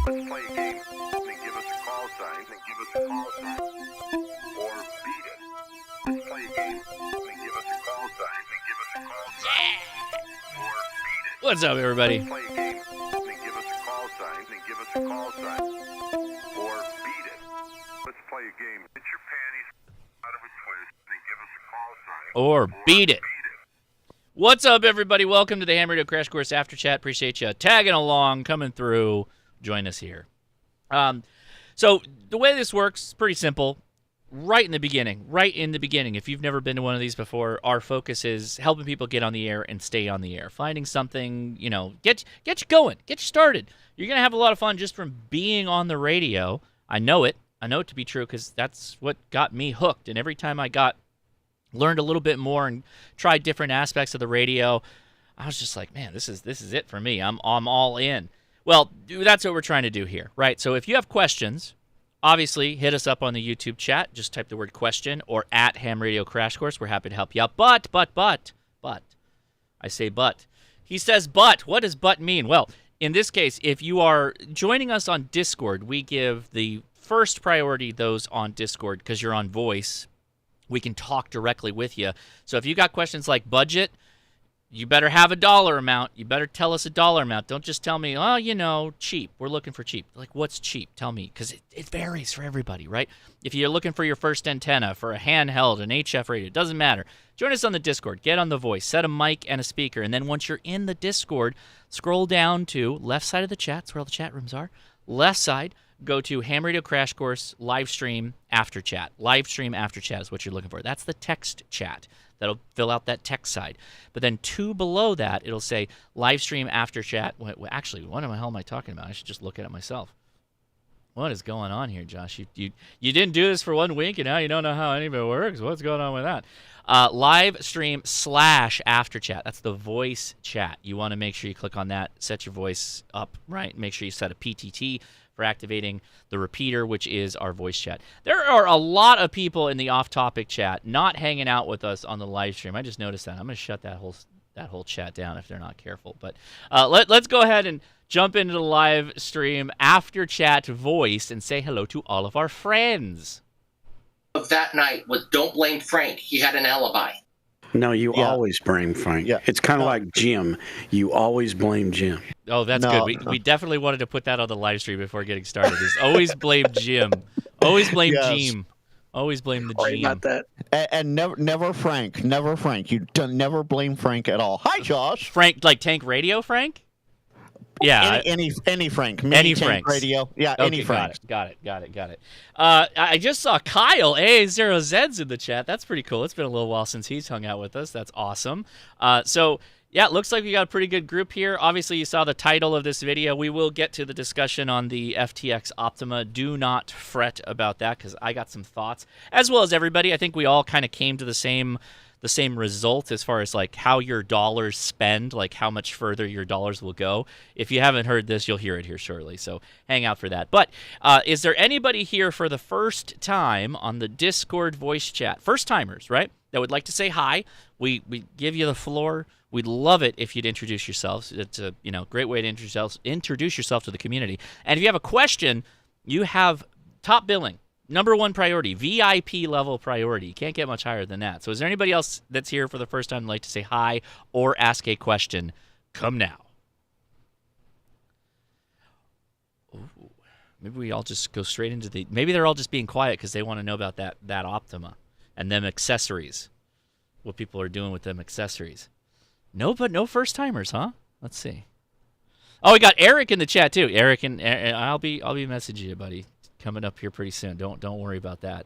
Let's play a game, then give us a call sign, then give us a call sign, or beat it. Let's play a game, then give us a call sign, then give us a call sign, or beat it. What's up, everybody? Let's play a game, then give us a call sign, then give us a call sign, or beat it. Let's play a game. Get your panties out of a twist, then give us a call sign, Or beat it. What's up, everybody? Welcome to the Ham Radio Crash Course After Chat. Appreciate you tagging along, coming through. Join us here. So the way this works is pretty simple. Right in the beginning, if you've never been to one of these before, our focus is helping people get on the air and stay on the air. Finding something, get you going, get you started. You're going to have a lot of fun just from being on the radio. I know it to be true because that's what got me hooked. And every time I learned a little bit more and tried different aspects of the radio, I was just like, man, this is it for me. I'm all in. Well, that's what we're trying to do here, right? So if you have questions, obviously hit us up on the YouTube chat. Just type the word question or at Ham Radio Crash Course. We're happy to help you out. But, I say but. He says but. What does but mean? Well, in this case, if you are joining us on Discord, we give the first priority those on Discord because you're on voice. We can talk directly with you. So if you got questions like budget, you better have a dollar amount. You better tell us a dollar amount. Don't just tell me, cheap. We're looking for cheap. Like, what's cheap? Tell me, because it varies for everybody, right? If you're looking for your first antenna, for a handheld, an HF radio, it doesn't matter. Join us on the Discord. Get on the voice. Set a mic and a speaker. And then once you're in the Discord, scroll down to left side of the chat. That's where all the chat rooms are. Left side, go to Ham Radio Crash Course live stream after chat. Live stream after chat is what you're looking for. That's the text chat. That'll fill out that text side. But then two below that, it'll say live stream after chat. Actually, what the hell am I talking about? I should just look at it myself. What is going on here, Josh? You didn't do this for 1 week, and now you don't know how any of it works? What's going on with that? Live stream / after chat. That's the voice chat. You want to make sure you click on that, set your voice up, right? Make sure you set a PTT for activating the repeater, which is our voice chat. There are a lot of people in the off-topic chat not hanging out with us on the live stream. I just noticed that. I'm going to shut that whole chat down if they're not careful. But let's go ahead and jump into the live stream after chat voice and say hello to all of our friends. Of that night was don't blame Frank. He had an alibi. No, you always blame Frank. Yeah. It's kind of like Jim. You always blame Jim. Oh, that's good. We definitely wanted to put that on the live stream before getting started. Is always blame Jim. Always blame Jim. Always blame the Jim. About that. And never Frank. Never Frank. You never blame Frank at all. Hi, Josh. Frank, like Tank Radio Frank? Yeah. Any Frank. Any Frank Radio. Yeah, okay, any Frank. Got it. I just saw Kyle A0Z's in the chat. That's pretty cool. It's been a little while since he's hung out with us. That's awesome. Yeah, it looks like we got a pretty good group here. Obviously, you saw the title of this video. We will get to the discussion on the FTX Optima. Do not fret about that because I got some thoughts. As well as everybody, I think we all kind of came to the same result as far as like how your dollars spend, like how much further your dollars will go. If you haven't heard this, you'll hear it here shortly, so hang out for that. But is there anybody here for the first time on the Discord voice chat? First timers, right? That would like to say hi. We give you the floor. We'd love it if you'd introduce yourselves. It's a great way to introduce yourself to the community. And if you have a question, you have top billing. Number one priority, VIP level priority. You can't get much higher than that. So is there anybody else that's here for the first time who'd like to say hi or ask a question? Come now. Ooh, maybe we all just go straight into maybe they're all just being quiet because they want to know about that Optima and them accessories. What people are doing with them accessories. No first timers, huh? Let's see. Oh, we got Eric in the chat too. Eric and I'll be messaging you, buddy. Coming up here pretty soon. Don't worry about that.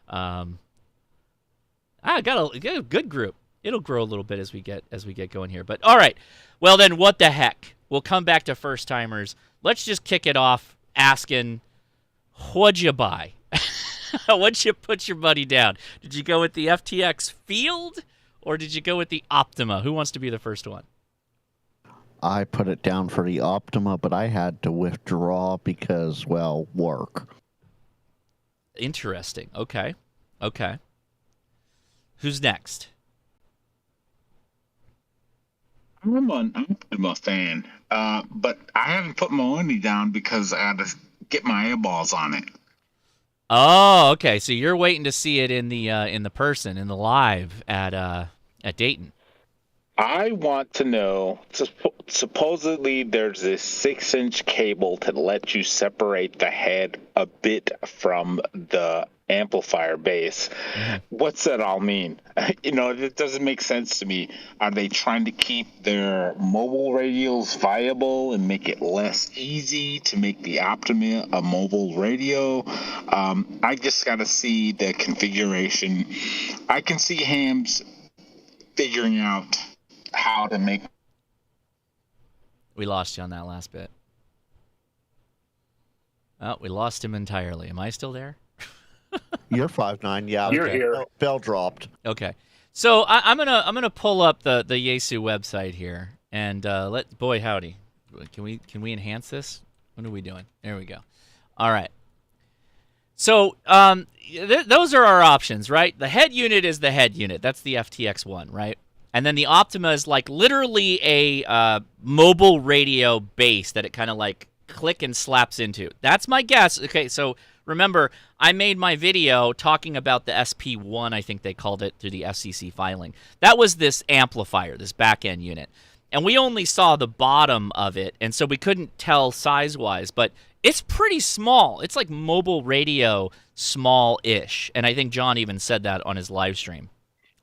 Got a good group. It'll grow a little bit as we get going here. But all right. Well then, what the heck? We'll come back to first timers. Let's just kick it off asking, what'd you buy? What'd you put your money down? Did you go with the FTX Field or did you go with the Optima? Who wants to be the first one? I put it down for the Optima, but I had to withdraw because, well, work. Interesting. Okay. Who's next? I'm an Optima fan, but I haven't put my money down because I had to get my eyeballs on it. Oh, okay. So you're waiting to see it in the person, in the live at Dayton. I want to know, supposedly there's this 6-inch cable to let you separate the head a bit from the amplifier base. What's that all mean? It doesn't make sense to me. Are they trying to keep their mobile radios viable and make it less easy to make the Optima a mobile radio? I just got to see the configuration. I can see Hams figuring out how to make. We lost you on that last bit. Oh, we lost him entirely. Am I still there? You're 5'9", yeah. You're here. Bell dropped. Okay. So I'm gonna pull up the Yaesu website here and boy howdy. Can we enhance this? What are we doing? There we go. All right. So those are our options, right? The head unit is the head unit. That's the FTX-1, right? And then the Optima is like literally a mobile radio base that it kind of like click and slaps into. That's my guess. Okay, so remember, I made my video talking about the SP1, I think they called it, through the FCC filing. That was this amplifier, this back-end unit. And we only saw the bottom of it, and so we couldn't tell size-wise, but it's pretty small. It's like mobile radio small-ish, and I think John even said that on his live stream.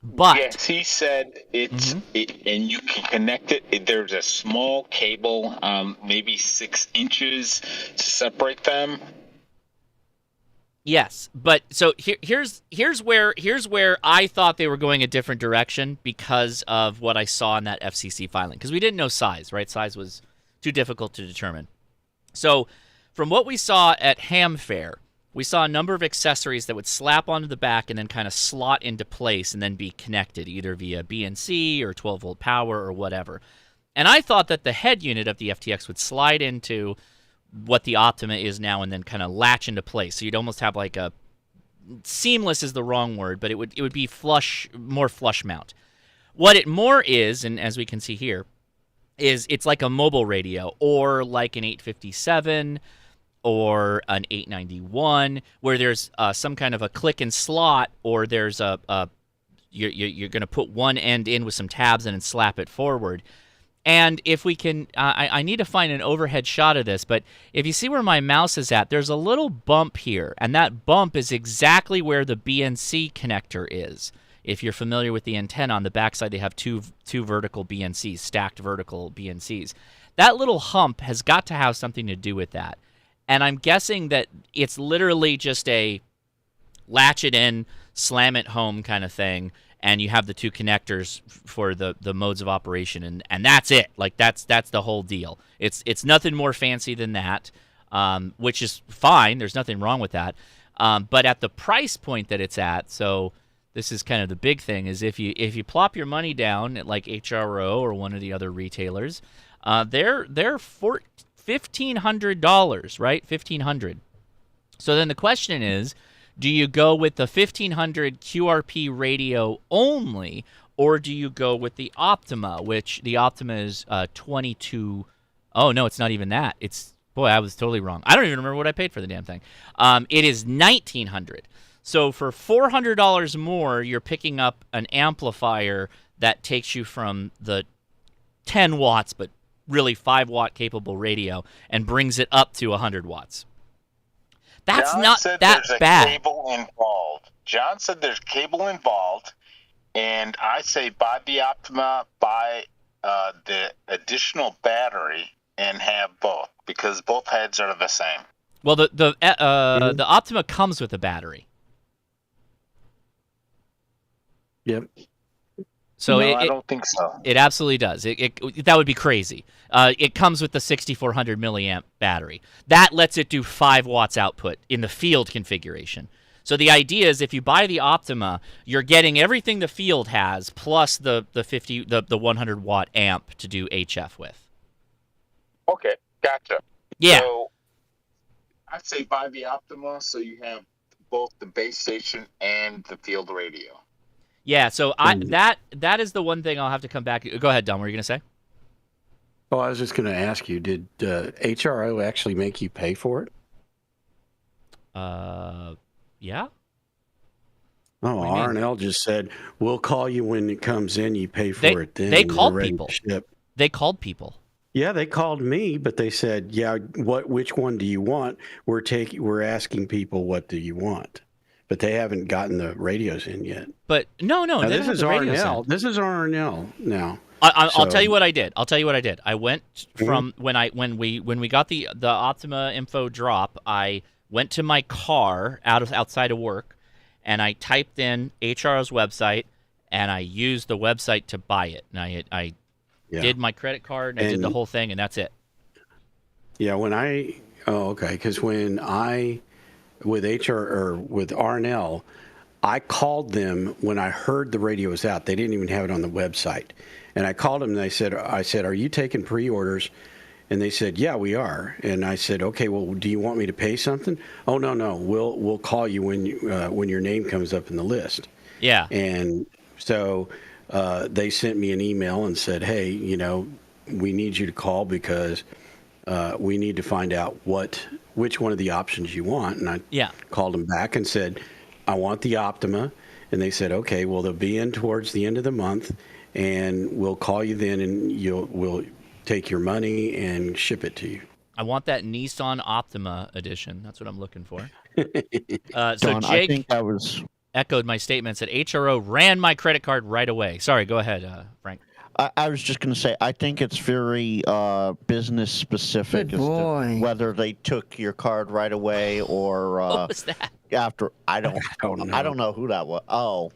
But yes, he said it's and you can connect it. There's a small cable, maybe 6 inches to separate them. yes, but so here's where I thought they were going a different direction because of what I saw in that FCC filing, because we didn't know size, right? Size was too difficult to determine. So from what we saw at Ham Fair, we saw a number of accessories that would slap onto the back and then kind of slot into place and then be connected either via BNC or 12-volt power or whatever. And I thought that the head unit of the FTX would slide into what the Optima is now and then kind of latch into place. So you'd almost have like a seamless is the wrong word, but it would be more flush mount. What it more is, and as we can see here, is it's like a mobile radio or like an 857 or an 891, where there's some kind of a click and slot, or there's you're going to put one end in with some tabs and then slap it forward. And if we can, I need to find an overhead shot of this, but if you see where my mouse is at, there's a little bump here, and that bump is exactly where the BNC connector is. If you're familiar with the antenna, on the backside they have two vertical BNCs, stacked vertical BNCs. That little hump has got to have something to do with that. And I'm guessing that it's literally just a latch it in, slam it home kind of thing, and you have the two connectors for the modes of operation, and that's it. Like that's the whole deal. It's nothing more fancy than that, which is fine. There's nothing wrong with that. But at the price point that it's at, so this is kind of the big thing, is if you plop your money down at like HRO or one of the other retailers, they're $1,500, right? $1,500. So then the question is, do you go with the 1,500 QRP radio only, or do you go with the Optima, which the Optima is 22? Oh no, it's not even that. Boy, I was totally wrong. I don't even remember what I paid for the damn thing. It is 1,900. So for $400 more, you're picking up an amplifier that takes you from the 10 watts, but really 5-watt capable radio, and brings it up to 100 watts. That's John not said that there's bad. A cable involved. John said there's cable involved, and I say buy the Optima, buy the additional battery, and have both, because both heads are the same. Well, the Optima comes with a battery. Yep. So no, I don't think so. It absolutely does. That would be crazy. It comes with the 6,400 milliamp battery. That lets it do 5 watts output in the field configuration. So the idea is if you buy the Optima, you're getting everything the field has plus the 100 watt amp to do HF with. Okay, gotcha. Yeah. So I'd say buy the Optima so you have both the base station and the field radio. Yeah, so that is the one thing I'll have to come back. Go ahead, Dom. What were you going to say? Oh, I was just going to ask you, did HRO actually make you pay for it? Yeah. Oh, What do you mean? R&L just said, we'll call you when it comes in, you pay for it then. They we're called ready to people. ship. They called people. Yeah, they called me, but they said, yeah, which one do you want? We're asking people, what do you want? But they haven't gotten the radios in yet. But no, Now, they don't this have is the radios R&L. in. This is R&L now. I'll tell you what I did. I went from Mm-hmm. when we got the Optima info drop. I went to my car outside of work, and I typed in HRO's website, and I used the website to buy it. And I did my credit card, and I did the whole thing, and that's it. Yeah, because when I with with R&L, I called them when I heard the radio was out. They didn't even have it on the website. And I called them and I said, are you taking pre-orders? And they said, yeah, we are. And I said, okay, well, do you want me to pay something? Oh, no. We'll call you when your name comes up in the list. Yeah. And so they sent me an email and said, hey, we need you to call because we need to find out which one of the options you want. And I called them back and said, I want the Optima. And they said, okay, well, they'll be in towards the end of the month, and we'll call you then, and we'll take your money and ship it to you. I want that Nissan Optima edition. That's what I'm looking for. So Don, Jake I think that was echoed my statements that HRO ran my credit card right away. Sorry, go ahead, Frank. I was just going to say, I think it's very business specific as to whether they took your card right away or what was that? After. I don't know who that was. Oh,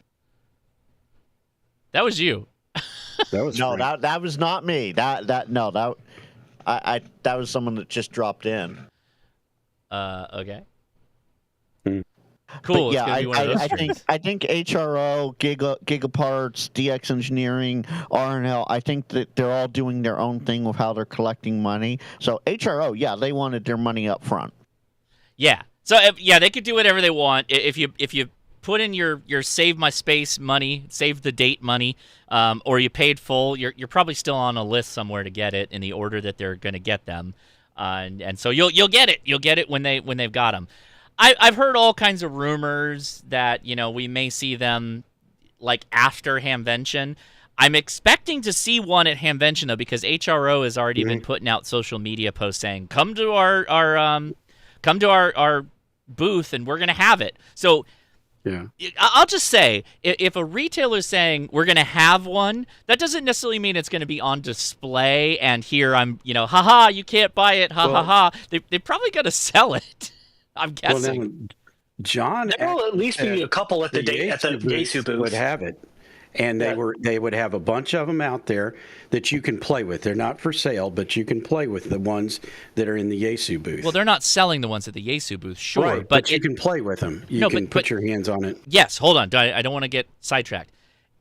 that was you. That was that was not me. That was someone that just dropped in. Okay. Cool. But yeah, I think HRO, Gigaparts, DX Engineering, R&L. I think that they're all doing their own thing with how they're collecting money. So HRO, yeah, they wanted their money up front. Yeah. So they could do whatever they want if you put in your save my space money, save the date money, or you paid full. You're probably still on a list somewhere to get it in the order that they're going to get them, and so you'll get it. You'll get it when they've got them. I've heard all kinds of rumors that we may see them like after Hamvention. I'm expecting to see one at Hamvention though, because HRO has already been putting out social media posts saying come to our booth and we're gonna have it. So yeah, I'll just say if a retailer's saying we're gonna have one, that doesn't necessarily mean it's gonna be on display. And here I'm, haha, you can't buy it, ha ha ha. They probably gotta sell it. I'm guessing. Well, then, John, there will at least be a couple at the Yaesu booth would have it, and they would have a bunch of them out there that you can play with. They're not for sale, but you can play with the ones that are in the Yaesu booth. Well, they're not selling the ones at the Yaesu booth, sure, right, but you can play with them. You can put your hands on it. Yes, hold on. I don't want to get sidetracked.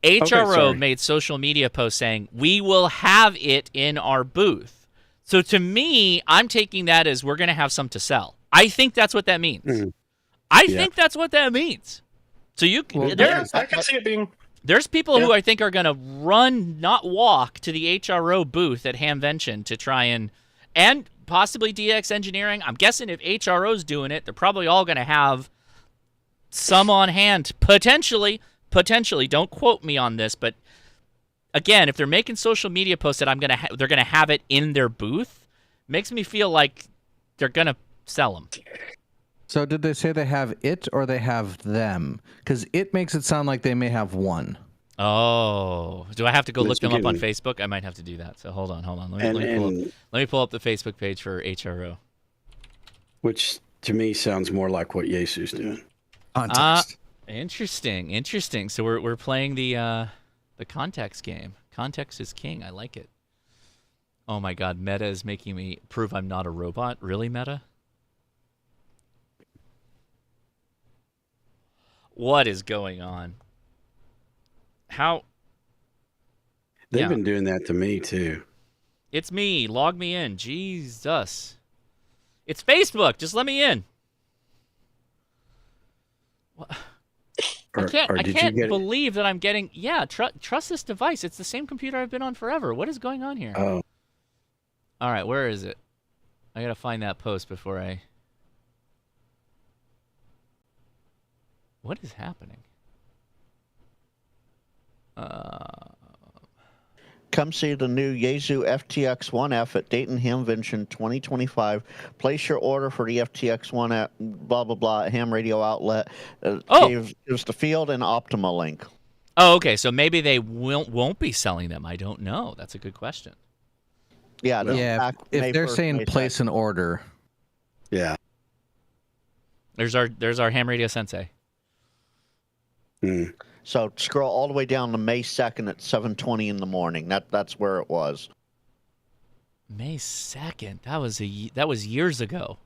HRO made social media posts saying we will have it in our booth. So to me, I'm taking that as we're going to have some to sell. I think that's what that means. I think that's what that means. So I can see it being. There's people who I think are going to run, not walk, to the HRO booth at Hamvention to try and possibly DX Engineering. I'm guessing if HRO's doing it, they're probably all going to have some on hand, potentially. Don't quote me on this, but again, if they're making social media posts that they're going to have it in their booth, makes me feel like they're going to sell them. So did they say they have it or they have them? Because it makes it sound like they may have one. Oh, do I have to go look them up on Facebook? I might have to do that. So hold on. Let me pull up the Facebook page for HRO. Which to me sounds more like what Yaesu's doing. Interesting. So we're playing the context game. Context is king. I like it. Oh my God, Meta is making me prove I'm not a robot. Really, Meta? What is going on? How? They've been doing that to me too. It's me. Log me in. Jesus. It's Facebook. Just let me in. What? I can't believe that I'm getting. Yeah, trust this device. It's the same computer I've been on forever. What is going on here? Oh. All right, where is it? I gotta find that post before I. What is happening? Come see the new Yaesu FTX-1F at Dayton Hamvention 2025. Place your order for the FTX-1 at blah, blah, blah, ham radio outlet. Gives the Field and Optima link. Oh, okay. So maybe they won't be selling them. I don't know. That's a good question. Yeah. If they're saying place an order. Yeah. There's our ham radio sensei. So scroll all the way down to May 2nd at 7:20 in the morning. That's where it was. May 2nd. That was years ago.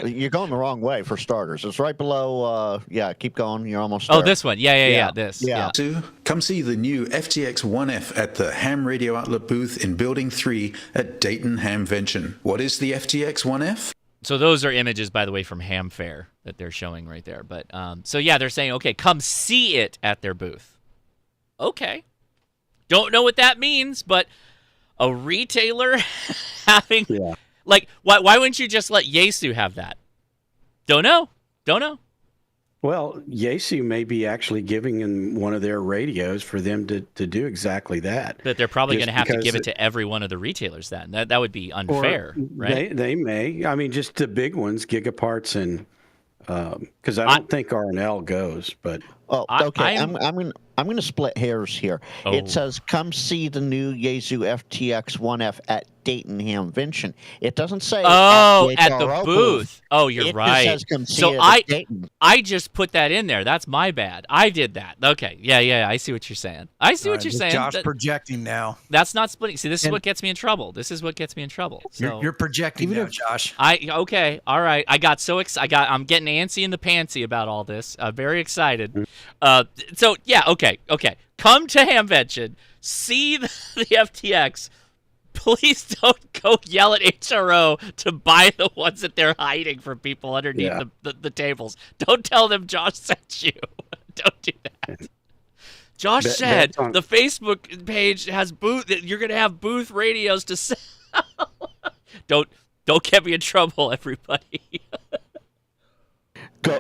You're going the wrong way for starters. It's right below. Keep going. You're almost there. Oh, this one. Yeah. This. Yeah. So, come see the new FTX-1F at the Ham Radio Outlet booth in Building 3 at Dayton Hamvention. What is the FTX-1F? So those are images, by the way, from Ham Fair that they're showing right there. But they're saying, okay, come see it at their booth. Okay. Don't know what that means, but a retailer having like why wouldn't you just let Yaesu have that? Don't know. Well, Yaesu may be actually giving them one of their radios for them to do exactly that. But they're probably going to have to give it to every one of the retailers then. That would be unfair, right? They may. I mean, just the big ones, Gigaparts and because I don't think R&L goes, but okay. I'm going to split hairs here. Oh. It says come see the new Yaesu FTX-1F at Dayton Hamvention. It doesn't say at the booth. Oh, you're right. It says come see so it at Dayton. I just put that in there. That's my bad. I did that. Okay. Yeah. I see what you're saying. Josh projecting now. That's not splitting. See, this is what gets me in trouble. So, you're projecting now, Josh. Okay. All right. I got so excited. I'm getting antsy in the pantsy about all this. Very excited. So yeah. Okay. Come to Hamvention. See the FTX. Please don't go yell at HRO to buy the ones that they're hiding from people underneath the tables. Don't tell them Josh sent you. Don't do that. Josh said the Facebook page has booth. You're gonna have booth radios to sell. Don't get me in trouble, everybody. Go.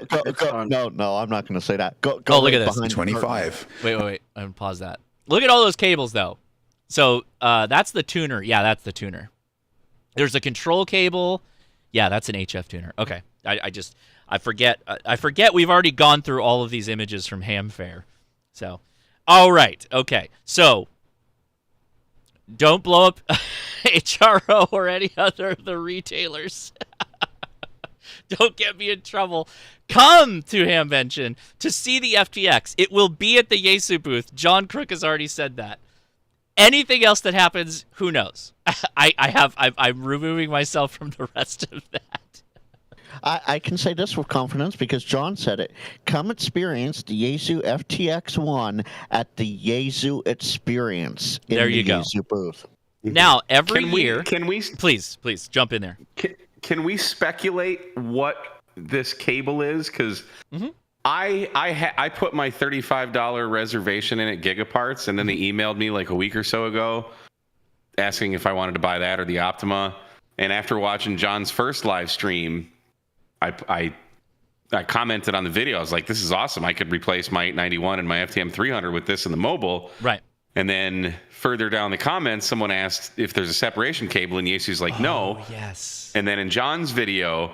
No, I'm not going to say that. Go look at this. 25. Wait. I'm gonna pause that. Look at all those cables, though. So that's the tuner. Yeah, that's the tuner. There's a control cable. Yeah, that's an HF tuner. Okay. I forget. I forget we've already gone through all of these images from Ham Fair. So, all right. Okay. So, don't blow up HRO or any other of the retailers. Don't get me in trouble. Come to Hamvention to see the FTX. It will be at the Yaesu booth. John Crook has already said that. Anything else that happens, who knows? I'm removing myself from the rest of that. I can say this with confidence because John said it. Come experience the Yaesu FTX-1 at the Yaesu Experience in there you the go. Yaesu booth. Now, every year... Can we... Please, jump in there. Can we speculate what this cable is? Because I put my $35 reservation in at Gigaparts, and then they emailed me like a week or so ago asking if I wanted to buy that or the Optima. And after watching John's first live stream, I commented on the video. I was like, this is awesome. I could replace my 891 and my FTM 300 with this in the mobile. Right. And then further down the comments, someone asked if there's a separation cable, and Yaesu's like, no. Yes. And then in John's video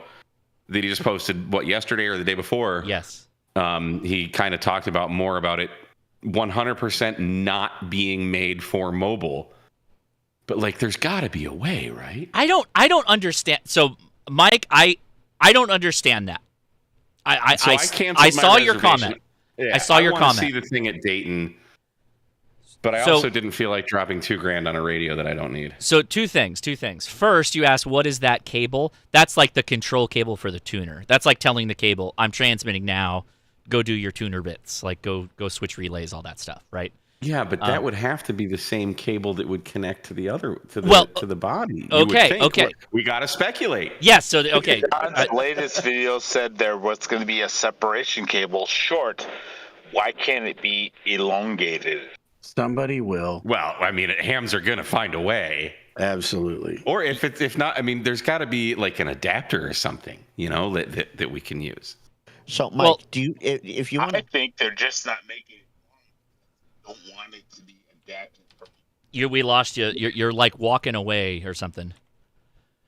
that he just posted, yesterday or the day before? Yes. He kind of talked more about it 100% not being made for mobile. But like, there's got to be a way, right? I don't understand. So, Mike, I don't understand that. I saw your comment. Yeah, I saw your comment. I want to see the thing at Dayton. But I also didn't feel like dropping $2,000 on a radio that I don't need. So two things. First, you asked, what is that cable? That's like the control cable for the tuner. That's like telling the cable, I'm transmitting now. Go do your tuner bits. Like go switch relays, all that stuff, right? Yeah, but that would have to be the same cable that would connect to the body. Okay. We got to speculate. Yes. So okay. John's latest video said there was going to be a separation cable short. Why can't it be elongated? Somebody will. Well, I mean, hams are going to find a way. Absolutely. Or if not, I mean, there's got to be like an adapter or something, that we can use. So, Mike, if you want, I think they're just not making it. Don't want it to be adapted. We lost you. You're like walking away or something.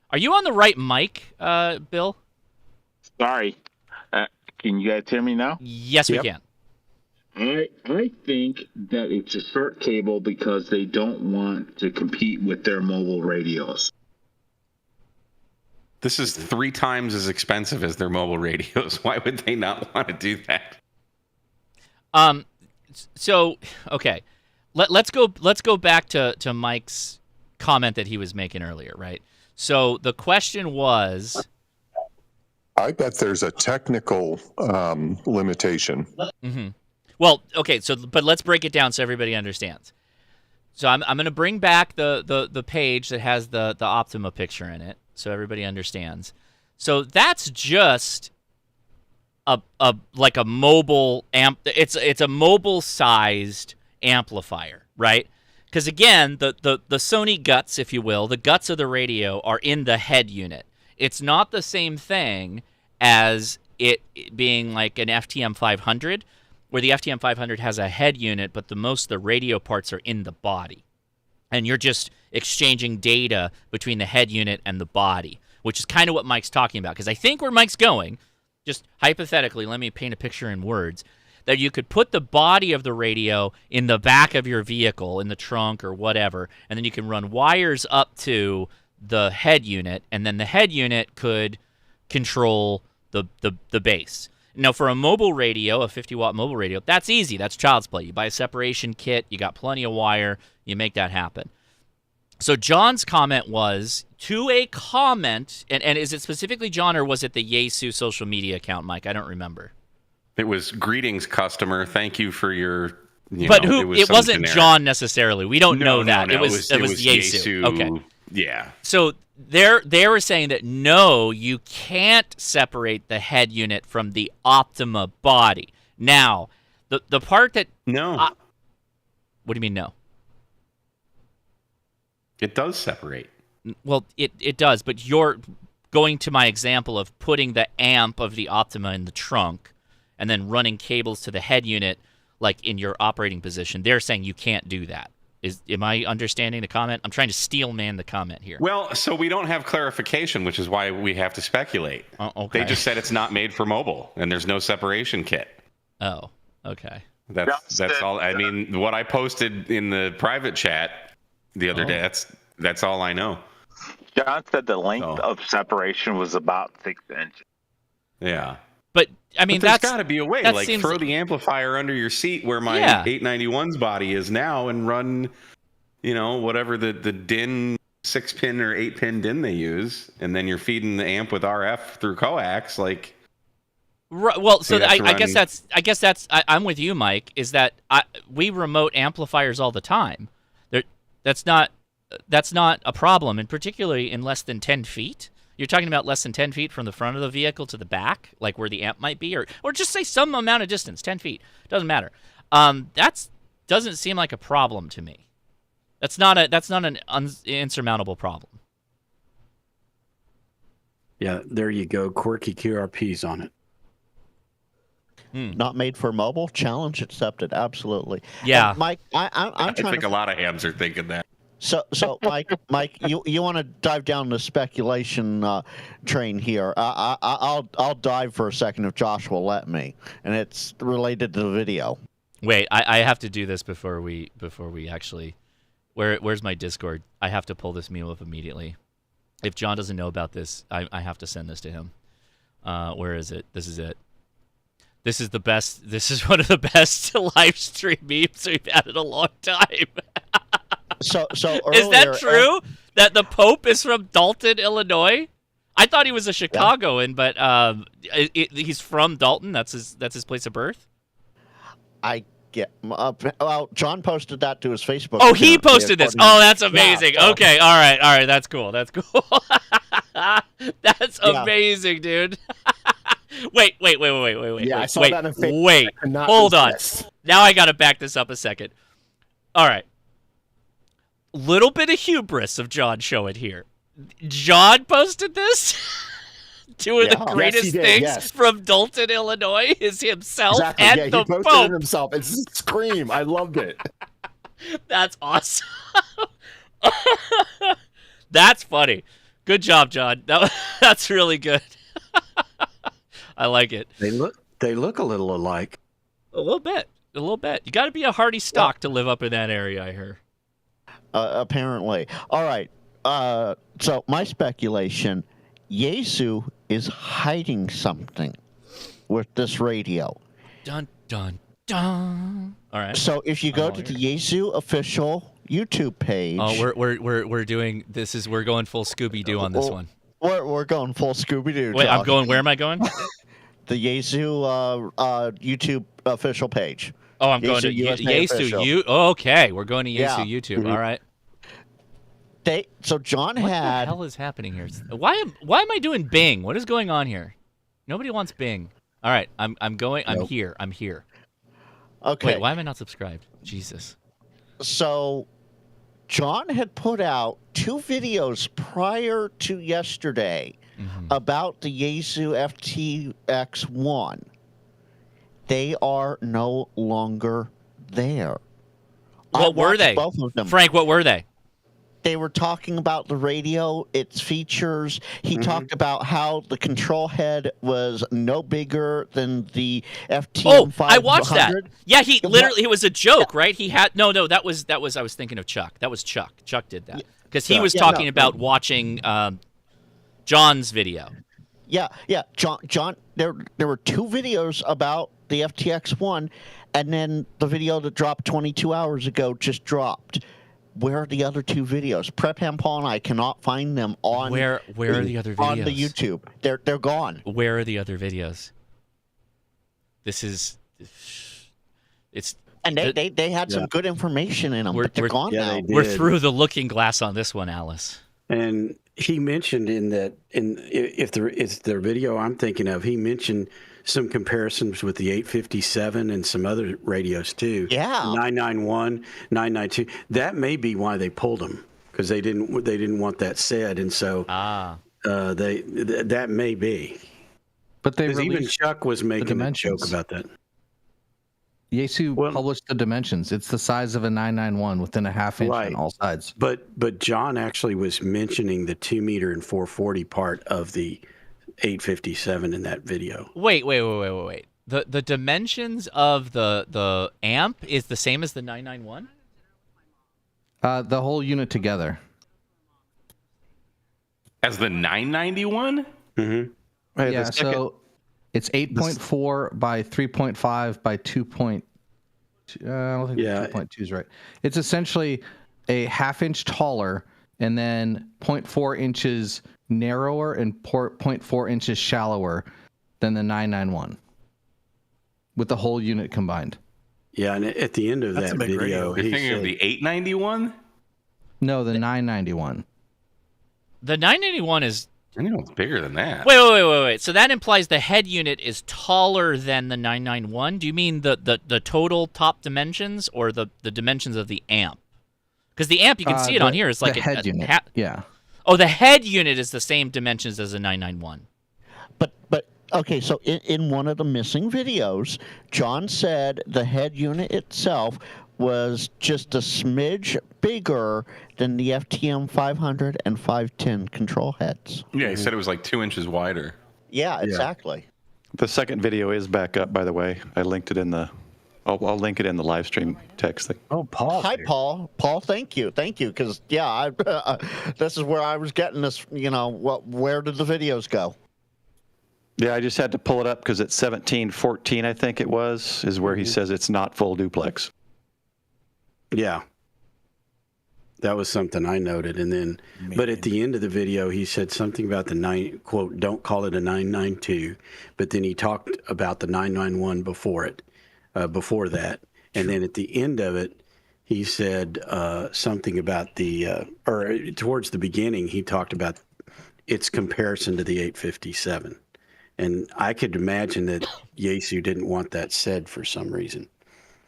Are you on the right mic, Bill? Sorry. Can you guys hear me now? Yes, we can. I think that it's a short cable because they don't want to compete with their mobile radios. This is 3 times as expensive as their mobile radios. Why would they not want to do that? So, okay. Let's go back to Mike's comment that he was making earlier, right? So the question was, I bet there's a technical limitation. Mm-hmm. Well, okay, but let's break it down so everybody understands. So I'm going to bring back the page that has the Optima picture in it so everybody understands. So that's just a mobile amp. It's a mobile sized amplifier, right? Because again, the Sony guts, if you will, the guts of the radio are in the head unit. It's not the same thing as it being like an FTM 500, where the FTM 500 has a head unit, but most of the radio parts are in the body. And you're just exchanging data between the head unit and the body, which is kind of what Mike's talking about. Because I think where Mike's going, just hypothetically, let me paint a picture in words, that you could put the body of the radio in the back of your vehicle, in the trunk or whatever, and then you can run wires up to the head unit, and then the head unit could control the base. Now, for a mobile radio, a 50-watt mobile radio, that's easy. That's child's play. You buy a separation kit, you got plenty of wire, you make that happen. So John's comment was, to a comment, and is it specifically John, or was it the Yaesu social media account, Mike? I don't remember. It was, greetings, customer. Thank you for your... But it wasn't generic. John necessarily. We don't know that. No, it was Yaesu. Okay. Yeah. So they were saying that no, you can't separate the head unit from the Optima body. Now, the part that no. What do you mean no? It does separate. Well, it does, but you're going to my example of putting the amp of the Optima in the trunk and then running cables to the head unit like in your operating position. They're saying you can't do that. Am I understanding the comment? I'm trying to steel man the comment here. Well, so we don't have clarification, which is why we have to speculate. Okay. They just said it's not made for mobile, and there's no separation kit. Oh, okay. That's all. I mean, what I posted in the private chat the other day, that's all I know. John said the length of separation was about 6 inches. Yeah. But I mean, there's got to be a way. Like, seems... throw the amplifier under your seat where my 891's body is now, and run, whatever the DIN 6-pin or 8-pin DIN they use, and then you're feeding the amp with RF through coax. Like, well, so I guess that's I'm with you, Mike. Is that we remote amplifiers all the time. That's not a problem, and particularly in less than 10 feet. You're talking about less than 10 feet from the front of the vehicle to the back, like where the amp might be, or just say some amount of distance, 10 feet. Doesn't matter. That doesn't seem like a problem to me. That's not an insurmountable problem. Yeah, there you go. Quirky QRPs on it. Not made for mobile? Challenge accepted. Absolutely. Yeah. And Mike, I think a lot of hams are thinking that. So Mike, you want to dive down the speculation train here? I'll dive for a second if Josh will let me, and it's related to the video. Wait, I have to do this before we actually. Where's my Discord? I have to pull this meme up immediately. If John doesn't know about this, I have to send this to him. Where is it? This is it. This is the best. This is one of the best live stream memes we've had in a long time. So earlier, is that true? That the Pope is from Dalton, Illinois? I thought he was a Chicagoan, but he's from Dalton. That's his place of birth. I Yeah. Well, John posted that to his Facebook. Oh, he posted this. Oh, that's amazing. Yeah, okay. All right. That's cool. That's amazing, dude. Wait. Yeah, I saw that in Facebook. Wait. Hold on. Now I got to back this up a second. All right. Little bit of hubris of John showing here. John posted this. Two of the greatest things from Dalton, Illinois, is himself and the he posted Pope. It himself. It's a scream. I loved it. That's awesome. That's funny. Good job, John. That's really good. I like it. They look a little alike. A little bit. You got to be a hardy stock to live up in that area, I hear. Apparently. All right. So my speculation, Yaesu is hiding something with this radio. Dun, dun, dun. All right. So if you go to the Yaesu official YouTube page. Oh, we're doing this. We're going full Scooby Doo on this one. We're going full Scooby Doo. Wait, I'm going. Where am I going? The Yaesu YouTube official page. Oh, I'm going to Yaesu. Okay, we're going to Yaesu YouTube. Mm-hmm. All right. So John what had. What the hell is happening here? Why am I doing Bing? What is going on here? Nobody wants Bing. All right, I'm going. I'm here. Okay. Wait, why am I not subscribed? Jesus. So, John had put out 2 videos prior to yesterday about the Yaesu FTX-1. They are no longer there. What were they? Both of them. Frank, what were they? They were talking about the radio, its features. He talked about how the control head was no bigger than the FTM 500. Oh, I watched that. Yeah, it was a joke, right? He had no. That was. I was thinking of Chuck. That was Chuck. Chuck did that because he was talking about watching John's video. Yeah. John. There were 2 videos about the FTX-1, and then the video that dropped 22 hours ago just dropped. Where are the other 2 videos? Prep Ham Paul and I cannot find them on. Where are the other videos? On the YouTube. They're gone. Where are the other videos? And they had some good information in them, but they're gone now. We're through the looking glass on this one, Alice. And he mentioned if it's the video I'm thinking of, he mentioned some comparisons with the 857 and some other radios too. Yeah. 991, 992. That may be why they pulled them, because they didn't want that said, and so that may be. But even Chuck was making a joke about that. Yaesu published the dimensions. It's the size of a 991 within a half inch on all sides. But John actually was mentioning the 2 meter and 440 part of the 857 in that video. Wait. The dimensions of the amp is the same as the 991? The whole unit together. As the 991? Mm-hmm. Right, yeah, so it's 8.4 by 3.5 by 2. I don't think 2.2 is right. It's essentially a half inch taller and then 0.4 inches narrower and 0.4 inches shallower than the 991 with the whole unit combined. Yeah, and at the end of that video, you're thinking of the 891? No, the 991. The 991 is... I know it's bigger than that. Wait. So that implies the head unit is taller than the 991? Do you mean the total top dimensions or the dimensions of the amp? Because the amp, you can see it on here, is like the head unit. Yeah. Oh, the head unit is the same dimensions as a 991. But okay, so in one of the missing videos, John said the head unit itself was just a smidge bigger than the FTM 500 and 510 control heads. Yeah, he said it was like 2 inches wider. Yeah, exactly. The second video is back up, by the way. I linked it in the... I'll link it in the live stream text thing. Oh, Paul. Hi, Paul. Paul, thank you. Because, this is where I was getting this, where did the videos go? Yeah, I just had to pull it up because it's 1714, I think it was, is where he says it's not full duplex. Yeah. That was something I noted. And then, but at the end of the video, he said something about the quote, don't call it a 992. But then he talked about the 991 before that. And then at the end of it, he said something about or towards the beginning, he talked about its comparison to the 857. And I could imagine that Yaesu didn't want that said for some reason.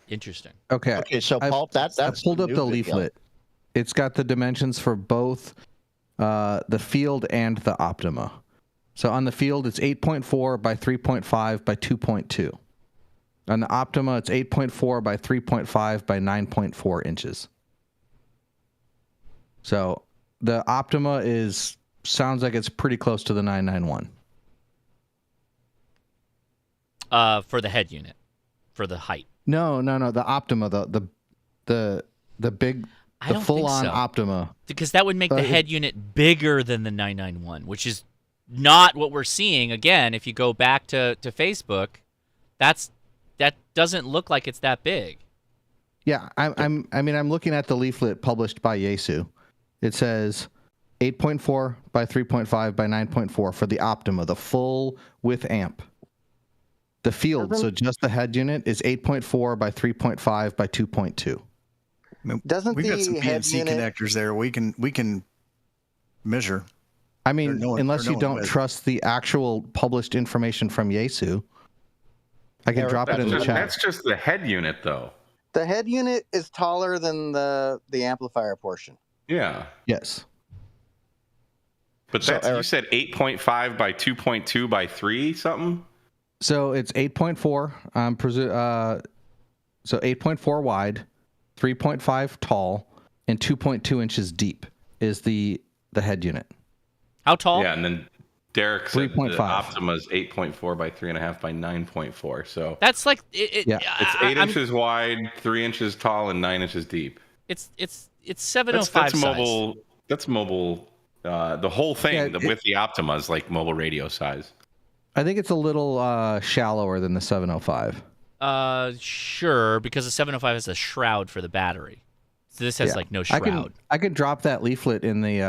Interesting. Okay, so Paul, that's I pulled up the new video. leaflet. It's got the dimensions for both the Field and the Optima. So on the Field, it's 8.4 by 3.5 by 2.2. On the Optima, it's 8.4 by 3.5 by 9.4 inches. So the Optima sounds like it's pretty close to the 991. For the head unit, for the height. No. The Optima, the big, the full-on Optima. Because that would make the head unit bigger than the 991, which is not what we're seeing. Again, if you go back to Facebook, that doesn't look like it's that big. Yeah, I'm looking at the leaflet published by Yaesu. It says 8.4 by 3.5 by 9.4 for the Optima, the full width amp. The Field, so just the head unit, is 8.4 by 3.5 by 2.2. We've got some PNC connectors there. We can measure. I mean, unless you don't trust the actual published information from Yaesu, I can drop it in the chat. That's just the head unit, though. The head unit is taller than the amplifier portion. Yeah. Yes. But you said 8.5 by 2.2 by 3 something? So it's 8.4. So 8.4 wide, 3.5 tall, and 2.2 inches deep is the head unit. How tall? Yeah, and then Derek said 3.5. the Optima is 8.4 by 3.5 by 9.4. So that's like it's 8 inches wide, 3 inches tall, and 9 inches deep. It's 705 that's mobile. size. That's mobile. The whole thing with the Optima is like mobile radio size. I think it's a little shallower than the 705. Sure, because the 705 has a shroud for the battery. So this has like no shroud. I can drop that leaflet in the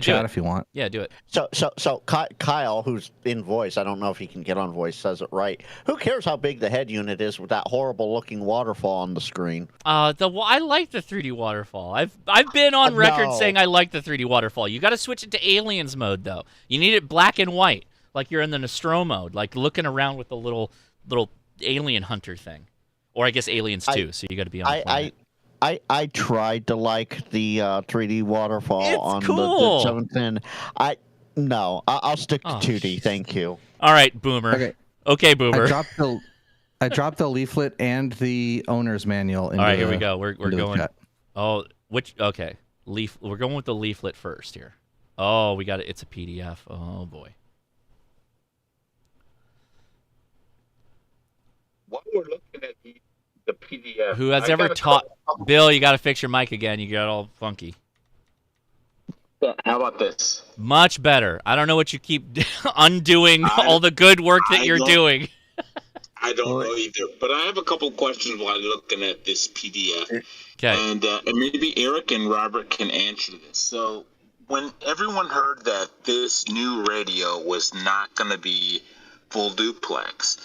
chat if you want. Yeah, do it. So Kyle, who's in voice, I don't know if he can get on voice, says it right. Who cares how big the head unit is with that horrible looking waterfall on the screen? I like the 3D waterfall. I've been on record saying I like the 3D waterfall. You got to switch it to aliens mode though. You need it black and white, like you're in the Nostro mode, like looking around with the little alien hunter thing, or I guess aliens too. So you got to be on. I tried to like the 3D waterfall on cool. the 7-pin. I'll stick to 2D. Thank you. All right, Boomer. Okay, Boomer. I dropped the leaflet and the owner's manual. All right, here we go. We're going. Chat. Oh, okay. We're going with the leaflet first here. Oh, we got it. It's a PDF. Oh boy. While we're looking at the PDF. Who has ever taught Bill? You got to fix your mic again. You got all funky. How about this? Much better. I don't know what you keep undoing all the good work that you're doing. I don't know either, but I have a couple questions while looking at this PDF. Okay. And maybe Eric and Robert can answer this. So when everyone heard that this new radio was not going to be full duplex,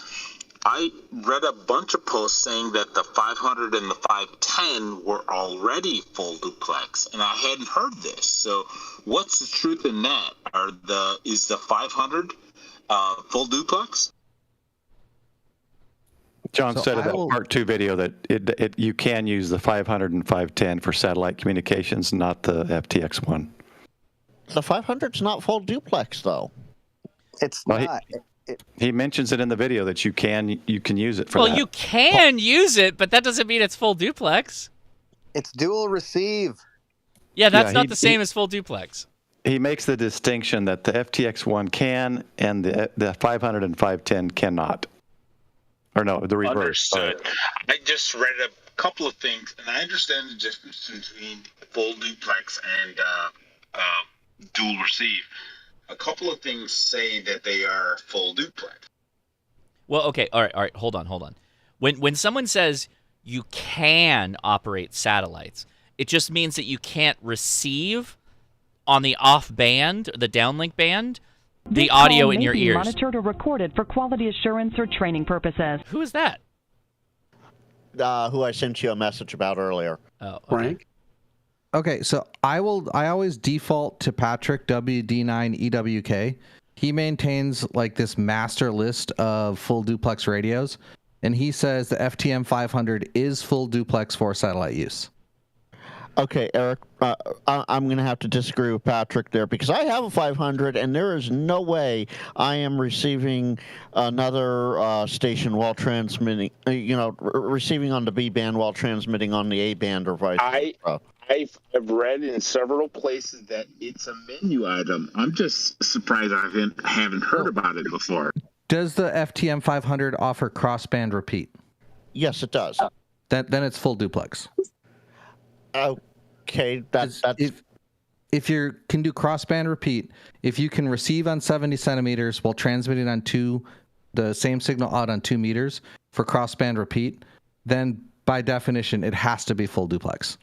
I read a bunch of posts saying that the 500 and the 510 were already full duplex, and I hadn't heard this. So what's the truth in that? Is the 500 full duplex? John said in that part 2 video that you can use the 500 and 510 for satellite communications, not the FTX-1. The 500's not full duplex, though. It's not. He mentions it in the video that you can use it for that. Well, you can use it, but that doesn't mean it's full duplex. It's dual receive. Yeah, that's not the same as full duplex. He makes the distinction that the FTX-1 can and the 500 and 510 cannot. Or no, the reverse. Understood. I just read a couple of things, and I understand the difference between full duplex and dual receive. A couple of things say that they are full duplex. Well, okay, all right, hold on. When someone says you can operate satellites, it just means that you can't receive on the off band, the downlink band, the audio in your ears. Monitored or recorded for quality assurance or training purposes. Who is that? who I sent you a message about earlier. Oh, okay. Frank? Okay, so I always default to Patrick WD9EWK. He maintains like this master list of full duplex radios, and he says the FTM 500 is full duplex for satellite use. Okay, Eric, I'm going to have to disagree with Patrick there because I have a 500, and there is no way I am receiving another station while transmitting, receiving on the B band while transmitting on the A band or vice versa. I've read in several places that it's a menu item. I'm just surprised I haven't heard about it before. Does the FTM 500 offer crossband repeat? Yes, it does. Then it's full duplex. Okay, that's if you can do crossband repeat, if you can receive on 70 centimeters while transmitting on the same signal out on 2 meters for crossband repeat, then by definition it has to be full duplex.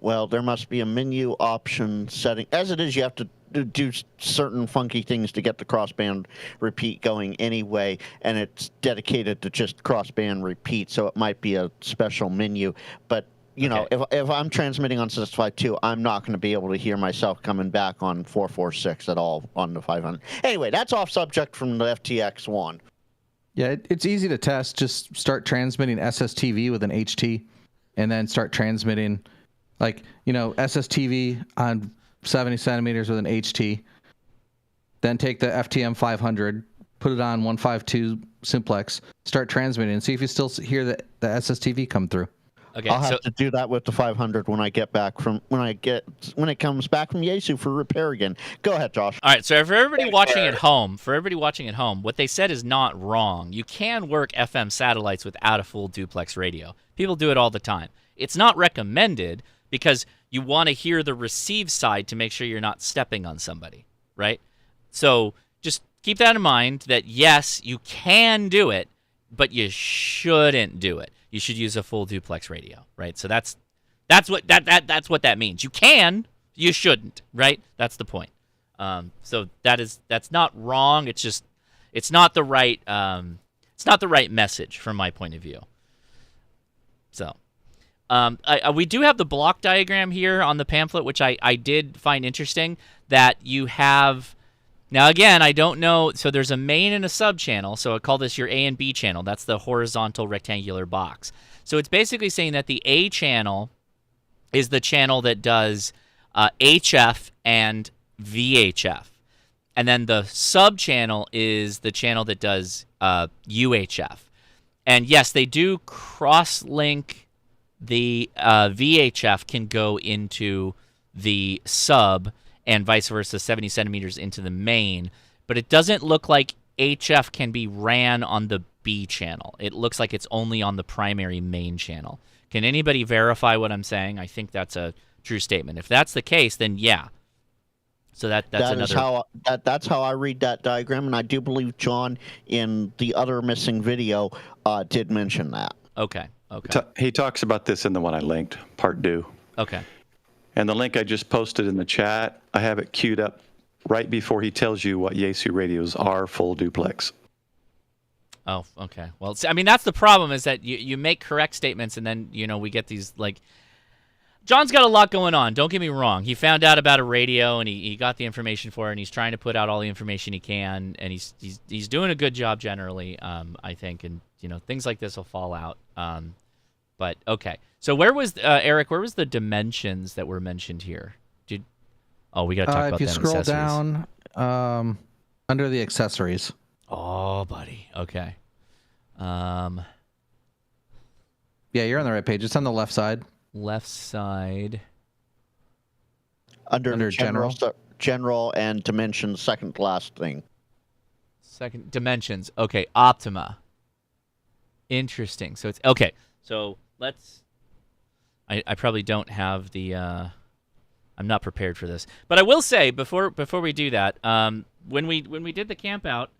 Well, there must be a menu option setting. As it is, you have to do certain funky things to get the crossband repeat going anyway, and it's dedicated to just crossband repeat, so it might be a special menu. But, you know, if I'm transmitting on 652, I'm not going to be able to hear myself coming back on 446 at all on the 500. Anyway, that's off subject from the FTX-1. Yeah, it's easy to test. Just start transmitting SSTV with an HT, and then start transmitting... SSTV on 70 centimeters with an HT, then take the FTM 500, put it on 152 simplex, start transmitting, and see if you still hear the SSTV come through. Okay, I'll have to do that with the 500 when it comes back from Yaesu for repair again. Go ahead, Josh. All right, so for everybody watching at home, what they said is not wrong. You can work FM satellites without a full duplex radio. People do it all the time. It's not recommended because you want to hear the receive side to make sure you're not stepping on somebody, right? So just keep that in mind that, yes, you can do it, but you shouldn't do it. You should use a full duplex radio, right? So that's what that means. You can, you shouldn't, right? That's the point. So that's not wrong. It's just it's not the right message from my point of view. So. We do have the block diagram here on the pamphlet, which I did find interesting, that you have... Now, again, I don't know... So there's a main and a sub-channel, so I call this your A and B channel. That's the horizontal rectangular box. So it's basically saying that the A channel is the channel that does HF and VHF. And then the sub-channel is the channel that does UHF. And, yes, they do cross-link... The VHF can go into the sub and vice versa, 70 centimeters into the main, but it doesn't look like HF can be ran on the B channel. It looks like it's only on the primary main channel. Can anybody verify what I'm saying? I think that's a true statement. If that's the case, then yeah. So that's that's how I read that diagram, and I do believe John in the other missing video did mention that. Okay. He talks about this in the one I linked, part 2. Okay. And the link I just posted in the chat, I have it queued up right before he tells you what Yaesu radios are full duplex. Oh, okay. Well, I mean, that's the problem is that you make correct statements and then, we get these, John's got a lot going on. Don't get me wrong. He found out about a radio and he got the information for it and he's trying to put out all the information he can and he's doing a good job generally, I think. And, things like this will fall out. But okay, so where was Eric? Where was the dimensions that were mentioned here? We got to talk about that. If you scroll down under the accessories. Oh, buddy. Okay. Yeah, you're on the right page. It's on the left side. Left side. Under general and dimensions. Second last thing. Second dimensions. Okay, Optima. Interesting. So it's okay. So let's. I probably don't have the. I'm not prepared for this, but I will say before we do that, when we did the camp out,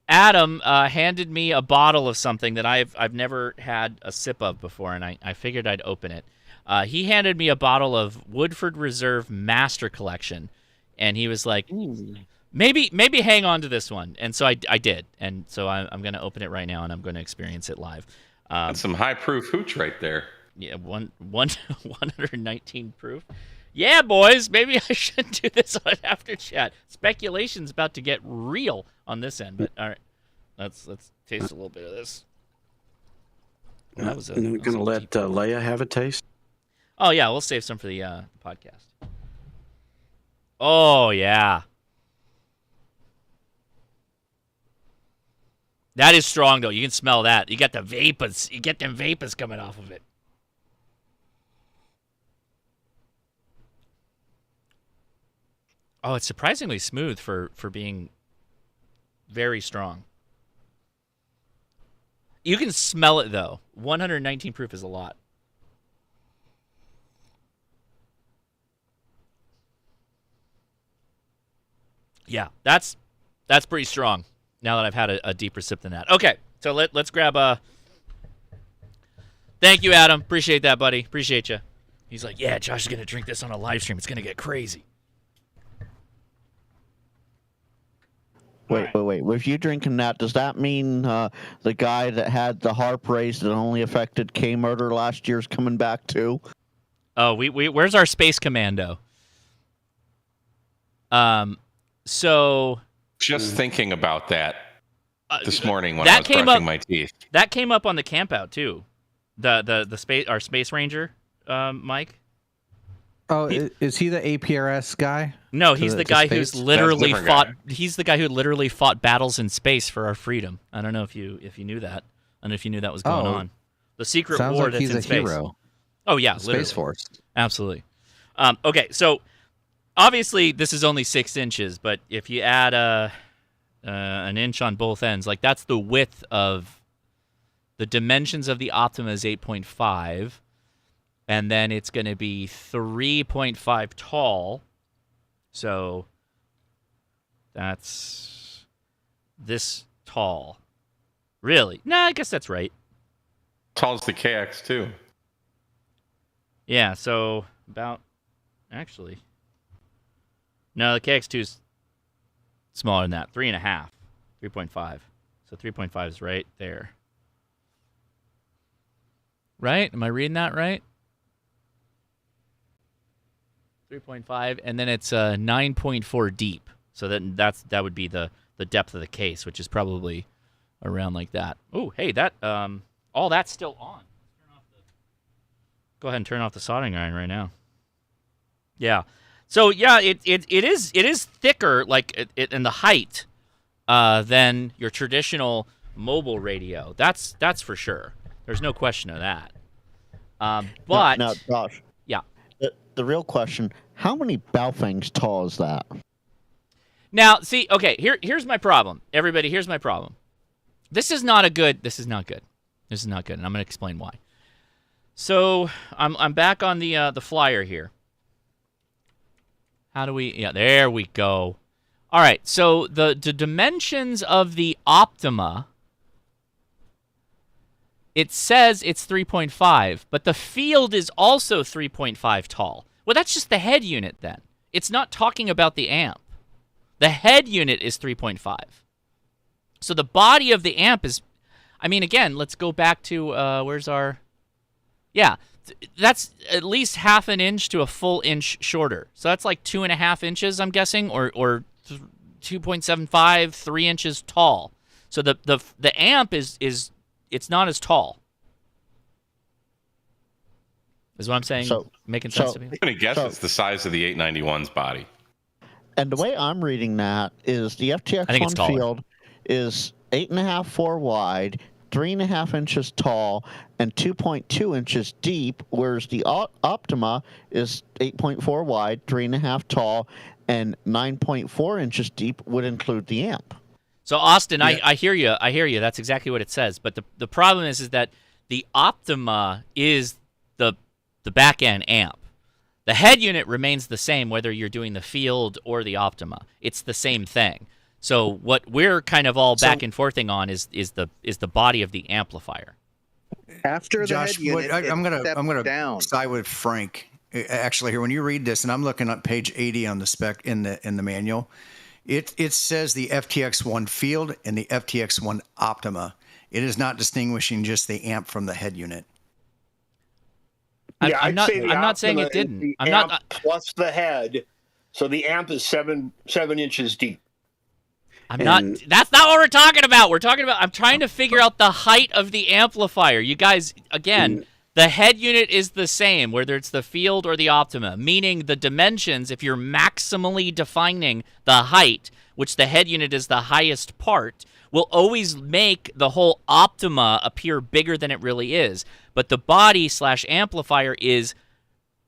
Adam handed me a bottle of something that I've never had a sip of before, and I figured I'd open it. He handed me a bottle of Woodford Reserve Master Collection, and he was like, maybe hang on to this one. And so I did, and so I'm going to open it right now, and I'm going to experience it live. That's some high proof hooch right there. Yeah, 119 proof. Yeah, boys, maybe I shouldn't do this on After Chat. Speculation's about to get real on this end, but all right, let's taste a little bit of this. I'm going to let Leia have a taste. Oh yeah, we'll save some for the podcast. Oh yeah, that is strong though. You can smell that. You got the vapors. You get them vapors coming off of it. Oh, it's surprisingly smooth for being very strong. You can smell it, though. 119 proof is a lot. Yeah, that's pretty strong now that I've had a deeper sip than that. Okay, so let's grab a... Thank you, Adam. Appreciate that, buddy. Appreciate you. He's like, yeah, Josh is going to drink this on a live stream. It's going to get crazy. Wait. With you drinking that, does that mean the guy that had the harp raised that only affected K-Murder last year's coming back too? Oh, where's our space commando? So just thinking about that this morning when I was brushing my teeth. That came up on the camp out too. Our space ranger, Mike. Oh, is he the APRS guy? No, he's the guy who's literally fought. He's the guy who literally fought battles in space for our freedom. I don't know if you knew that, and if you knew that was going on. The secret war that's in space. Hero. Oh yeah, Space Force. Absolutely. Okay, so obviously this is only 6 inches, but if you add an inch on both ends, like that's the width of the dimensions of the Optima is 8.5. And then it's going to be 3.5 tall. So that's this tall. Really? Nah, I guess that's right. Tall as the KX2. Yeah, so about... Actually... No, the KX2 is smaller than that. 3.5. 3.5. So 3.5 is right there. Right? Am I reading that right? 3.5, and then it's 9.4 deep. So that would be the depth of the case, which is probably around like that. Oh, hey, that all that's still on. Go ahead and turn off the soldering iron right now. Yeah. So yeah, it is thicker, like in the height, than your traditional mobile radio. That's for sure. There's no question of that. But now, Josh. Yeah. The real question, how many Baofangs tall is that? Now, see, okay, here's my problem. Everybody, here's my problem. This is not good, and I'm going to explain why. So, I'm back on the flyer here. How do we... Yeah, there we go. All right, so the dimensions of the Optima... It says it's 3.5, but the field is also 3.5 tall. Well, that's just the head unit then. It's not talking about the amp. The head unit is 3.5. So the body of the amp is... I mean, again, let's go back to... where's our... Yeah, that's at least half an inch to a full inch shorter. So that's like 2.5 inches, I'm guessing, or 2.75, 3 inches tall. So the amp is it's not as tall. Is what I'm saying making sense to me? I'm going to guess it's the size of the 891's body. And the way I'm reading that is the FTX-1 Field is 8.5-4 wide, 3.5 inches tall, and 2.2 inches deep, whereas the Optima is 8.4 wide, 3.5 tall, and 9.4 inches deep would include the amp. So Austin, yeah. I hear you. I hear you. That's exactly what it says. But the problem is that the Optima is the back end amp. The head unit remains the same whether you're doing the Field or the Optima. It's the same thing. So what we're kind of all back and forthing on is the body of the amplifier. After Josh, the head unit, I'm gonna down. side with Frank. Actually, here when you read this, and I'm looking at page 80 on the spec in the manual. It says the FTX-1 Field and the FTX-1 Optima. It is not distinguishing just the amp from the head unit. I'm not saying it didn't. The I'm amp not plus the head, so the amp is 7 inches deep. That's not what we're talking about. I'm trying to figure out the height of the amplifier. You guys, again, the head unit is the same, whether it's the Field or the Optima, meaning the dimensions, if you're maximally defining the height, which the head unit is the highest part, will always make the whole Optima appear bigger than it really is. But the body/amplifier is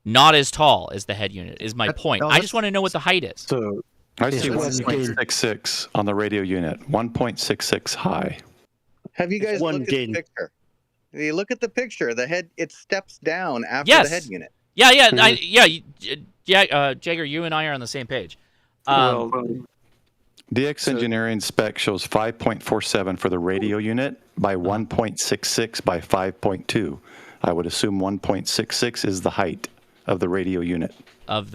not as tall as the head unit, is my point. I just want to know what the height is. So I see 1.66 on the radio unit, 1.66 high. Have you guys looked at the picture? You look at the picture. The head, it steps down after the head unit. Yeah. Jagger, you and I are on the same page. DX Engineering spec shows 5.47 for the radio unit by 1.66 by 5.2. I would assume 1.66 is the height of the radio unit. Then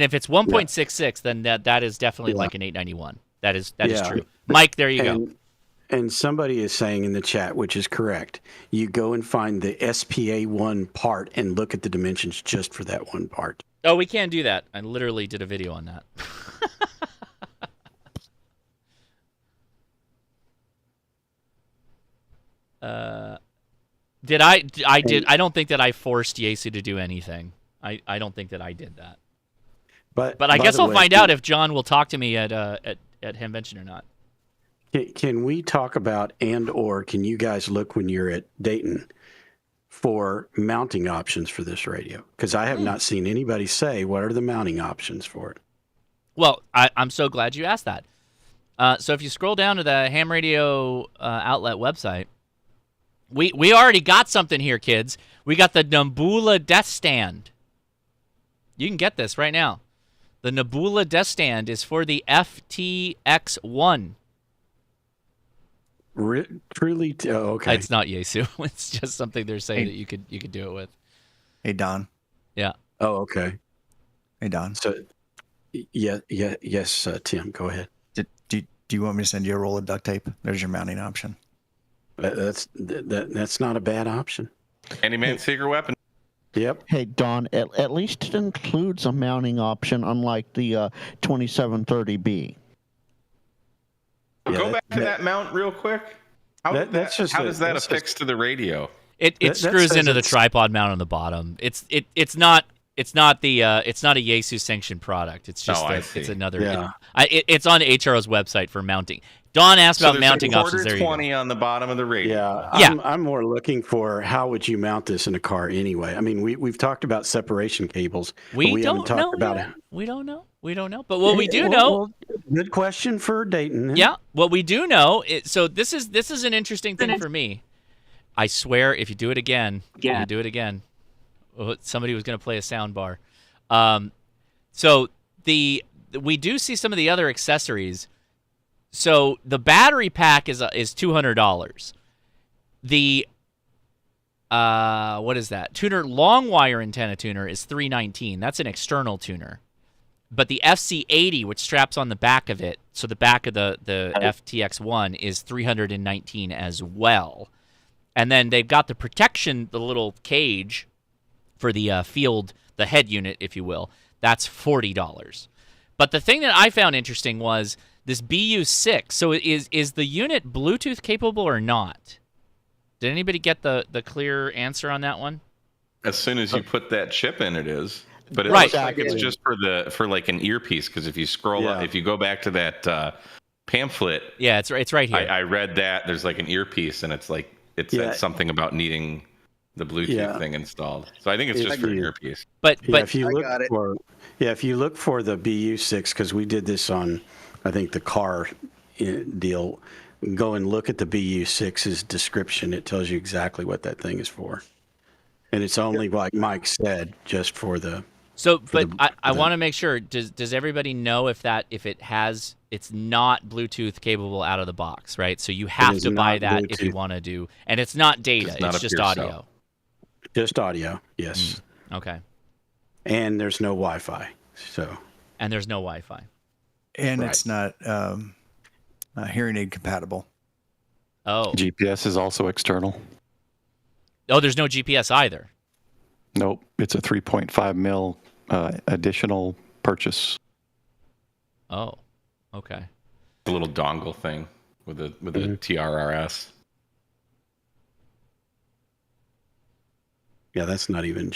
if it's 1.66, then that is definitely like an 891. That is true. Mike, there you go. And somebody is saying in the chat, which is correct, you go and find the SPA1 part and look at the dimensions just for that one part. Oh, we can't do that. I literally did a video on that. I don't think that I forced Yaesu to do anything. I don't think that I did that. But I guess I'll find out if John will talk to me at Hamvention or not. Can we talk about or can you guys look when you're at Dayton for mounting options for this radio? Because I have not seen anybody say what are the mounting options for it. Well, I'm so glad you asked that. So if you scroll down to the Ham Radio Outlet website, we already got something here, kids. We got the Nebula Death Stand. You can get this right now. The Nebula Death Stand is for the FTX-1. Truly? Okay. It's not Yaesu. It's just something they're saying that you could do it with. Hey, Don. Yeah. Oh, okay. Hey, Don. So, yes, Tim, go ahead. Do you want me to send you a roll of duct tape? There's your mounting option. That's not a bad option. Handyman secret weapon. Yep. Hey, Don, at least it includes a mounting option, unlike the 2730B. Go back to that mount real quick. How does that affix to the radio? It screws into the tripod mount on the bottom. It's not a Yaesu sanctioned product. It's just it's another. Yeah. It's on HRO's website for mounting. Don asked about mounting options. There you go. 20 on the bottom of the radio. Yeah. I'm more looking for how would you mount this in a car anyway. I mean, we've talked about separation cables. We don't know. We don't know. But what we do know. Good question for Dayton. Then. Yeah. What we do know. So this is an interesting thing for me. I swear, if you do it again, you do it again. Oh, somebody was going to play a sound bar. So we do see some of the other accessories. So the battery pack is $200. The what is that? Tuner long wire antenna tuner is $319. That's an external tuner. But the FC80, which straps on the back of it, so the back of the FTX-1 is $319 as well. And then they've got the protection, the little cage for the Field, the head unit, if you will. That's $40. But the thing that I found interesting was this BU6. So is the unit Bluetooth capable or not? Did anybody get the clear answer on that one? As soon as you put that chip in, it is. But it looks like it's just for like an earpiece, because if you scroll up, if you go back to that pamphlet, it's right here. I read that there's like an earpiece, and it's like it said something about needing the Bluetooth thing installed. So I think it's just for an earpiece. But if you look for the BU6, because we did this on, I think, the car deal. Go and look at the BU6's description. It tells you exactly what that thing is for, and it's only like Mike said, just for the. So, but I want to make sure. Does everybody know if it's not Bluetooth capable out of the box, right? So you have to buy that Bluetooth. If you want to do, and it's not data. It's just audio. Cell. Just audio, yes. Okay. And there's no Wi-Fi. And there's no Wi-Fi. And it's not hearing aid compatible. Oh. GPS is also external. Oh, there's no GPS either. Nope. It's a 3.5 mil additional purchase. Oh, okay. The little dongle thing with a TRRS. Yeah, that's not even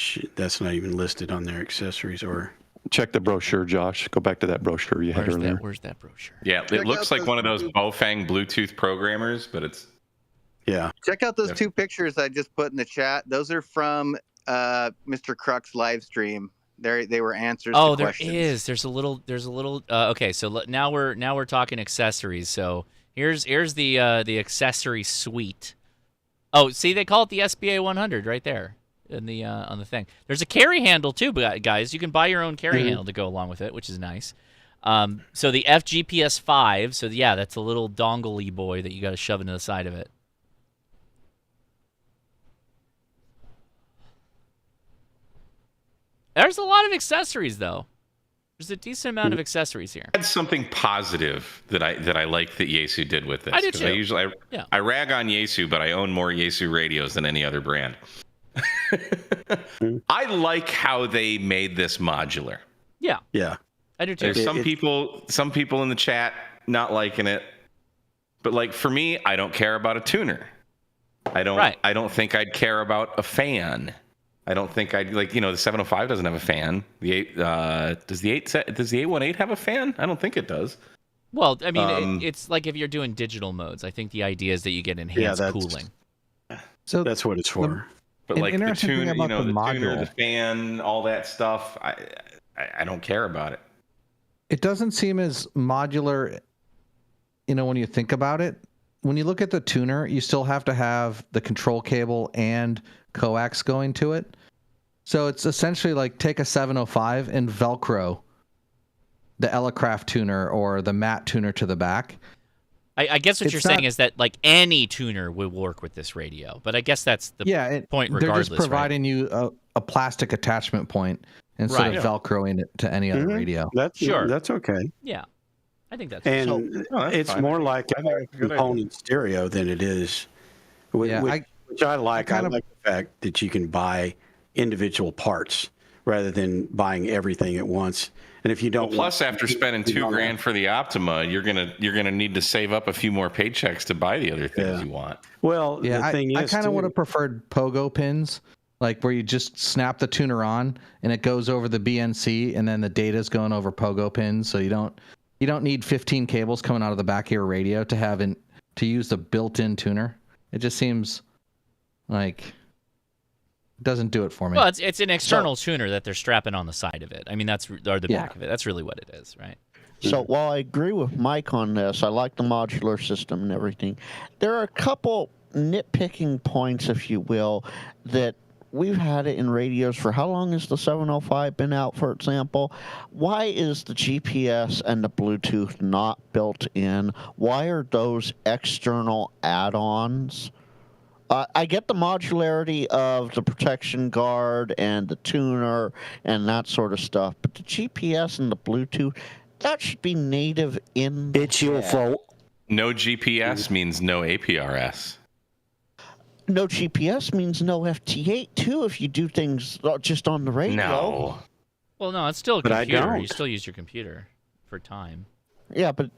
listed on their accessories or. Check the brochure, Josh. Go back to that brochure you had earlier. Where's that brochure? Yeah, it looks like one of those Bofang Bluetooth programmers, but it's. Yeah. Check out those two pictures I just put in the chat. Those are from Mr. Crux live stream. They were answers to questions. There is. There's a little. Okay, so now we're talking accessories. So here's the accessory suite. Oh, see, they call it the SBA 100 right there in the on the thing. There's a carry handle too, guys. You can buy your own carry handle to go along with it, which is nice. So the FGPS 5. So yeah, that's a little dongle-y boy that you got to shove into the side of it. There's a lot of accessories, though. There's a decent amount of accessories here. Had something positive that I like that Yaesu did with this. I do too. I rag on Yaesu, but I own more Yaesu radios than any other brand. I like how they made this modular. Yeah. Yeah. I do too. There's some people in the chat not liking it, but like for me, I don't care about a tuner. I don't think I'd care about a fan. I don't think I'd the 705 doesn't have a fan. Does the 818 have a fan? I don't think it does. Well, I mean, it's like if you're doing digital modes. I think the idea is that you get enhanced cooling. So that's what it's for. But like the tuner, tuner, the fan, all that stuff, I don't care about it. It doesn't seem as modular, when you think about it. When you look at the tuner, you still have to have the control cable and coax going to it. So it's essentially like take a 705 and Velcro the Elecraft tuner or the matte tuner to the back. I guess what you're saying is that like any tuner will work with this radio, but I guess that's the point regardless. They're just providing you a plastic attachment point instead of Velcroing it to any other radio. That's okay. Yeah. I think that's it's fine. More like a component stereo than it is, which I like. I like the fact that you can buy individual parts rather than buying everything at once. And if you don't, plus after spending $2,000 for the Optima, you're gonna need to save up a few more paychecks to buy the other things you want. Well, the thing is, I kind of would have preferred pogo pins, like where you just snap the tuner on and it goes over the BNC, and then the data's going over pogo pins, so you don't need 15 cables coming out of the back of your radio to use the built-in tuner. It just seems like it doesn't do it for me. Well, it's an external tuner that they're strapping on the side of it. I mean, or the back of it. That's really what it is, right? So while I agree with Mike on this, I like the modular system and everything. There are a couple nitpicking points, if you will, that we've had it in radios for how long has the 705 been out, for example? Why is the GPS and the Bluetooth not built in? Why are those external add-ons? I get the modularity of the protection guard and the tuner and that sort of stuff, but the GPS and the Bluetooth, that should be native in the It's your fault. No GPS means no APRS. No GPS means no FT8 too if you do things just on the radio. No. Well, no, it's still a computer. You still use your computer for time. Yeah, but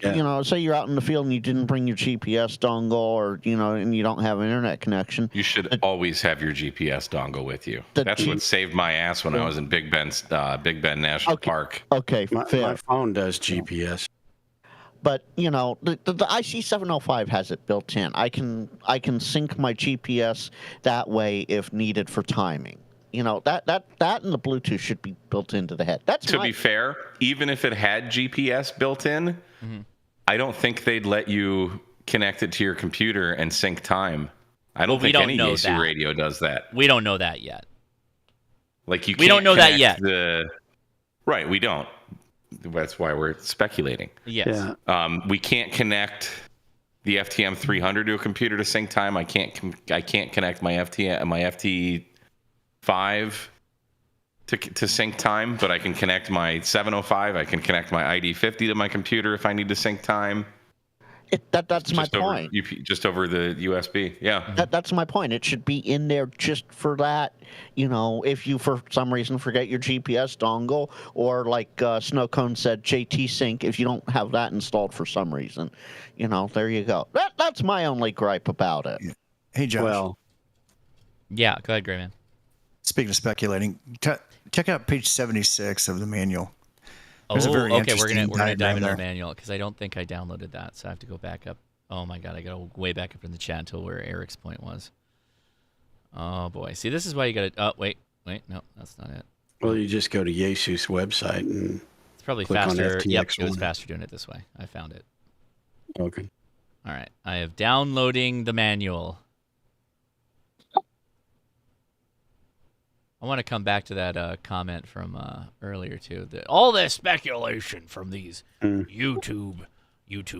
say you're out in the field and you didn't bring your GPS dongle, or and you don't have an internet connection. You should always have your GPS dongle with you. That's what saved my ass when I was in Big Bend National Park. Okay, fair. My phone does GPS. But the IC705 has it built in. I can sync my GPS that way if needed for timing. That and the Bluetooth should be built into the head. To be fair, even if it had GPS built in, I don't think they'd let you connect it to your computer and sync time. I don't think any Yaesu radio does that. We don't know that yet. Like we don't know that yet. Right, we don't. That's why we're speculating. Yes. Yeah. We can't connect the FTM 300 to a computer to sync time. I can't connect my FT5 to sync time, but I can connect my 705. I can connect my ID50 to my computer if I need to sync time. That's my point. Just over the USB. Yeah. That's my point. It should be in there just for that. If you for some reason forget your GPS dongle, or like Snowcone said, JT Sync, if you don't have that installed for some reason, there you go. That's my only gripe about it. Yeah. Hey, Josh. Well, yeah, go ahead, Grayman. Speaking of speculating, check out page 76 of the manual. There's okay. We're interesting gonna dive into there. the manual because I don't think I downloaded that, so I have to go back up. Oh my god, I got to go way back up in the chat until where Eric's point was. Oh boy, see, this is why you got to. Oh wait, no, that's not it. Well, you just go to Yaesu's website and it's probably click faster. on FTX1. Yep, it was faster doing it this way. I found it. Okay. All right, I have downloading the manual. I want to come back to that comment from earlier too. All this speculation from these YouTube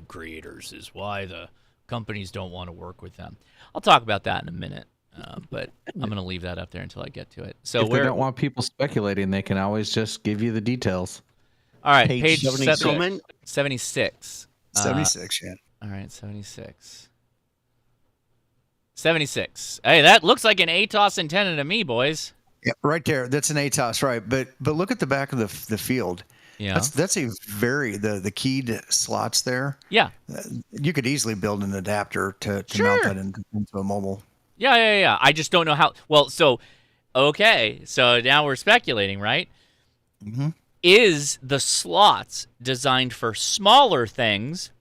creators is why the companies don't want to work with them. I'll talk about that in a minute, but I'm going to leave that up there until I get to it. So if they don't want people speculating, they can always just give you the details. All right, page 76. 76. 76, yeah. All right, 76. 76. Hey, that looks like an ATOS antenna to me, boys. Yeah, right there. That's an ATOS, right? But look at the back of the field. Yeah, that's a very the keyed slots there. Yeah, you could easily build an adapter to mount that into a mobile. Yeah. I just don't know how. Well, so okay, so now we're speculating, right? Mm-hmm. Is the slots designed for smaller things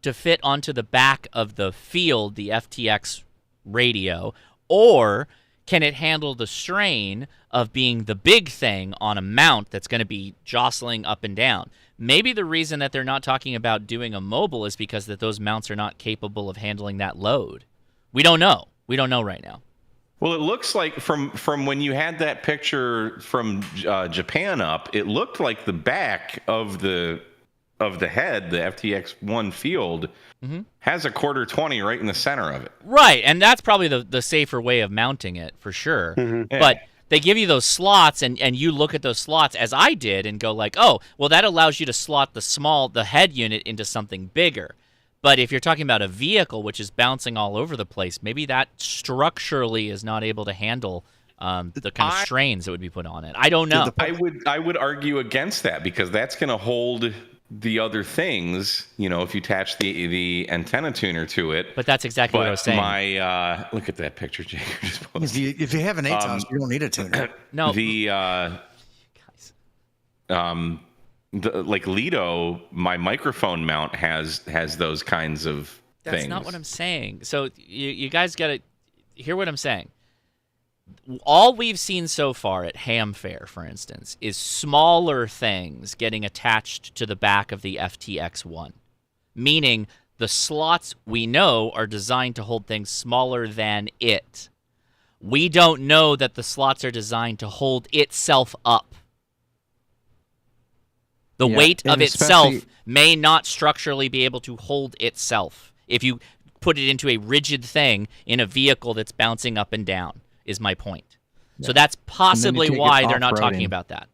to fit onto the back of the field, the FTX radio, or can it handle the strain of being the big thing on a mount that's going to be jostling up and down? Maybe the reason that they're not talking about doing a mobile is because that those mounts are not capable of handling that load. We don't know. We don't know right now. Well, it looks like from when you had that picture from Japan up, it looked like the back of the head, the FTX-1 Field, has a quarter 20 right in the center of it. Right, and that's probably the safer way of mounting it for sure. But they give you those slots, and you look at those slots as I did and go like, oh, well, that allows you to slot the head unit into something bigger. But if you're talking about a vehicle which is bouncing all over the place, maybe that structurally is not able to handle the kind of strains that would be put on it. I don't know. I would argue against that because that's going to hold the other things, if you attach the antenna tuner to it. But that's exactly what I was saying. Look at that picture, Jake. If you have an ATOS, you don't need a tuner. No. Like Lido, my microphone mount has those kinds of things. That's not what I'm saying. So you guys got to hear what I'm saying. All we've seen so far at Ham Fair, for instance, is smaller things getting attached to the back of the FTX-1, meaning the slots we know are designed to hold things smaller than it. We don't know that the slots are designed to hold itself up. The weight of itself may not structurally be able to hold itself if you put it into a rigid thing in a vehicle that's bouncing up and down, is my point. Yeah. So that's possibly why they're not talking about that.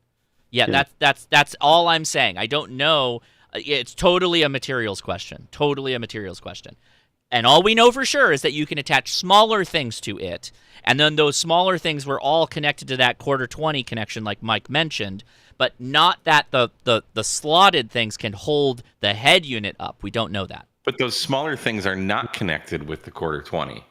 Yeah, that's all I'm saying. I don't know. It's totally a materials question. And all we know for sure is that you can attach smaller things to it, and then those smaller things were all connected to that quarter 20 connection like Mike mentioned, but not that the slotted things can hold the head unit up. We don't know that. But those smaller things are not connected with the quarter 20.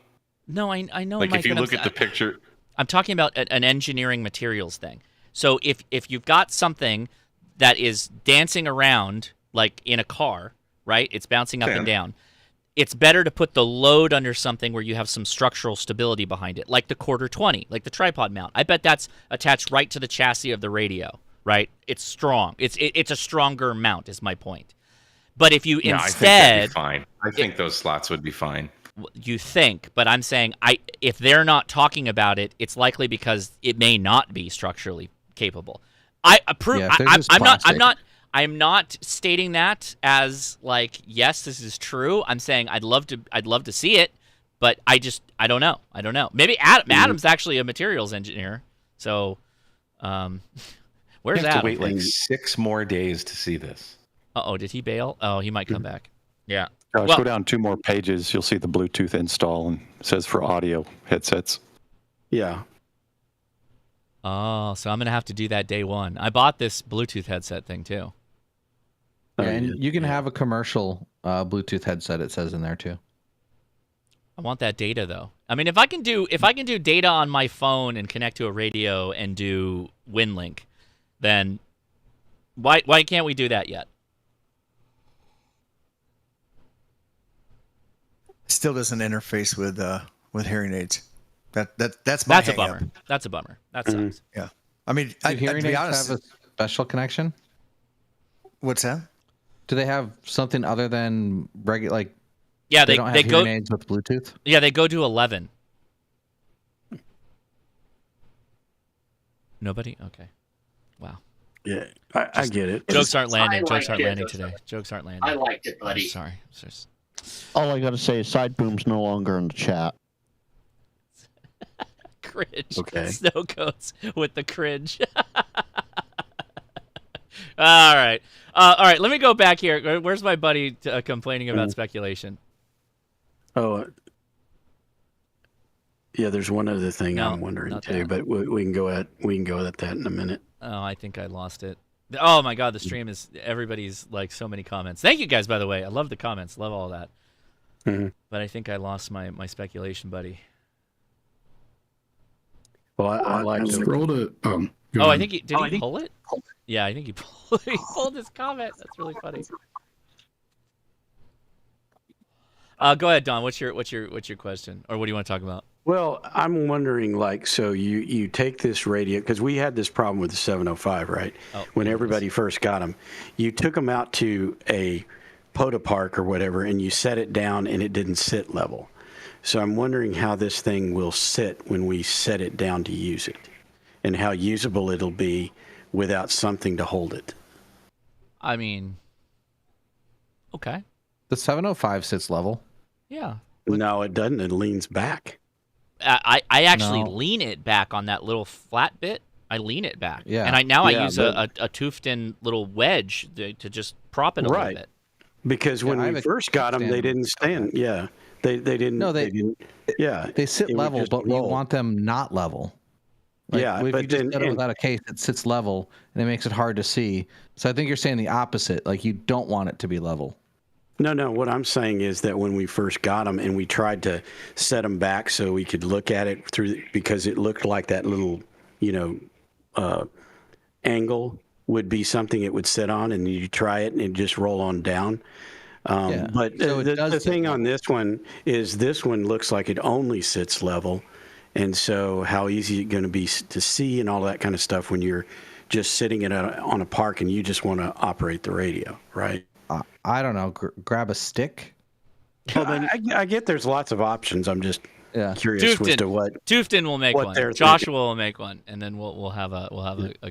No, I know, like Mike, if you look at the picture. I'm talking about an engineering materials thing. So if you've got something that is dancing around like in a car, right? It's bouncing up and down. It's better to put the load under something where you have some structural stability behind it, like the quarter 20, like the tripod mount. I bet that's attached right to the chassis of the radio, right? It's strong. It's a stronger mount, is my point. But if you instead, I think that'd be fine. I think those slots would be fine. You think, but I'm saying if they're not talking about it, it's likely because it may not be structurally capable. I approve. Yeah, I'm not stating that as like, yes, this is true. I'm saying I'd love to see it, but I don't know. Maybe Adam's actually a materials engineer. So, where's Adam? Adam? To wait like 6 more days to see this. Uh-oh, did he bail? Oh, he might come back. Yeah. Josh, go down 2 more pages. You'll see the Bluetooth install, and it says for audio headsets. Yeah. Oh, so I'm gonna have to do that day one. I bought this Bluetooth headset thing too. Yeah, and you can have a commercial Bluetooth headset. It says in there too. I want that data though. I mean, if I can do data on my phone and connect to a radio and do WinLink, then why can't we do that yet? Still doesn't interface with hearing aids. That's my a bummer. That's a bummer. That sucks. Yeah. I mean, Do hearing to be aids honest, have a special connection? What's that? Do they have something other than regular, like? Yeah, they don't have hearing aids with Bluetooth. Yeah, they go to 11. Nobody? Okay. Wow. Yeah, I get it. Jokes aren't landing. I Jokes aren't liked it. landing today. Jokes aren't landing. I liked it, buddy. I'm sorry. All I got to say is Sideboom's no longer in the chat. Cringe. Okay. Snow coats with the cringe. All right. All right. Let me go back here. Where's my buddy complaining about speculation? Oh, yeah. There's one other thing No, I'm wondering not too, that. but we can go at that in a minute. Oh, I think I lost it. Oh my God, the stream is everybody's like so many comments. Thank you guys, by the way. I love the comments. Love all that. Mm-hmm. But I think I lost my speculation, buddy. Well, I like to scroll to. Oh, I think did he pull it? Yeah, I think he pulled his comment. That's really funny. Go ahead, Don. What's your question, or what do you want to talk about? Well, I'm wondering, like, so you take this radio, because we had this problem with the 705, right? When everybody first got them, you took them out to a Poda Park or whatever, and you set it down, and it didn't sit level. So I'm wondering how this thing will sit when we set it down to use it, and how usable it'll be without something to hold it. I mean, okay. The 705 sits level. Yeah. No, it doesn't. It leans back. I actually lean it back on that little flat bit. I lean it back. Yeah. And I use a toothed-in little wedge to just prop it a little bit. Because when we first got them, they didn't stand. Yeah. They didn't. No, they didn't. Yeah. They sit level, but you want them not level. Like, yeah, if but you just then, set it without a case, it sits level, and it makes it hard to see. So I think you're saying the opposite. Like, you don't want it to be level. No. What I'm saying is that when we first got them and we tried to set them back so we could look at it through, because it looked like that little, angle would be something it would sit on, and you try it and it just roll on down. But So the thing on this one is this one looks like it only sits level. And so how easy is it going to be to see and all that kind of stuff when you're just sitting on a park and you just want to operate the radio, right? I don't know. Grab a stick? Well, then I get there's lots of options. I'm just curious as to what. Toofton will make what one. they're Joshua thinking. will make one, and then we'll have a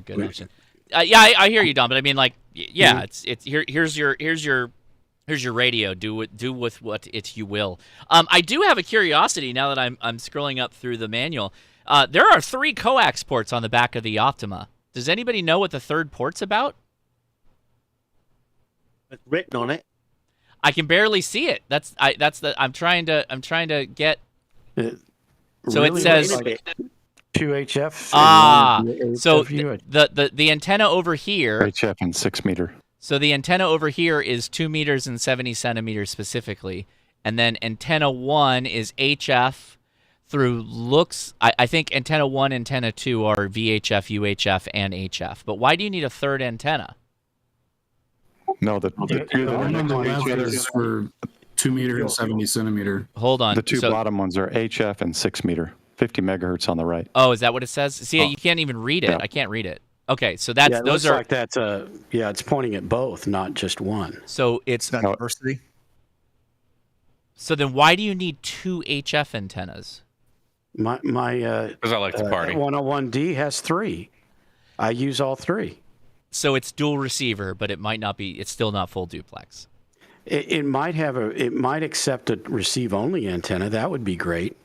good option. I hear you, Don. But I mean, like, yeah, it's here's your radio. Do with what you will. I do have a curiosity now that I'm scrolling up through the manual. There are 3 coax ports on the back of the Optima. Does anybody know what the third port's about? It's written on it. I can barely see it. I'm trying to get. So really it says like 2HF. So the antenna over here. HF and 6 meter. So the antenna over here is 2 meters and 70 centimeters specifically, and then antenna 1 is HF through looks. I think antenna 1, antenna 2 are VHF, UHF, and HF. But why do you need a third antenna? No, the one on the left is for 2 meter and 70 centimeter. Hold on. The two bottom ones are HF and 6 meter, 50 megahertz on the right. Oh, is that what it says? See, you can't even read it. Yeah. I can't read it. Okay, so that's those are like that's it's pointing at both, not just one. So it's diversity. So then, why do you need 2 HF antennas? Because I like to party. 101D has 3. I use all 3. So it's dual receiver, but it might not be. It's still not full duplex. It might have it might accept a receive only antenna. That would be great.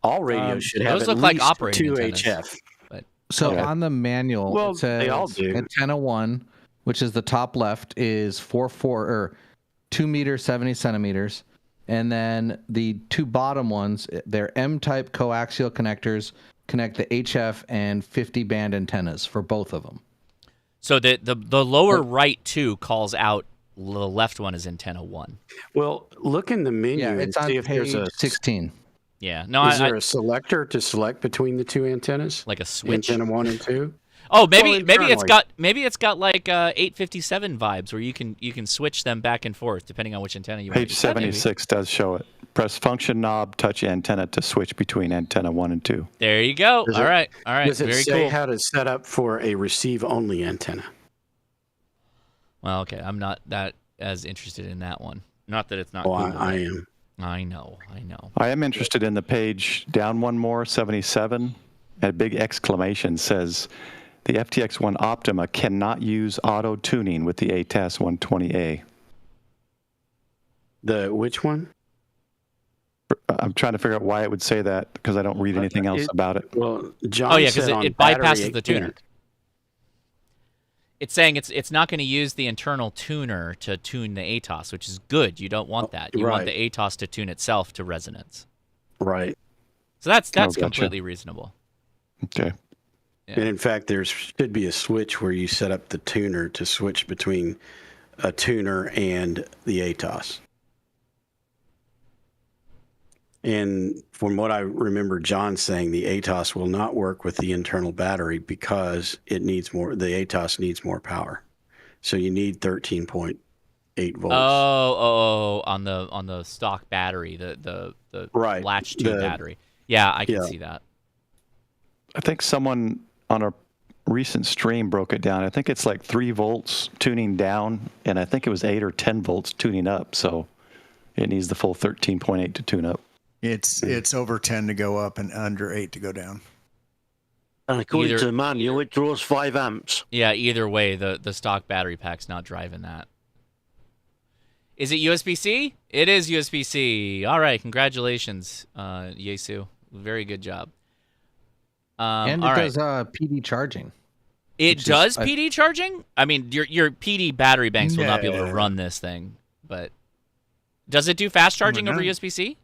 All radios should have those at look like least operating 2 antennas. HF. So on the manual, Well, it says they all do. antenna 1, which is the top left, is 4.4 or 2 meter 70 centimeters, and then the two bottom ones, they're M-type coaxial connectors, connect the HF and 50 band antennas for both of them. So the lower right two calls out the left one is antenna 1. Well, look in the menu and it's on see if there's page a 16. Yeah. No, is there a selector to select between the two antennas? Like a switch? Antenna 1 and 2? Oh, maybe it's got like 857 vibes where you can switch them back and forth depending on which antenna you want. Page 76 does show it. Press function knob, touch antenna to switch between antenna 1 and 2. There you go. All right. Does it Very say cool. how to set up for a receive-only antenna? Well, okay. I'm not that as interested in that one. Not that it's not. Oh, cool, I am. I know. I am interested in the page down one more, 77. A big exclamation says, the FTX-1 Optima cannot use auto-tuning with the ATAS 120A. The which one? I'm trying to figure out why it would say that because I don't read anything else about it. Well, John because it bypasses the tuner. It's saying it's not going to use the internal tuner to tune the ATOS, which is good. You don't want that. You want the ATOS to tune itself to resonance. Right. So that's completely reasonable. Okay. Yeah. And in fact, there should be a switch where you set up the tuner to switch between a tuner and the ATOS. And from what I remember John saying, the ATOS will not work with the internal battery because it needs more. The ATOS needs more power, so you need 13.8 volts. Oh, on the stock battery, the latch 2 battery. Yeah, I can see that. I think someone on a recent stream broke it down. I think it's like 3 volts tuning down, and I think it was 8 or 10 volts tuning up. So it needs the full 13.8 to tune up. It's over 10 to go up and under 8 to go down. And according to the manual, it draws 5 amps. Yeah, either way, the stock battery pack's not driving that. Is it USB-C? It is USB-C. All right, congratulations, Yaesu. Very good job. And it does PD charging. It does PD charging? I mean, your PD battery banks will not be able to run this thing, but does it do fast charging over USB-C?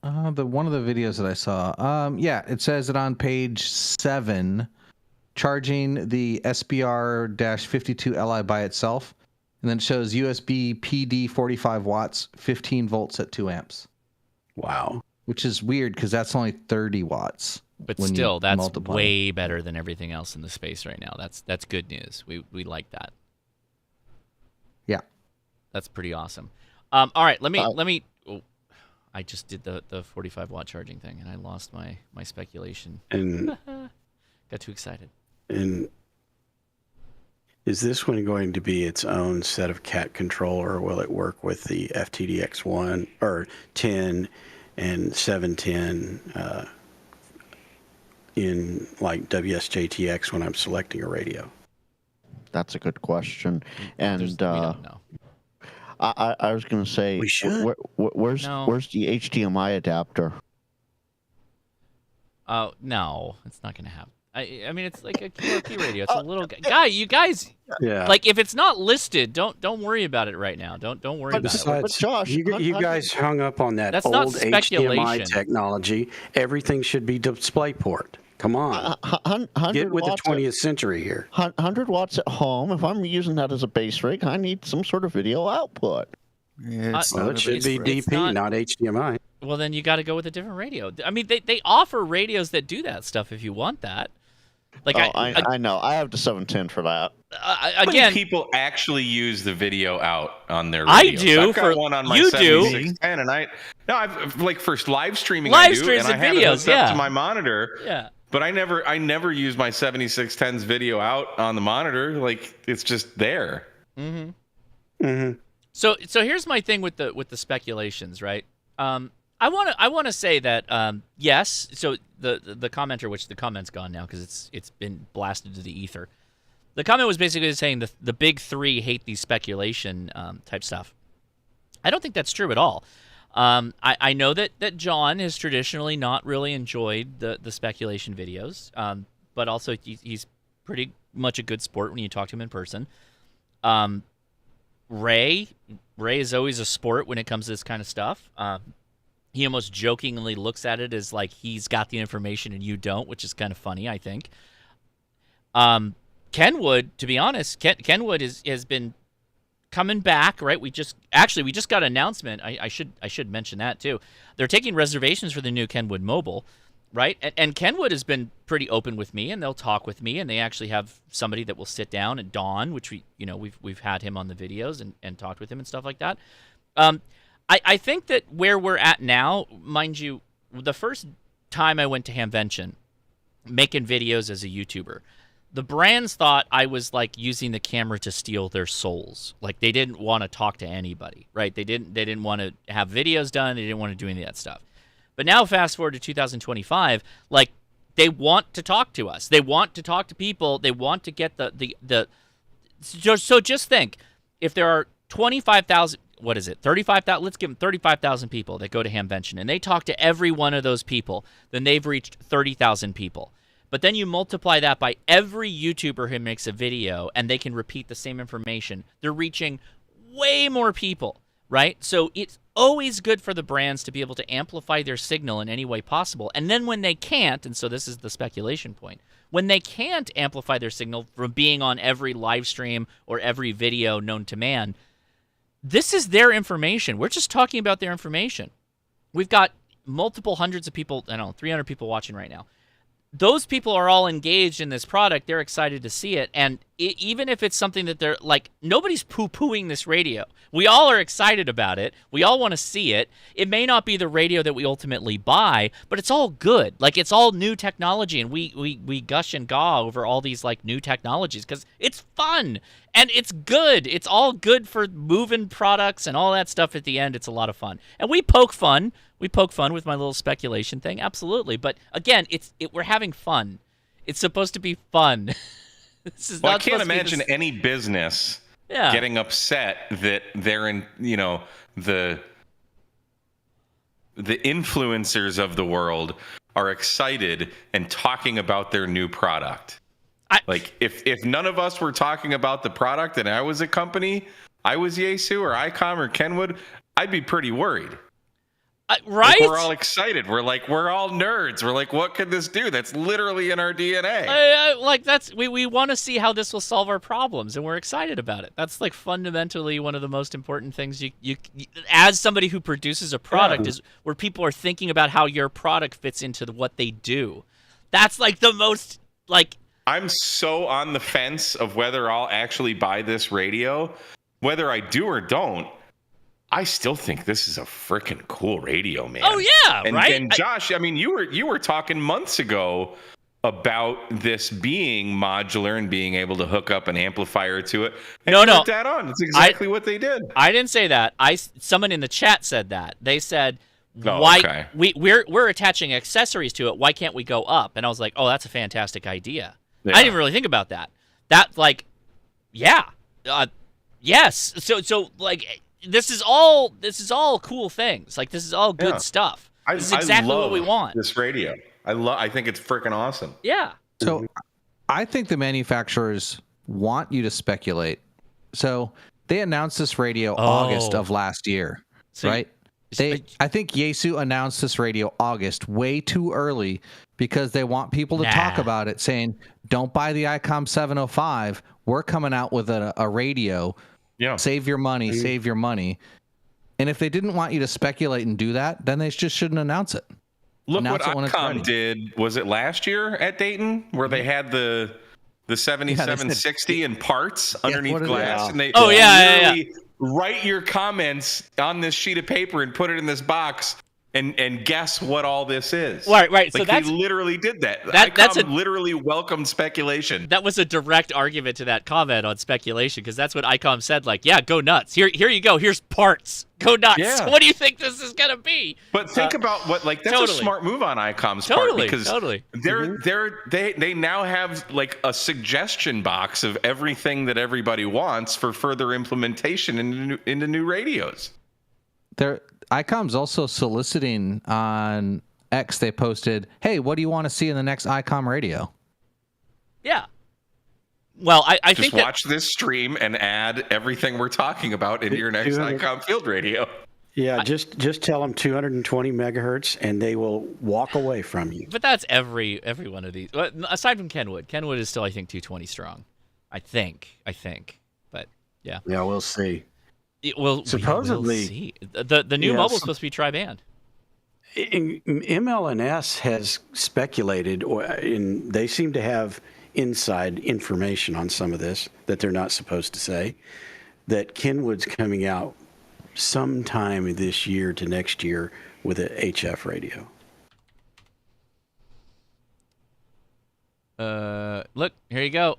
One of the videos that I saw. Yeah, it says it on page 7, charging the SBR-52 Li by itself, and then it shows USB PD 45 watts, 15 volts at 2 amps. Wow. Which is weird because that's only 30 watts. But still, that's way better than everything else in the space right now. That's good news. We like that. Yeah. That's pretty awesome. All right, let me. Oh, I just did the 45-watt charging thing, and I lost my speculation. And got too excited. And is this one going to be its own set of CAT controller, or will it work with the FTX-1 or 10 and 710 in like WSJTX when I'm selecting a radio? That's a good question. And we don't know. I was going to say, where's the HDMI adapter? Oh, no, it's not going to happen. I mean, it's like a QRP radio. It's a little guy. You guys, like if it's not listed, don't worry about it right now. Don't worry about it. But Josh, you guys hung up on that That's old not HDMI speculation. technology. Everything should be DisplayPort. Come on, get with the 20th century here. 100 watts at home. If I'm using that as a base rig, I need some sort of video output. It should be DP, not HDMI. Well, then you got to go with a different radio. I mean, they offer radios that do that stuff if you want that. Like I know. I have the 710 for that. How many people actually use the video out on their radios? I do. I've got one on my 7610, and I've like for live streaming. Live I do, streams and and I have it videos, hooked up to my monitor. Yeah. But I never use my 7610's video out on the monitor. Like it's just there. Mm-hmm. Mm-hmm. So here's my thing with the speculations, right? I want to say that yes. So the commenter, which the comment's gone now because it's been blasted to the ether. The comment was basically saying the big three hate these speculation type stuff. I don't think that's true at all. I know that John has traditionally not really enjoyed the speculation videos, but also he's pretty much a good sport when you talk to him in person. Ray Ray is always a sport when it comes to this kind of stuff. He almost jokingly looks at it as like he's got the information and you don't, which is kind of funny, I think. Kenwood, to be honest, Kenwood has been coming back, right? We just got an announcement. I should mention that too. They're taking reservations for the new Kenwood Mobile, right? And Kenwood has been pretty open with me, and they'll talk with me, and they actually have somebody that will sit down at Dawn, which we've had him on the videos and talked with him and stuff like that. I think that where we're at now, mind you, the first time I went to Hamvention making videos as a YouTuber, the brands thought I was like using the camera to steal their souls. Like they didn't want to talk to anybody, right? They didn't want to have videos done. They didn't want to do any of that stuff. But now fast forward to 2025, like they want to talk to us. They want to talk to people. They want to get so just think, if there are 25,000, what is it? 35,000, let's give them 35,000 people that go to Hamvention and they talk to every one of those people, then they've reached 30,000 people. But then you multiply that by every YouTuber who makes a video and they can repeat the same information. They're reaching way more people, right? So it's always good for the brands to be able to amplify their signal in any way possible. And then when they can't, and so this is the speculation point, when they can't amplify their signal from being on every live stream or every video known to man, this is their information. We're just talking about their information. We've got multiple hundreds of people, 300 people watching right now. Those people are all engaged in this product. They're excited to see it. And even if it's something that they're like, nobody's poo-pooing this radio. We all are excited about it. We all want to see it. It may not be the radio that we ultimately buy, but it's all good. Like, it's all new technology. And we gush and gaw over all these like new technologies because it's fun and it's good. It's all good for moving products and all that stuff at the end. It's a lot of fun. And we poke fun. We poke fun with my little speculation thing, absolutely. But again, we're having fun. It's supposed to be fun. This is well, not I can't supposed to be imagine this... any business Yeah. getting upset that they're in, the influencers of the world are excited and talking about their new product. If none of us were talking about the product and I was a company, I was Yaesu or ICOM or Kenwood, I'd be pretty worried. Right? Like we're all excited. We're all nerds. We're like, what could this do? That's literally in our DNA. We want to see how this will solve our problems, and we're excited about it. That's like fundamentally one of the most important things you as somebody who produces a product is where people are thinking about how your product fits into what they do. That's like the most like. I'm so on the fence of whether I'll actually buy this radio. Whether I do or don't, I still think this is a freaking cool radio, man. Oh yeah, right. And Josh, I mean, you were talking months ago about this being modular and being able to hook up an amplifier to it. And no, put that on. It's exactly what they did. I didn't say that. Someone in the chat said that. They said, okay. we're attaching accessories to it. Why can't we go up? And I was like, oh, that's a fantastic idea. Yeah. I didn't really think about that. Yes. So like. This is all cool things. Like, this is all good stuff. This is exactly what we want. This radio. I think it's freaking awesome. Yeah. So I think the manufacturers want you to speculate. So they announced this radio August of last year, right? I think Yaesu announced this radio August way too early because they want people to talk about it, saying, don't buy the ICOM 705. We're coming out with a radio. Yeah. Save your money, save your money. And if they didn't want you to speculate and do that, then they just shouldn't announce it. Look what ICOM did. Was it last year at Dayton where they had the 7760 in parts underneath glass? And they literally write your comments on this sheet of paper and put it in this box. And guess what all this is? Right. So they literally did that. That's literally welcomed speculation. That was a direct argument to that comment on speculation because that's what ICOM said. Like, yeah, go nuts. Here you go. Here's parts. Go nuts. Yeah. What do you think this is gonna be? But think about that's a smart move on ICOM's part because they now have like a suggestion box of everything that everybody wants for further implementation into new radios. ICOM's also soliciting on X. They posted, hey, what do you want to see in the next ICOM radio? Yeah. Well, I just think watch this stream and add everything we're talking about into your next ICOM field radio. Yeah, just tell them 220 megahertz, and they will walk away from you. But that's every one of these. Aside from Kenwood. Kenwood is still, I think, 220 strong. I think. But yeah. Yeah, we'll see. Supposedly, we'll see. The new mobile is supposed to be tri-band. MLS has speculated, and they seem to have inside information on some of this that they're not supposed to say, that Kenwood's coming out sometime this year to next year with an HF radio. Look, here you go.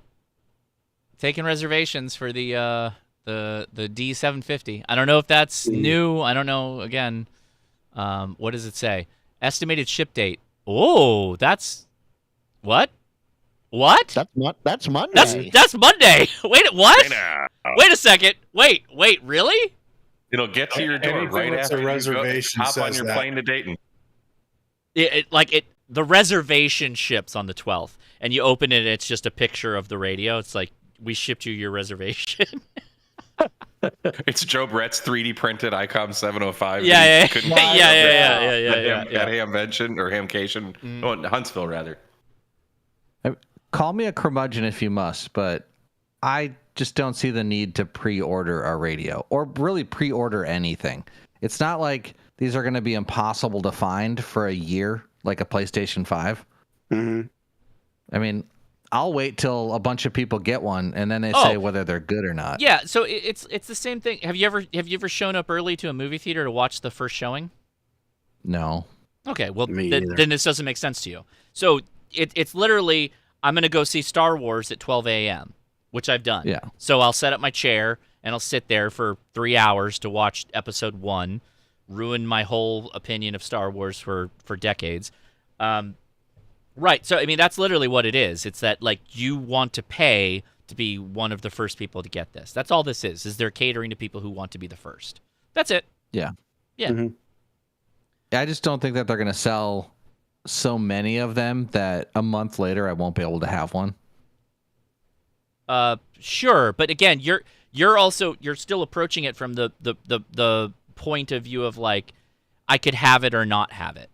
Taking reservations for the D750. I don't know if that's new. I don't know. Again, what does it say? Estimated ship date. Oh, that's what? What? That's Monday. That's Monday. Wait, what? Wait a second. Wait, really? It'll get to your door right after a reservation you hop on your plane to Dayton. The reservation ships on the 12th, and you open it, and it's just a picture of the radio. It's like, we shipped you your reservation. It's Joe Brett's 3D printed ICOM 705. Yeah. At Hamvention or Hamcation. Oh, Huntsville, rather. Call me a curmudgeon if you must, but I just don't see the need to pre-order a radio or really pre-order anything. It's not like these are going to be impossible to find for a year, like a PlayStation 5. Mm-hmm. I mean, I'll wait till a bunch of people get one, and then they say whether they're good or not. Yeah, so it's the same thing. Have you ever shown up early to a movie theater to watch the first showing? No. Okay, well then this doesn't make sense to you. So it's literally, I'm going to go see Star Wars at 12 a.m., which I've done. Yeah. So I'll set up my chair, and I'll sit there for 3 hours to watch Episode 1, ruin my whole opinion of Star Wars for decades. Right. So, I mean, that's literally what it is. It's that, like, you want to pay to be one of the first people to get this. That's all this is they're catering to people who want to be the first. That's it. Yeah. Yeah. Mm-hmm. I just don't think that they're going to sell so many of them that a month later I won't be able to have one. Sure. But again, you're still approaching it from the point of view of, like, I could have it or not have it.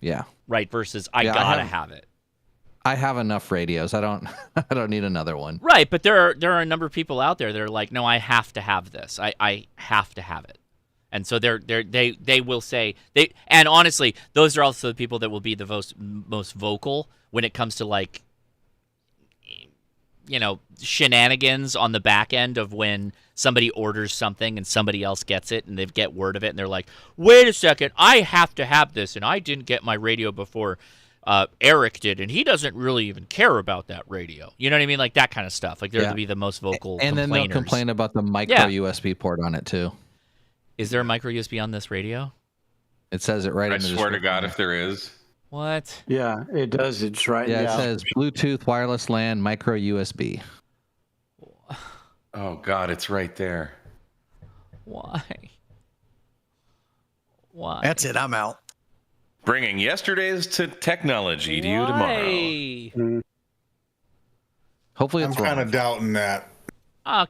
Yeah. Right, versus I gotta have it. I have enough radios. I don't need another one. Right, but there are a number of people out there that are like, no, I have to have this. I have to have it. And so they will say and honestly, those are also the people that will be the most vocal when it comes to, like, you know, shenanigans on the back end of when somebody orders something and somebody else gets it and they get word of it and they're like, wait a second, I have to have this, and I didn't get my radio before Eric did, and he doesn't really even care about that radio. You know what I mean? Like that kind of stuff. Like they're to be the most vocal and then they'll complain about the micro USB port on it too. Is there a micro USB on this radio? It says it right I in the swear to description. God if there is. What? Yeah, it does. It's right. Yeah, it says Bluetooth, wireless LAN, micro USB. Oh, God, it's right there. Why? That's it. I'm out. Bringing yesterday's technology to you tomorrow. Hopefully it's I'm kind of doubting that.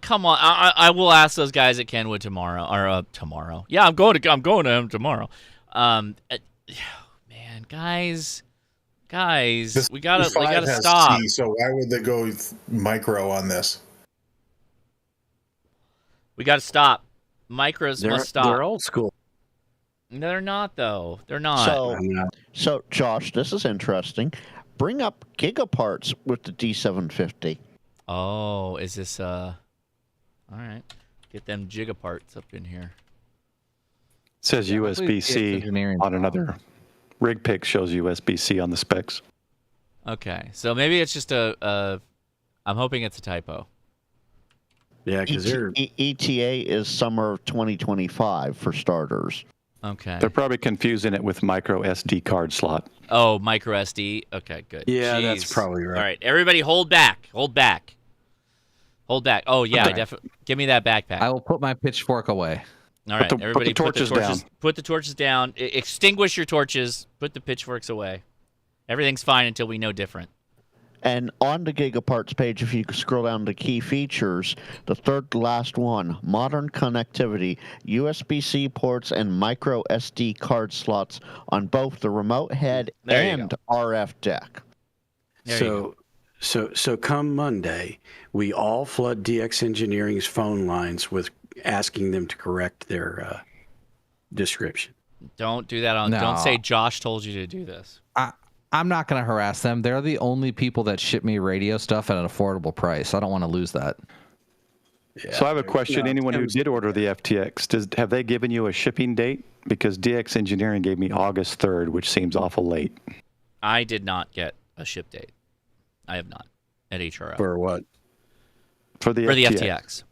Come on. I will ask those guys at Kenwood tomorrow. Or tomorrow. Yeah, I'm going to him tomorrow. Man, guys, we gotta stop. C, so why would they go with micro on this? We gotta stop. Micros must stop. They're old school. No, they're not, though. They're not. So Josh, this is interesting. Bring up gigaparts with the D750. Oh, is this all right? Get them gigaparts up in here. It says USB-C on another rig pick, shows USB-C on the specs. Okay, so maybe it's just I'm hoping it's a typo. Yeah, because ETA is summer of 2025 for starters. Okay. They're probably confusing it with micro SD card slot. Oh, micro SD. Okay, good. Yeah, Jeez. that's probably right. All right, everybody, hold back. Oh yeah, definitely. Give me that backpack. I will put my pitchfork away. All right, everybody, put the torches down. Put the torches down. Extinguish your torches. Put the pitchforks away. Everything's fine until we know different. And on the Gigaparts page, if you scroll down to key features, the third last one, modern connectivity, USB-C ports and micro SD card slots on both the remote head and RF deck. So come Monday, we all flood DX Engineering's phone lines with asking them to correct their description. Don't do that No. Don't say Josh told you to do this. I'm not going to harass them. They're the only people that ship me radio stuff at an affordable price. I don't want to lose that. Yeah. So I have a question. Anyone who did order the FTX, have they given you a shipping date? Because DX Engineering gave me August 3rd, which seems awful late. I did not get a ship date. I have not at HRO. For what? For the FTX.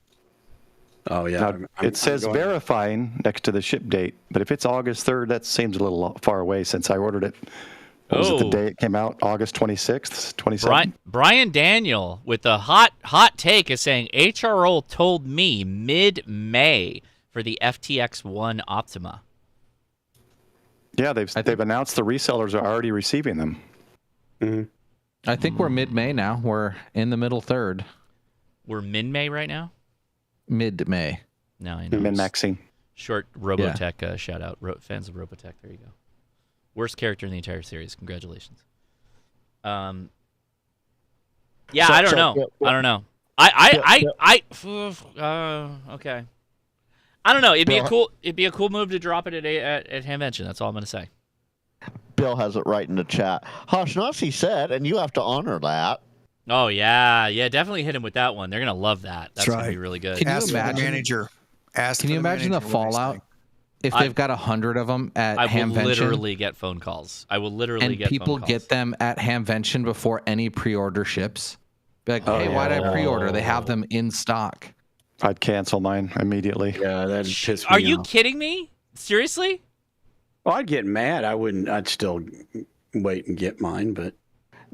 Oh, yeah. Now, it says verifying next to the ship date, but if it's August 3rd, that seems a little far away since I ordered it. Was it the day it came out? August 26th, 27th? Brian Daniel with the hot take is saying HRO told me mid-May for the FTX-1 Optima. Yeah, they've announced the resellers are already receiving them. Mm-hmm. I think we're mid-May now. We're in the middle third. We're mid-May right now? Mid-May. No, I know. Min-maxing. Short Robotech shout out. Fans of Robotech, there you go. Worst character in the entire series. Congratulations. Yeah, I don't know. I don't know. Okay. I don't know. It'd be a cool move to drop it at Hamvention. That's all I'm gonna say. Bill has it right in the chat. Hashnasi said, and you have to honor that. Oh yeah, definitely hit him with that one. They're gonna love that. That's right. gonna be really good. Can you imagine? Can you imagine the fallout if they've got 100 of them at Hamvention? I will literally get phone calls. I will literally get phone calls. And people get them at Hamvention before any pre-order ships. Be like, hey, why'd I pre-order? They have them in stock. I'd cancel mine immediately. Yeah, that'd piss me off. Are you kidding me? Seriously? Well, I'd get mad. I'd still wait and get mine, but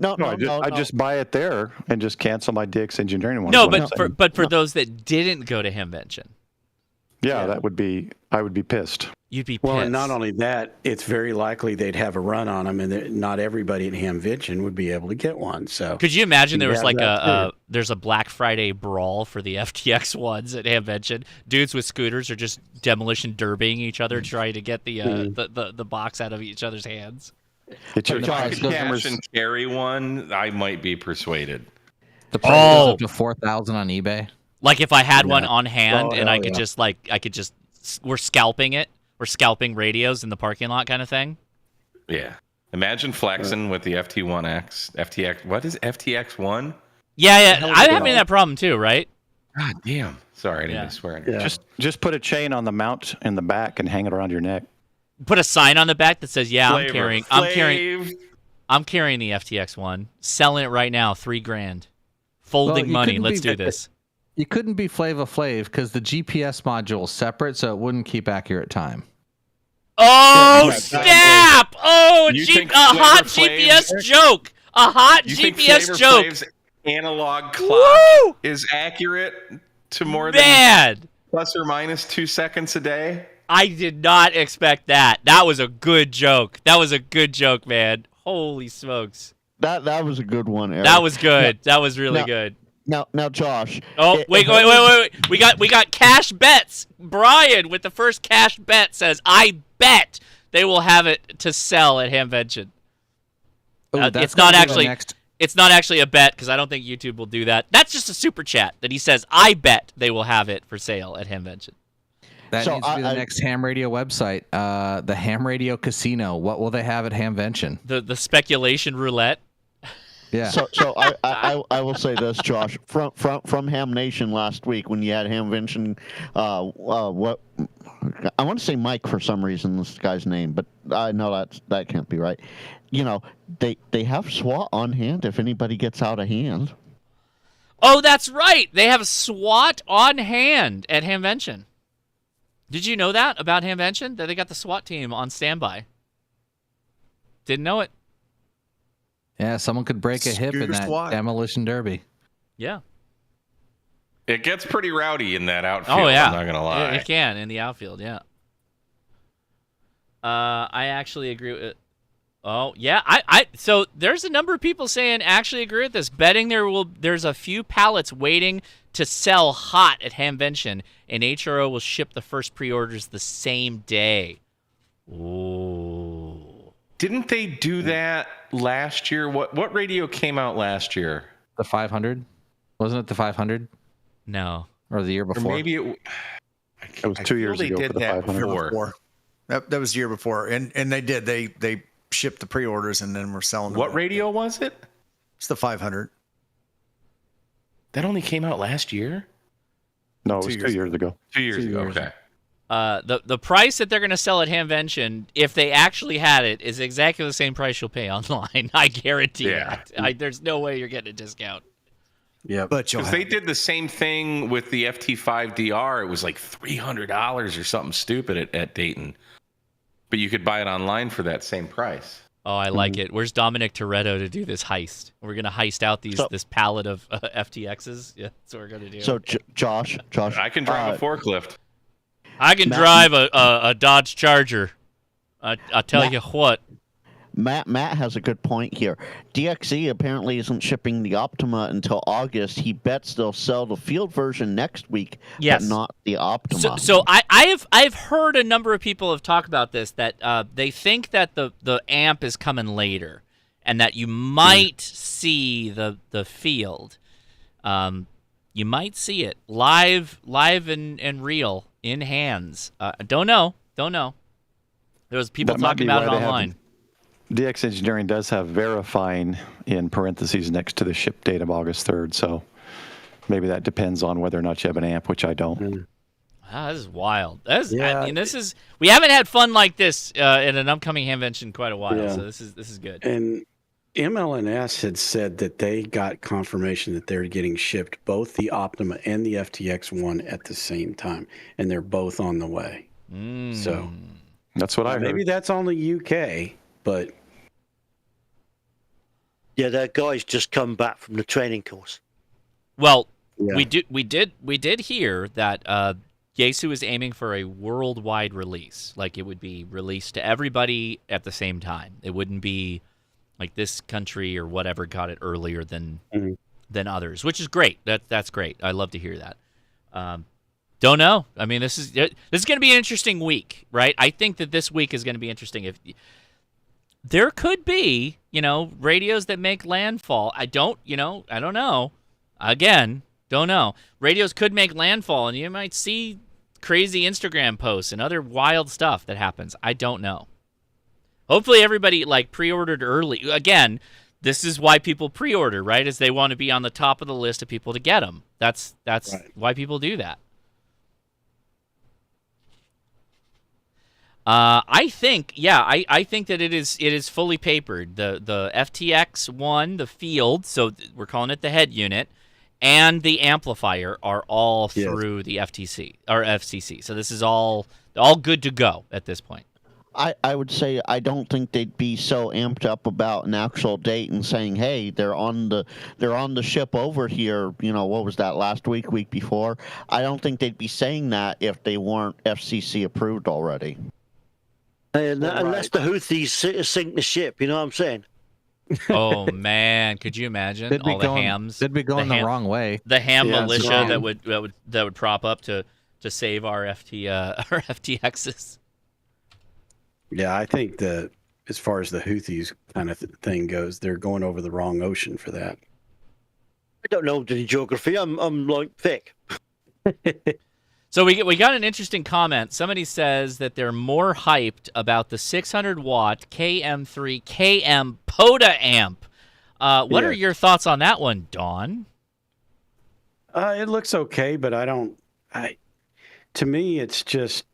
I just buy it there and just cancel my DX Engineering one. No, but for those that didn't go to Hamvention. Yeah, I would be pissed. You'd be pissed. Well, and not only that, it's very likely they'd have a run on them, and not everybody at Hamvention would be able to get one. So, could you imagine there was like there's a Black Friday brawl for the FTX ones at Hamvention? Dudes with scooters are just demolition derbying each other, trying to get the box out of each other's hands. If I could cash and carry one, I might be persuaded. The price goes up to 4,000 on eBay. Like if I had one on hand and I could just we're scalping it. We're scalping radios in the parking lot kind of thing. Yeah. Imagine flexing with the FTX. What is FTX-1? Yeah. I'm having that problem too, right? God damn. Sorry, I didn't swear. Yeah. Just put a chain on the mount in the back and hang it around your neck. Put a sign on the back that says, "Yeah, I'm carrying the FTX-1. Selling it right now, $3,000. Folding money. Let's do this." You couldn't be Flava Flav because the GPS module is separate, so it wouldn't keep accurate time. Oh, snap! Oh, a hot GPS joke! A hot GPS joke! Flav's analog clock is accurate to more than plus or minus 2 seconds a day? I did not expect that. That was a good joke. Man. Holy smokes. That was a good one, Eric. That was good. That was really good. Now, Josh. Oh, wait. We got cash bets. Brian with the first cash bet says, "I bet they will have it to sell at Hamvention." It's not actually a bet because I don't think YouTube will do that. That's just a super chat that he says, "I bet they will have it for sale at Hamvention." That needs to be the next ham radio website. The Ham Radio Casino. What will they have at Hamvention? The speculation roulette. Yeah. So I will say this, Josh, from Ham Nation last week when you had Hamvention, what I want to say Mike for some reason, this guy's name, but I know that can't be right. You know, they have SWAT on hand if anybody gets out of hand. Oh, that's right. They have SWAT on hand at Hamvention. Did you know that about Hamvention? That they got the SWAT team on standby. Didn't know it. Yeah, someone could break a hip in that demolition derby. Yeah. It gets pretty rowdy in that outfield, I'm not going to lie. It can in the outfield, yeah. I actually agree with Oh yeah, so there's a number of people saying actually agree with this, betting there's a few pallets waiting to sell hot at Hamvention, and HRO will ship the first pre-orders the same day. Ooh. Didn't they do that last year? What radio came out last year? The 500? Wasn't it the 500? No. Or the year before? Or maybe it was 2 years ago for the 500. Before. That was the year before, and they shipped the pre-orders and then we're selling them. What radio was it? It's the 500. That only came out last year? No, it was 2 years ago. 2 years ago. Okay. The price that they're going to sell at Hamvention, if they actually had it, is exactly the same price you'll pay online. I guarantee that. There's no way you're getting a discount. Yeah, but because they did the same thing with the FT5DR. It was like $300 or something stupid at Dayton, but you could buy it online for that same price. Oh, I like it. Where's Dominic Toretto to do this heist? We're gonna heist out this pallet of FTXs. Yeah, that's what we're gonna do. So, Josh, I can drive a forklift. I can drive a Dodge Charger. I'll tell you what. Matt has a good point here. DXE apparently isn't shipping the Optima until August. He bets they'll sell the Field version next week, but not the Optima. So I've heard a number of people have talked about this, that they think that the amp is coming later, and that you might see the Field. You might see it live and real in hands. Don't know. There was people talking about it online. DX Engineering does have verifying in parentheses next to the ship date of August 3rd, so maybe that depends on whether or not you have an amp, which I don't. Wow, this is wild. We haven't had fun like this in an upcoming Hamvention in quite a while, so this is good. And MLNS had said that they got confirmation that they're getting shipped both the Optima and the FTX-1 at the same time, and they're both on the way. So that's what I heard. Maybe that's only UK. But yeah, that guy's just come back from the training course. Well, we did hear that Yaesu is aiming for a worldwide release. Like, it would be released to everybody at the same time. It wouldn't be like this country or whatever got it earlier than others, which is great. That's great. I love to hear that. Don't know. I mean, this is going to be an interesting week, right? I think that this week is going to be interesting. If there could be, radios that make landfall. I don't know. Again, don't know. Radios could make landfall, and you might see crazy Instagram posts and other wild stuff that happens. I don't know. Hopefully everybody, pre-ordered early. Again, this is why people pre-order, right? Is they want to be on the top of the list of people to get them. That's right. Why people do that. I think that it is fully papered. The FTX-1, the Field, so we're calling it the head unit, and the amplifier are all through the FTC or FCC. So this is all good to go at this point. I would say I don't think they'd be so amped up about an actual date and saying, hey, they're on the ship over here. What was that, last week before? I don't think they'd be saying that if they weren't FCC approved already. Unless the Houthis sink the ship, you know what I'm saying? Oh man, could you imagine all the hams? They'd be going the wrong way. The ham militia that would prop up to save our FTXs. Yeah, I think that as far as the Houthis kind of thing goes, they're going over the wrong ocean for that. I don't know the geography. I'm like thick. So we got an interesting comment. Somebody says that they're more hyped about the 600-watt KM3 KM POTA amp. What are your thoughts on that one, Dawn? It looks okay, but to me, it's just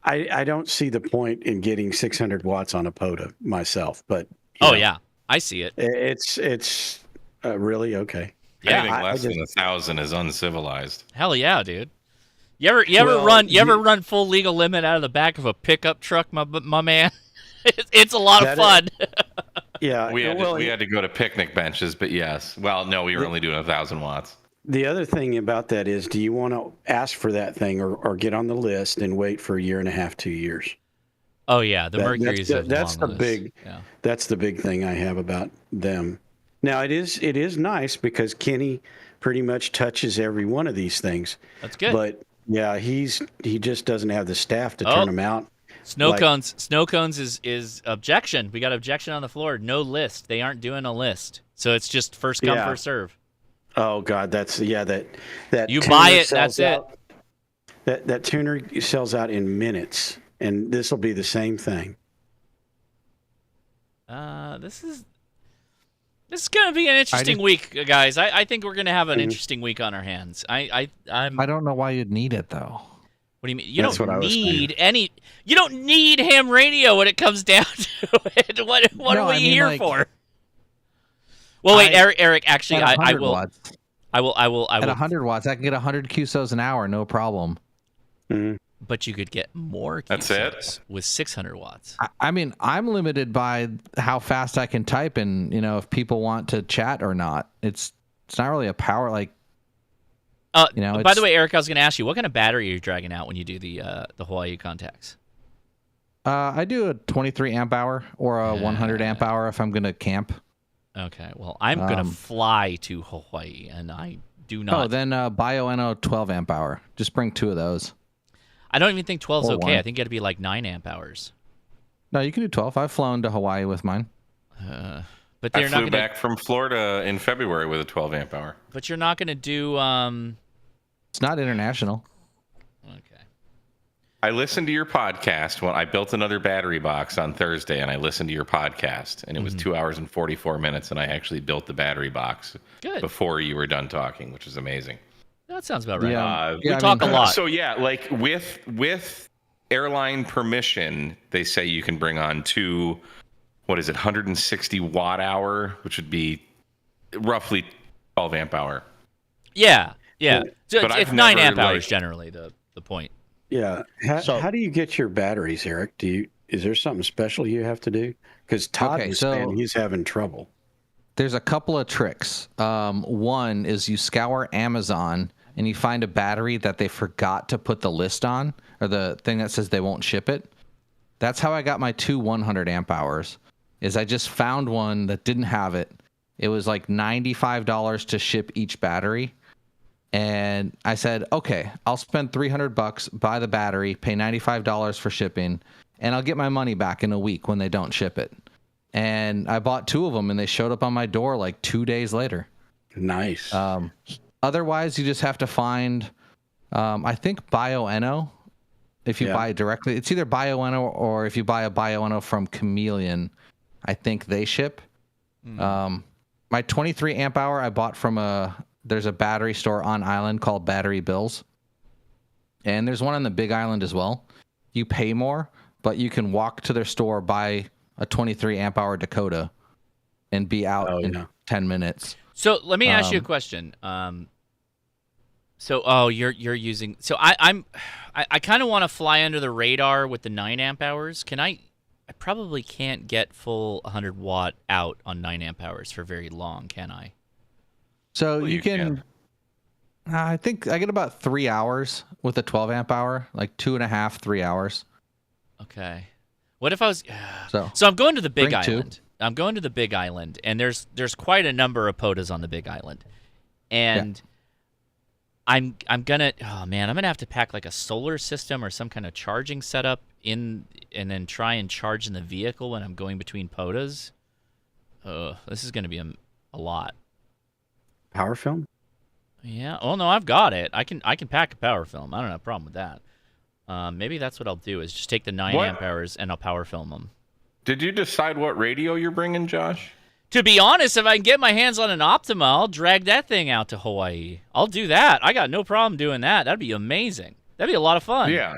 I don't see the point in getting 600 watts on a POTA myself. But yeah, I see it. It's really okay. Yeah, anything less than 1,000 is uncivilized. Hell yeah, dude. You ever run full legal limit out of the back of a pickup truck, my man? It's a lot of fun. Yeah, we had to go to picnic benches, but yes. Well, no, we were only doing 1,000 watts. The other thing about that is, do you want to ask for that thing or get on the list and wait for a year and a half, 2 years? Oh yeah, the Mercury's that's the list. big. Yeah. That's the big thing I have about them. Now it is nice because Kenny pretty much touches every one of these things. That's good. But yeah, he just doesn't have the staff to turn them out. Snow cones is objection. We got objection on the floor. No list. They aren't doing a list. So it's just first come, first serve. Oh God, that you buy it, that's it. That tuner sells out in minutes, and this will be the same thing. This is going to be an interesting week, guys. I think we're going to have an interesting week on our hands. I don't know why you'd need it though. What do you mean? You don't need ham radio when it comes down to it. What are we here for? Well, wait, Eric. Actually, I will. Watts. I will. At 100 watts, I can get 100 QSOs an hour, no problem. Mm-hmm. But you could get more QSOs with 600 watts. I mean, I'm limited by how fast I can type, and if people want to chat or not. It's not really a power like. By the way, Eric, I was going to ask you, what kind of battery are you dragging out when you do the Hawaii contacts? I do a 23 amp hour or a 100 amp hour if I'm going to camp. Okay, well, I'm going to fly to Hawaii, and I do not. Oh, then BioEno 12 amp hour. Just bring 2 of those. I don't even think 12 is okay. 1. I think it got to be like 9 amp hours. No, you can do 12. I've flown to Hawaii with mine. But I flew back from Florida in February with a 12 amp hour. But you're not going to do. It's not international. Okay. I listened to your podcast when I built another battery box on Thursday, and I listened to your podcast, and it was 2 hours and 44 minutes, and I actually built the battery box before you were done talking, which is amazing. That sounds about right. Yeah. We talk a lot. So yeah, like with airline permission, they say you can bring on 2, 160 watt hour, which would be roughly 12 amp hour. Yeah. So but it's 9 amp hours generally the point. Yeah. How do you get your batteries, Eric? Is there something special you have to do? Because Todd is saying he's having trouble. There's a couple of tricks. One is you scour Amazon and you find a battery that they forgot to put the list on, or the thing that says they won't ship it. That's how I got my 2 100 amp hours. Is I just found one that didn't have it. It was like $95 to ship each battery. And I said, okay, I'll spend $300, buy the battery, pay $95 for shipping, and I'll get my money back in a week when they don't ship it. And I bought 2 of them, and they showed up on my door like 2 days later. Nice. Otherwise, you just have to find, I think, BioEno. If you buy it directly, it's either BioEno or if you buy a BioEno from Chameleon, I think they ship. My 23 amp hour I bought from there's a battery store on island called Battery Bills. And there's one on the Big Island as well. You pay more, but you can walk to their store, buy a 23 amp hour Dakota, and be out in 10 minutes. So let me ask you a question. You're using. So I kind of want to fly under the radar with the 9 amp hours. Can I probably can't get full 100 watt out on 9 amp hours for very long, can I? So you can. I think I get about 3 hours with a 12 amp hour, like 2.5, 3 hours. Okay. What if I was? So I'm going to the Big Island. I'm going to the Big Island, and there's quite a number of POTAs on the Big Island, and I'm gonna. Oh man, I'm gonna have to pack like a solar system or some kind of charging setup in, and then try and charge in the vehicle when I'm going between POTAs. This is gonna be a lot. Power film? Yeah. Oh no, I've got it. I can pack a power film. I don't have a problem with that. Maybe that's what I'll do is just take the 9 amp hours and I'll power film them. Did you decide what radio you're bringing, Josh? To be honest, if I can get my hands on an Optima, I'll drag that thing out to Hawaii. I'll do that. I got no problem doing that. That'd be amazing. That'd be a lot of fun. Yeah.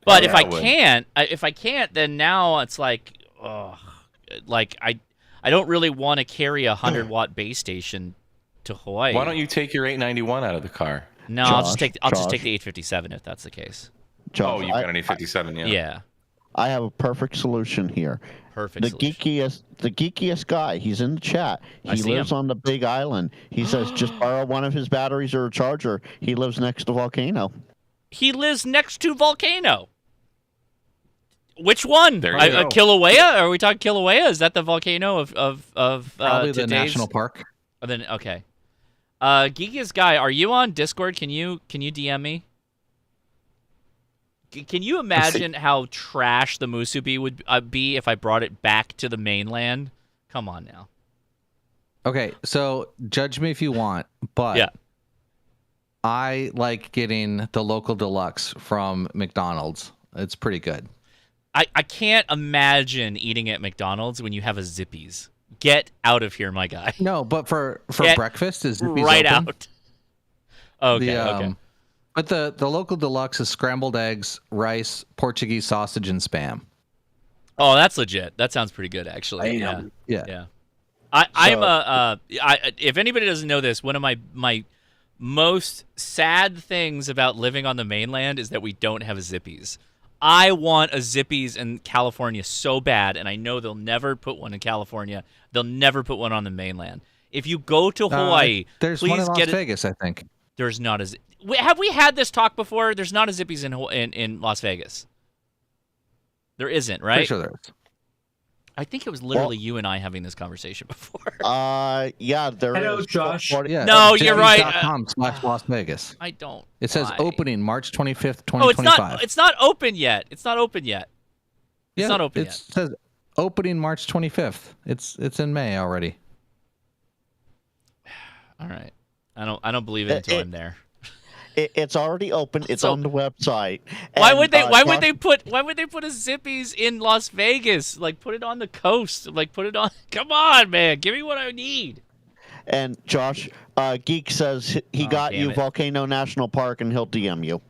But if I can't, then now it's like, I don't really want to carry a 100 watt base station to Hawaii. Why don't you take your 891 out of the car? No, I'll just take the 857 if that's the case. Josh, you've got an 857, yeah. Yeah. I have a perfect solution here. Perfect. The geekiest guy. He's in the chat. He lives on the Big Island. He says just borrow one of his batteries or a charger. He lives next to Volcano. He lives next to Volcano. Which one? There you go. Kilauea? Are we talking Kilauea? Is that the volcano of probably the today's national park? Oh, then okay. Geekiest guy, are you on Discord? Can you DM me? Can you imagine how trash the musubi would be if I brought it back to the mainland? Come on now. Okay, so judge me if you want, but yeah. I like getting the local deluxe from McDonald's. It's pretty good. I can't imagine eating at McDonald's when you have a Zippies. Get out of here, my guy. No, but for breakfast, is Zippies right open? out. Okay, okay. But the local deluxe is scrambled eggs, rice, Portuguese sausage, and Spam. Oh, that's legit. That sounds pretty good, actually. Yeah. If anybody doesn't know this, one of my most sad things about living on the mainland is that we don't have Zippies. I want a Zippies in California so bad, and I know they'll never put one in California. They'll never put one on the mainland. If you go to Hawaii, there's please one in get Las Vegas, I think. There's not a. Have we had this talk before? There's not a Zippies in Las Vegas. There isn't, right? Pretty sure there is. I think it was literally you and I having this conversation before. Yeah, there Hello, is. Josh. Yeah, no, you're right. Las Vegas. I don't. It says opening March 25th, 2025. Oh, it's not open yet. It's not open yet. It's not open yet. It says opening March 25th. It's in May already. All right. I don't believe it until I'm there. It's already open. It's on the website. Why would they put a Zippies in Las Vegas? Like, put it on the coast. Like, put it on. Come on, man. Give me what I need. And Josh, Geek says he got you Volcano National Park, and he'll DM you.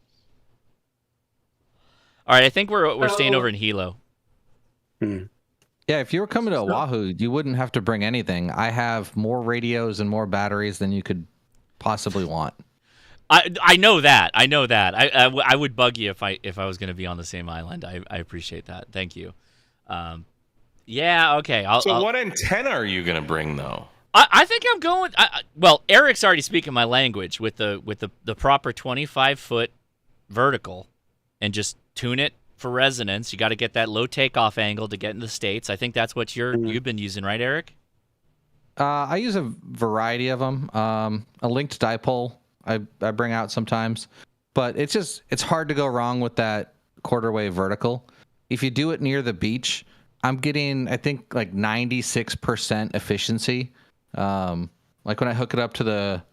All right, I think we're staying over in Hilo. Yeah, if you were coming to Oahu, you wouldn't have to bring anything. I have more radios and more batteries than you could possibly want. I know that. I would bug you if I was going to be on the same island. I appreciate that. Thank you. Yeah. Okay. What antenna are you going to bring though? I think I'm going. Well, Eric's already speaking my language with the proper 25-foot vertical, and just tune it for resonance. You got to get that low takeoff angle to get in the States. I think that's what you've been using, right, Eric? I use a variety of them. A linked dipole I bring out sometimes, but it's hard to go wrong with that quarter wave vertical. If you do it near the beach, I'm getting, I think, like 96% efficiency. Like when I hook it up to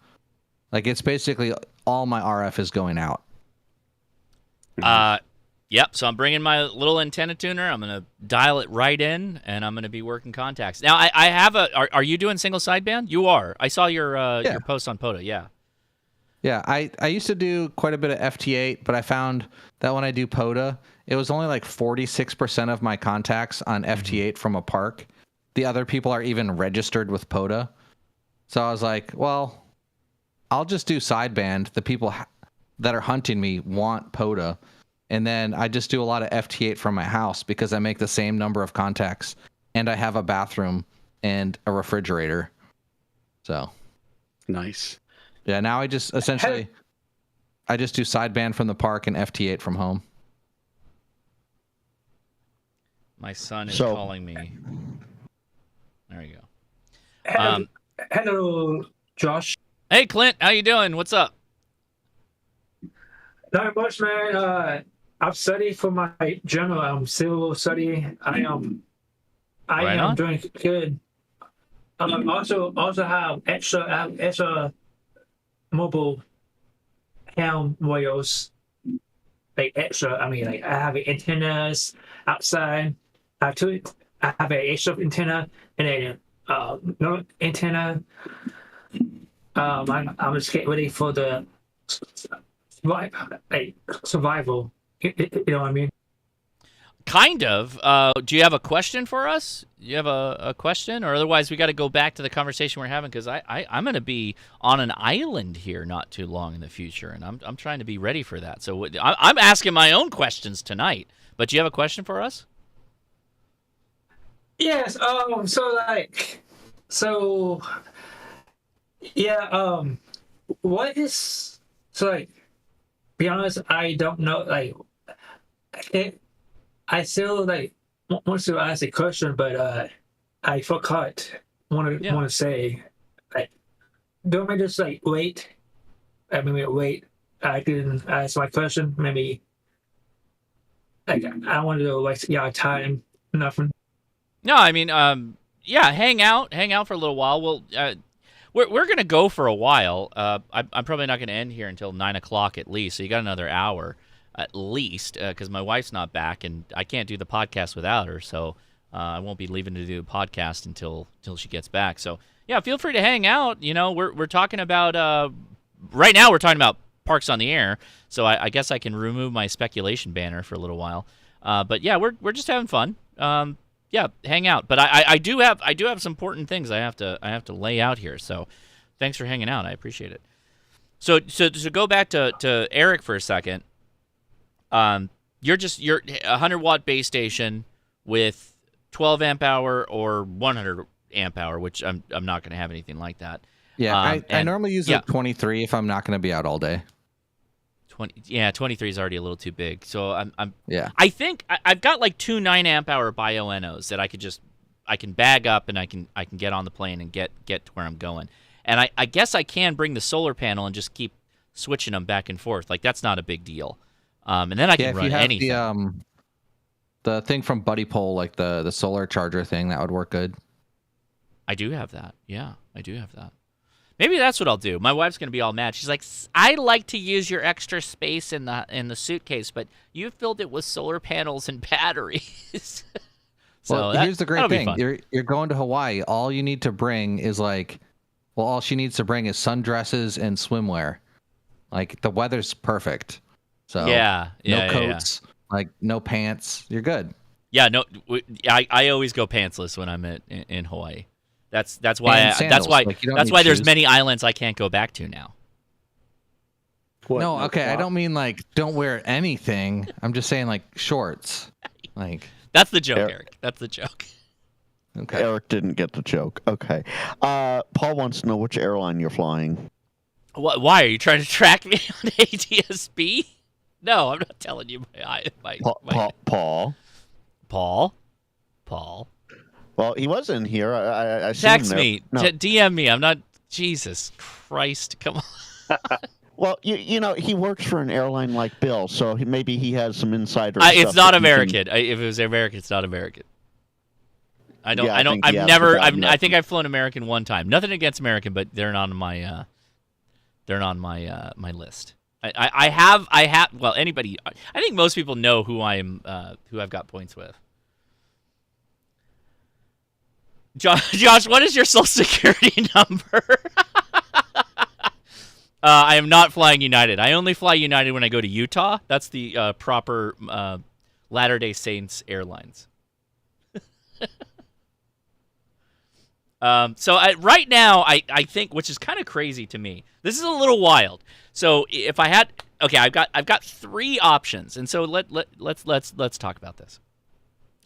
it's basically all my RF is going out. Yep. So I'm bringing my little antenna tuner. I'm going to dial it right in, and I'm going to be working contacts. Now I have are you doing single sideband? You are. I saw your post on POTA. Yeah. Yeah, I used to do quite a bit of FT8, but I found that when I do POTA, it was only like 46% of my contacts on FT8 from a park. The other people are even registered with POTA. So I was like, well, I'll just do sideband. The people that are hunting me want POTA. And then I just do a lot of FT8 from my house because I make the same number of contacts. And I have a bathroom and a refrigerator. So. Nice. Yeah, now I just essentially I just do sideband from the park and FT8 from home. My son is calling me. There you go. Hello, Josh. Hey, Clint, how you doing? What's up? Not much, man. I'm studying for my journal. I'm still studying. I am doing good. Also have extra mobile ham wires, like extra. I mean, like I have antennas outside. I have an extra antenna and a no antenna. I'm just getting ready for the survival. You know what I mean? Kind of. Do you have a question for us? You have a question, or otherwise we got to go back to the conversation we're having because I'm going to be on an island here not too long in the future, and I'm trying to be ready for that. So I'm asking my own questions tonight. But do you have a question for us? Yes. What is Be honest, I don't know. I still like want to ask a question, but I forgot. Want to say, like, don't I just like wait? Maybe wait. I didn't ask my question. Maybe like I want to waste time. Nothing. No, I mean, hang out for a little while. We're gonna go for a while. I'm probably not gonna end here until 9 o'clock at least. So you got another hour at least, because my wife's not back and I can't do the podcast without her. So I won't be leaving to do the podcast until she gets back. So yeah, feel free to hang out. You know, we're talking about right now. We're talking about Parks on the Air. So I guess I can remove my speculation banner for a little while. But yeah, we're just having fun. Yeah, hang out. But I do have some important things I have to lay out here. So thanks for hanging out. I appreciate it. So to go back to Eric for a second. You're 100-watt base station with 12 amp hour or 100 amp hour, which I'm not going to have anything like that. Yeah, I normally use a 23 if I'm not going to be out all day. 23 is already a little too big. So I think I've got like 2 9 amp hour bio-NOs that I can bag up and I can get on the plane and get to where I'm going. And I guess I can bring the solar panel and just keep switching them back and forth. Like that's not a big deal. And then I can run anything. The thing from Buddy Pole, like the solar charger thing, that would work good. I do have that. Yeah, I do have that. Maybe that's what I'll do. My wife's gonna be all mad. She's like, "I like to use your extra space in the suitcase, but you filled it with solar panels and batteries." Here's the great thing: you're going to Hawaii. All you need to bring is all she needs to bring is sundresses and swimwear. Like the weather's perfect. So no coats, like no pants. You're good. Yeah, no, I always go pantsless when I'm in Hawaii. That's why there's many islands I can't go back to now. No, okay, I don't mean like don't wear anything. I'm just saying like shorts. Like that's the joke, Eric. That's the joke. Okay. Eric didn't get the joke. Okay. Paul wants to know which airline you're flying. Why are you trying to track me on ATSB? No, I'm not telling you Paul. Well, he was in here. I text me, DM me. I'm not. Jesus Christ, come on. Well, you know, he works for an airline like Bill, so maybe he has some insider. It's not American. If it was American, it's not American. I think I've flown American one time. Nothing against American, but they're not on my. They're on my my list. I have. Well, anybody. I think most people know who I'm. Who I've got points with. Josh, what is your social security number? I am not flying United. I only fly United when I go to Utah. That's the proper Latter-day Saints Airlines. So right now, I think, which is kind of crazy to me. This is a little wild. So if I had, okay, I've got 3 options, and so let's talk about this.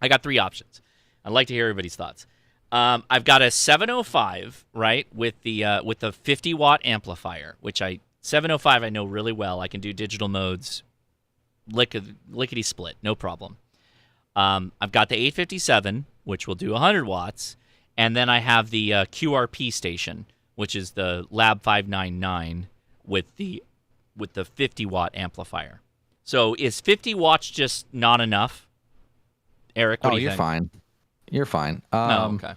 I got 3 options. I'd like to hear everybody's thoughts. I've got a 705, right, with the 50-watt amplifier, which 705 I know really well. I can do digital modes, lickety split, no problem. I've got the 857, which will do 100 watts, and then I have the QRP station, which is the Lab 599 with the 50-watt amplifier. So is 50 watts just not enough, Eric? What do you think? Fine. You're fine. Okay.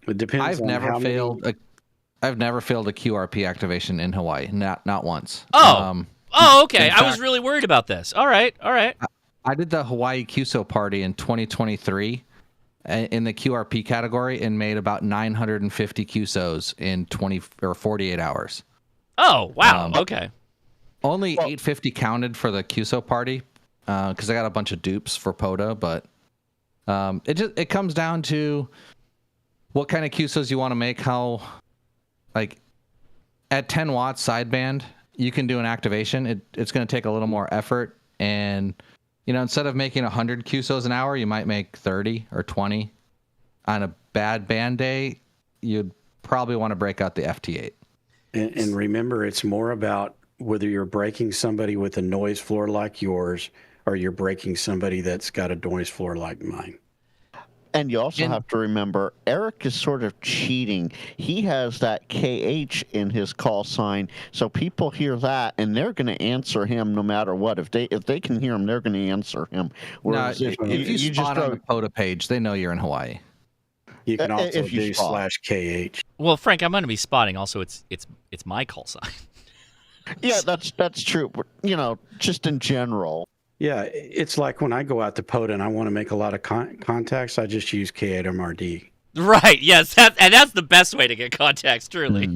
It depends. I've never failed a QRP activation in Hawaii. Not once. Okay. I was really worried about this. All right. I did the Hawaii QSO party in 2023 in the QRP category and made about 950 QSOs in 48 hours. Oh wow. Okay. Only 850 counted for the QSO party because I got a bunch of dupes for POTA, but. It comes down to what kind of QSOs you want to make. How, like, at 10 watts sideband, you can do an activation. It's going to take a little more effort, and instead of making 100 QSOs an hour, you might make 30 or 20. On a bad band day, you'd probably want to break out the FT8. And remember, it's more about whether you're breaking somebody with a noise floor like yours, or you're breaking somebody that's got a noise floor like mine. And you also have to remember, Eric is sort of cheating. He has that KH in his call sign, so people hear that, and they're going to answer him no matter what. If they can hear him, they're going to answer him. Whereas if you spot on the POTA page, they know you're in Hawaii. You can also do /KH. Well, Frank, I'm going to be spotting. Also, it's my call sign. Yeah, that's true. But, just in general. Yeah, it's like when I go out to POTA and I want to make a lot of contacts, I just use K8MRD. Right, yes, and that's the best way to get contacts, truly.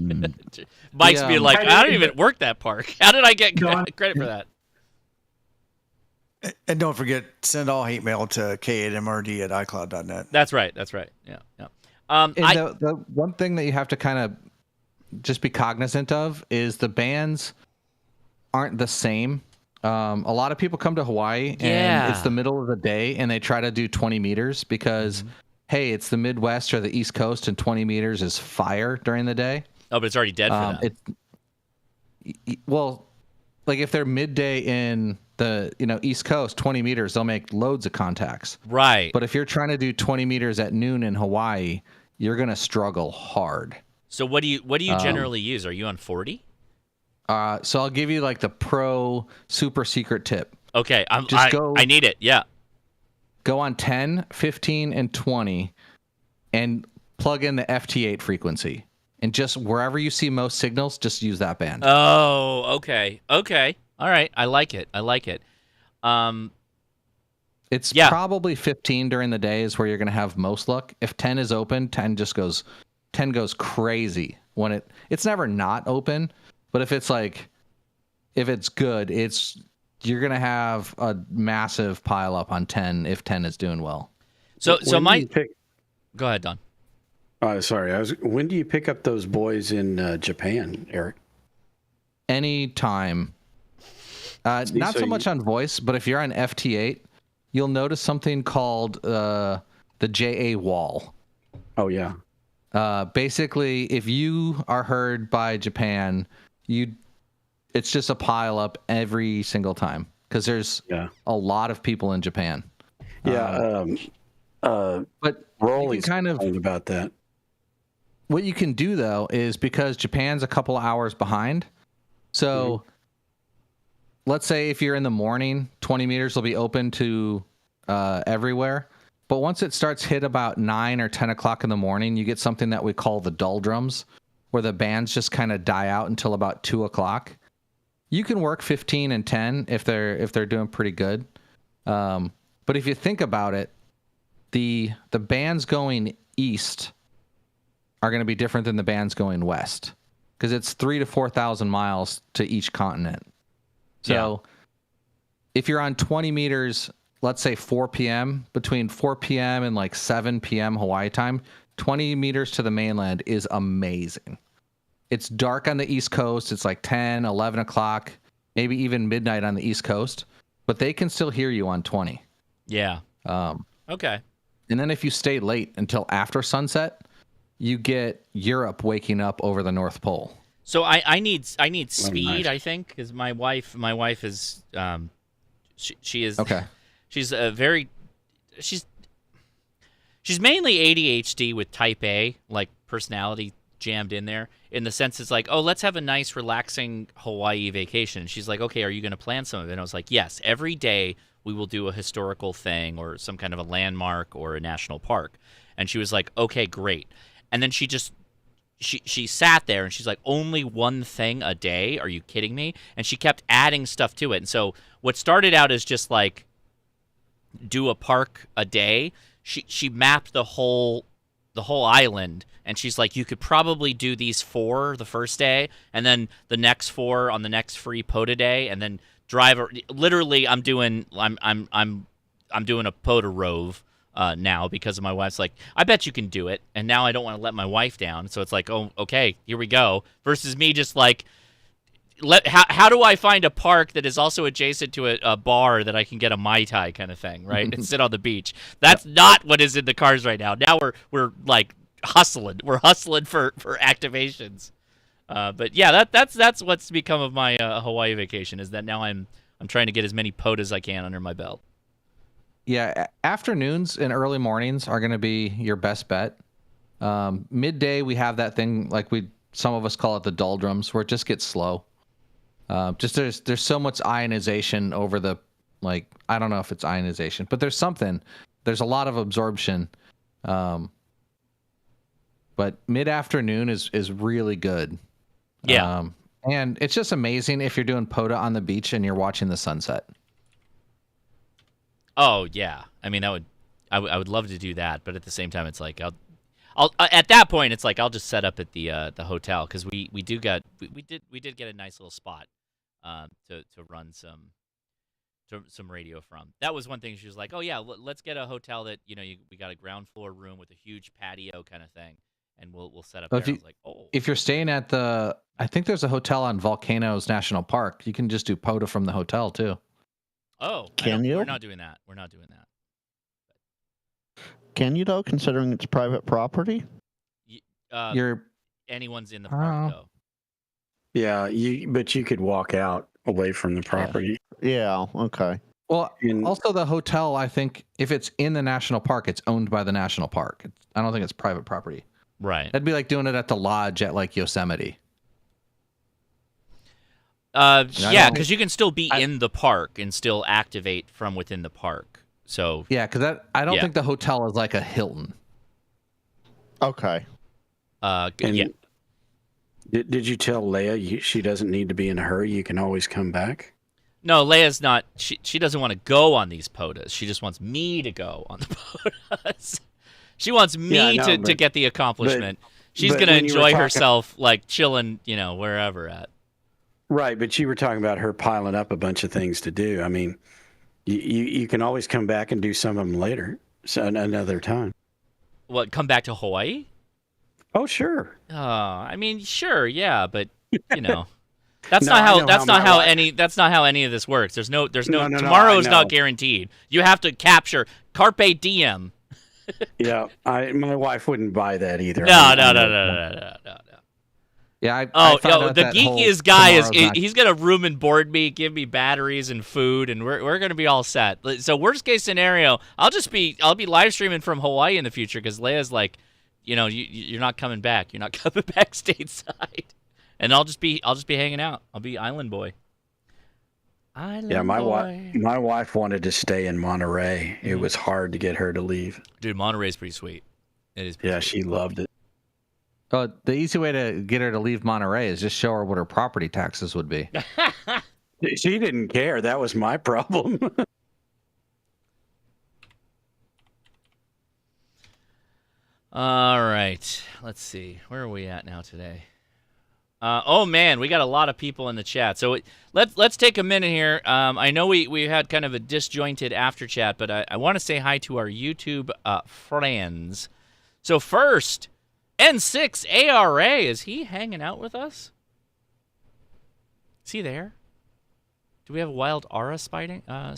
Mike's being like, I don't even work that park. How did I get credit for that? And don't forget, send all hate mail to k8mrd@icloud.net. That's right. Yeah. The one thing that you have to kind of just be cognizant of is the bands aren't the same. A lot of people come to Hawaii and it's the middle of the day and they try to do 20 meters because, hey, it's the Midwest or the East Coast and 20 meters is fire during the day. Oh, but it's already dead for them. Well, like if they're midday in the East Coast, 20 meters, they'll make loads of contacts. Right. But if you're trying to do 20 meters at noon in Hawaii, you're going to struggle hard. So what do you generally use? Are you on 40? So I'll give you like the pro super secret tip. Okay, I need it. Yeah. Go on 10, 15, and 20 and plug in the FT8 frequency. And just wherever you see most signals, just use that band. Oh, okay. All right. I like it. It's probably 15 during the day is where you're going to have most luck. If 10 is open, 10 goes crazy. When it's never not open, but if it's good, you're going to have a massive pile up on 10 if 10 is doing well. Go ahead, Don. Sorry. When do you pick up those boys in Japan, Eric? Anytime. Not so much on voice, but if you're on FT8, you'll notice something called the JA wall. Oh, yeah. Basically, if you are heard by Japan, it's just a pile up every single time because there's a lot of people in Japan. Yeah. But Rolly's kind of about that. What you can do though is because Japan's a couple of hours behind, so let's say if you're in the morning, 20 meters will be open to everywhere. But once it starts hit about 9 or 10 o'clock in the morning, you get something that we call the doldrums, where the bands just kind of die out until about 2 o'clock. You can work 15 and 10 if they're doing pretty good. But if you think about it, the bands going east are going to be different than the bands going west because it's 3,000 to 4,000 miles to each continent. So if you're on 20 meters, let's say 4 p.m., between 4 p.m. and like 7 p.m. Hawaii time, 20 meters to the mainland is amazing. It's dark on the East Coast. It's like 10, 11 o'clock, maybe even midnight on the East Coast, but they can still hear you on 20. Yeah. Okay. And then if you stay late until after sunset, you get Europe waking up over the North Pole. So I need speed, I think, because my wife is she is okay. She's mainly ADHD with type A, like personality jammed in there, in the sense it's like, oh, let's have a nice relaxing Hawaii vacation. She's like, okay, are you going to plan some of it? And I was like, yes, every day we will do a historical thing or some kind of a landmark or a national park. And she was like, okay, great. And then she sat there and she's like, only one thing a day? Are you kidding me? And she kept adding stuff to it. And so what started out as just like do a park a day, she mapped the whole island, and she's like, you could probably do these 4 the first day, and then the next 4 on the next free POTA day, and then drive. Literally, I'm doing a POTA rove now because of my wife's like, I bet you can do it, and now I don't want to let my wife down, so it's like, oh, okay, here we go. Versus me just like, how do I find a park that is also adjacent to a bar that I can get a Mai Tai kind of thing, right? And sit on the beach. That's not what is in the cars right now. Now we're like hustling. We're hustling for activations. But yeah, that's what's become of my Hawaii vacation, is that now I'm I'm trying to get as many POTA as I can under my belt. Yeah, afternoons and early mornings are going to be your best bet. Midday, we have that thing like some of us call it the doldrums, where it just gets slow. Just there's so much ionization over the, like, I don't know if it's ionization, but there's a lot of absorption. But mid-afternoon is really good. Yeah. And it's just amazing if you're doing POTA on the beach and you're watching the sunset. Oh yeah, I mean I would love to do that, but at the same time it's like I'll at that point it's like I'll just set up at the hotel, because we did get a nice little spot to run some radio from. That was one thing. She was like, oh yeah, let's get a hotel that we got a ground floor room with a huge patio kind of thing, and we'll set up there. I was like, if you're staying at I think there's a hotel on Volcanoes National Park, you can just do POTA from the hotel too. Oh, can you? We're not doing that. Can you though, considering it's private property? Anyone's in the park though. Yeah, but you could walk out away from the property. Yeah. Okay. Well, also the hotel, I think if it's in the national park, it's owned by the national park. I don't think it's private property. Right. That'd be like doing it at the lodge at like Yosemite. Yeah, because you can still be in the park and still activate from within the park. So yeah, because I don't think the hotel is like a Hilton. Okay. Yeah. Did you tell Leia she doesn't need to be in a hurry? You can always come back. No, Leia's not. She doesn't want to go on these POTAs. She just wants me to go on the POTAs. She wants me to get the accomplishment. She's gonna enjoy herself, like chilling, wherever at. Right, but you were talking about her piling up a bunch of things to do. I mean, you can always come back and do some of them later, so another time. What? Come back to Hawaii? Oh, sure. I mean, sure, yeah, but that's not how any of this works. There's no tomorrow is not guaranteed. You have to capture carpe diem. Yeah, my wife wouldn't buy that either. No. Yeah, the geekiest guy he's gonna room and board me, give me batteries and food, and we're gonna be all set. So worst case scenario, I'll be live streaming from Hawaii in the future, because Leia's like, you're not coming back. You're not coming back stateside, and I'll just be hanging out. I'll be island boy. My wife wanted to stay in Monterey. It was hard to get her to leave. Dude, Monterey's pretty sweet. It is. Yeah, she loved it. The easy way to get her to leave Monterey is just show her what her property taxes would be. She didn't care. That was my problem. All right. Let's see. Where are we at now today? Oh man, we got a lot of people in the chat. So let's take a minute here. I know we had kind of a disjointed after chat, but I want to say hi to our YouTube friends. So first, N6 ARA, is he hanging out with us? Is he there? Do we have a wild aura sighting? Well,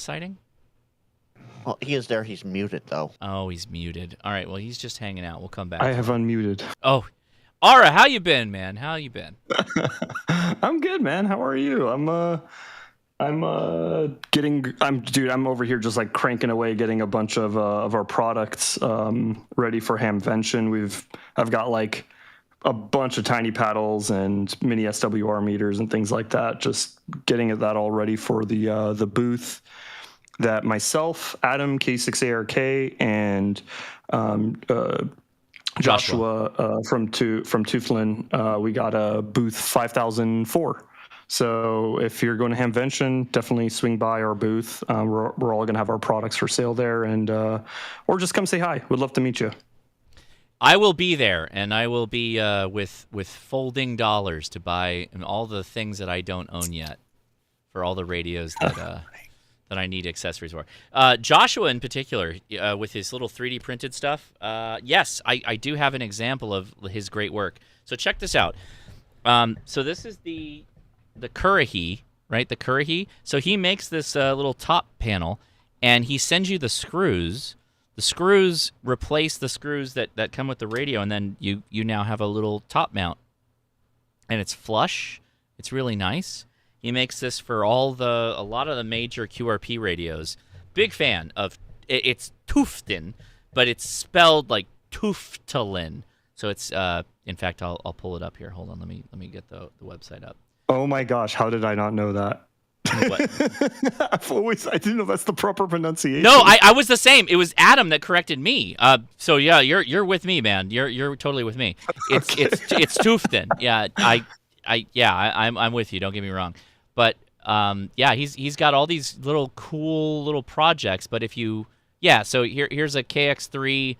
he is there. He's muted, though. Oh, he's muted. All right, well, he's just hanging out. We'll come back. I have unmuted. Oh, Aura, how you been, man? How you been? I'm good, man. How are you? I'm over here just like cranking away, getting a bunch of our products ready for Hamvention. I've got like a bunch of tiny paddles and mini SWR meters and things like that. Just getting that all ready for the booth that myself, Adam K6ARK, and Joshua from Tuflin, we got a booth 5004. So if you're going to Hamvention, definitely swing by our booth. We're all going to have our products for sale there, and or just come say hi. We'd love to meet you. I will be there, and I will be with folding dollars to buy all the things that I don't own yet for all the radios that that I need accessories for. Joshua in particular, with his little 3D printed stuff, yes, I do have an example of his great work. So check this out. So this is the Currahee, right? The Currahee. So he makes this little top panel, and he sends you the screws. The screws replace the screws that come with the radio, and then you now have a little top mount. And it's flush. It's really nice. He makes this for a lot of the major QRP radios. Big fan of it's Tuftin, but it's spelled like Tuftalin. So it's in fact I'll pull it up here. Hold on, let me get the website up. Oh my gosh, how did I not know that? I didn't know that's the proper pronunciation. No, I was the same. It was Adam that corrected me. So yeah, you're with me, man. You're totally with me. It's Tuftin. Yeah, I'm with you. Don't get me wrong, but yeah, he's got all these little cool little projects. But so here's a KX3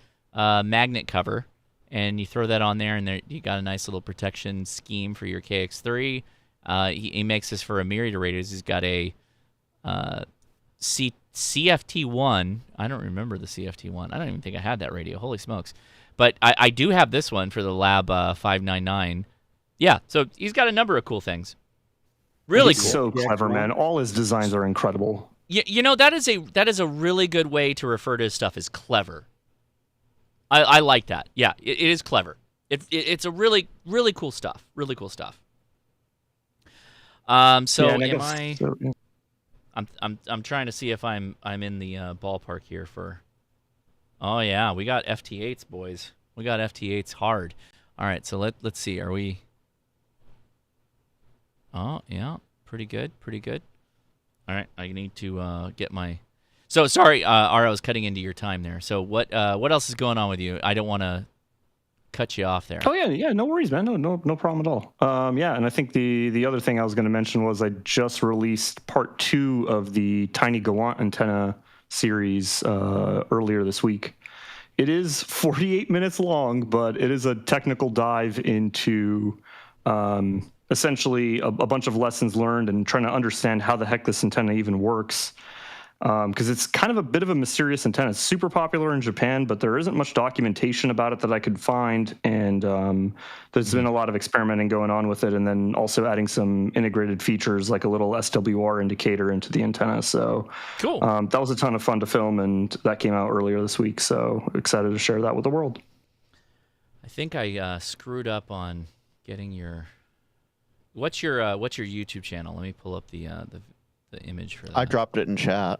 magnet cover, and you throw that on there, and there you got a nice little protection scheme for your KX3. He makes this for a myriad of radios. He's got a CFT-1. I don't remember the CFT-1. I don't even think I had that radio. Holy smokes. But I do have this one for the Lab 599. Yeah, so he's got a number of cool things. Really cool. So clever, man. All his designs are incredible. You know, that is a really good way to refer to his stuff as clever. I like that. Yeah, it is clever. It's a really, really cool stuff. Really cool stuff. I'm trying to see if I'm in the ballpark here for. Oh yeah, we got FT8s, boys. We got FT8s hard. All right, so let's see. Are we? Oh yeah, pretty good. All right, I need to get my. So sorry, Ara, I was cutting into your time there. So what else is going on with you? I don't want to cut you off there. Oh yeah, no worries, man. No problem at all. Yeah, and I think the other thing I was going to mention was I just released part 2 of the Tiny Gawant antenna series earlier this week. It is 48 minutes long, but it is a technical dive into essentially a bunch of lessons learned and trying to understand how the heck this antenna even works. Because it's kind of a bit of a mysterious antenna. It's super popular in Japan, but there isn't much documentation about it that I could find. And there's been a lot of experimenting going on with it, and then also adding some integrated features like a little SWR indicator into the antenna. So cool. That was a ton of fun to film, and that came out earlier this week. So excited to share that with the world. I think I screwed up on getting your. What's your YouTube channel? Let me pull up the image for that. I dropped it in chat.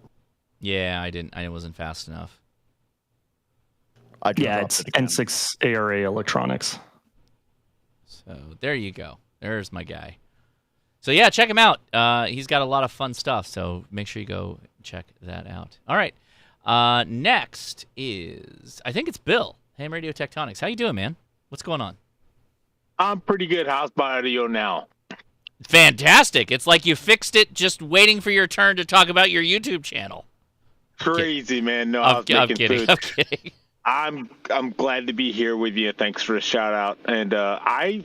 Yeah, I didn't. I wasn't fast enough. It's N6 ARA Electronics. So there you go. There's my guy. So yeah, check him out. He's got a lot of fun stuff. So make sure you go check that out. All right. Next is I think it's Bill. Ham Radio Tectonics. How you doing, man? What's going on? I'm pretty good. How's my audio now? Fantastic. It's like you fixed it just waiting for your turn to talk about your YouTube channel. Crazy, man. No, I'm kidding. I'm kidding. I'm glad to be here with you. Thanks for the shout out. And I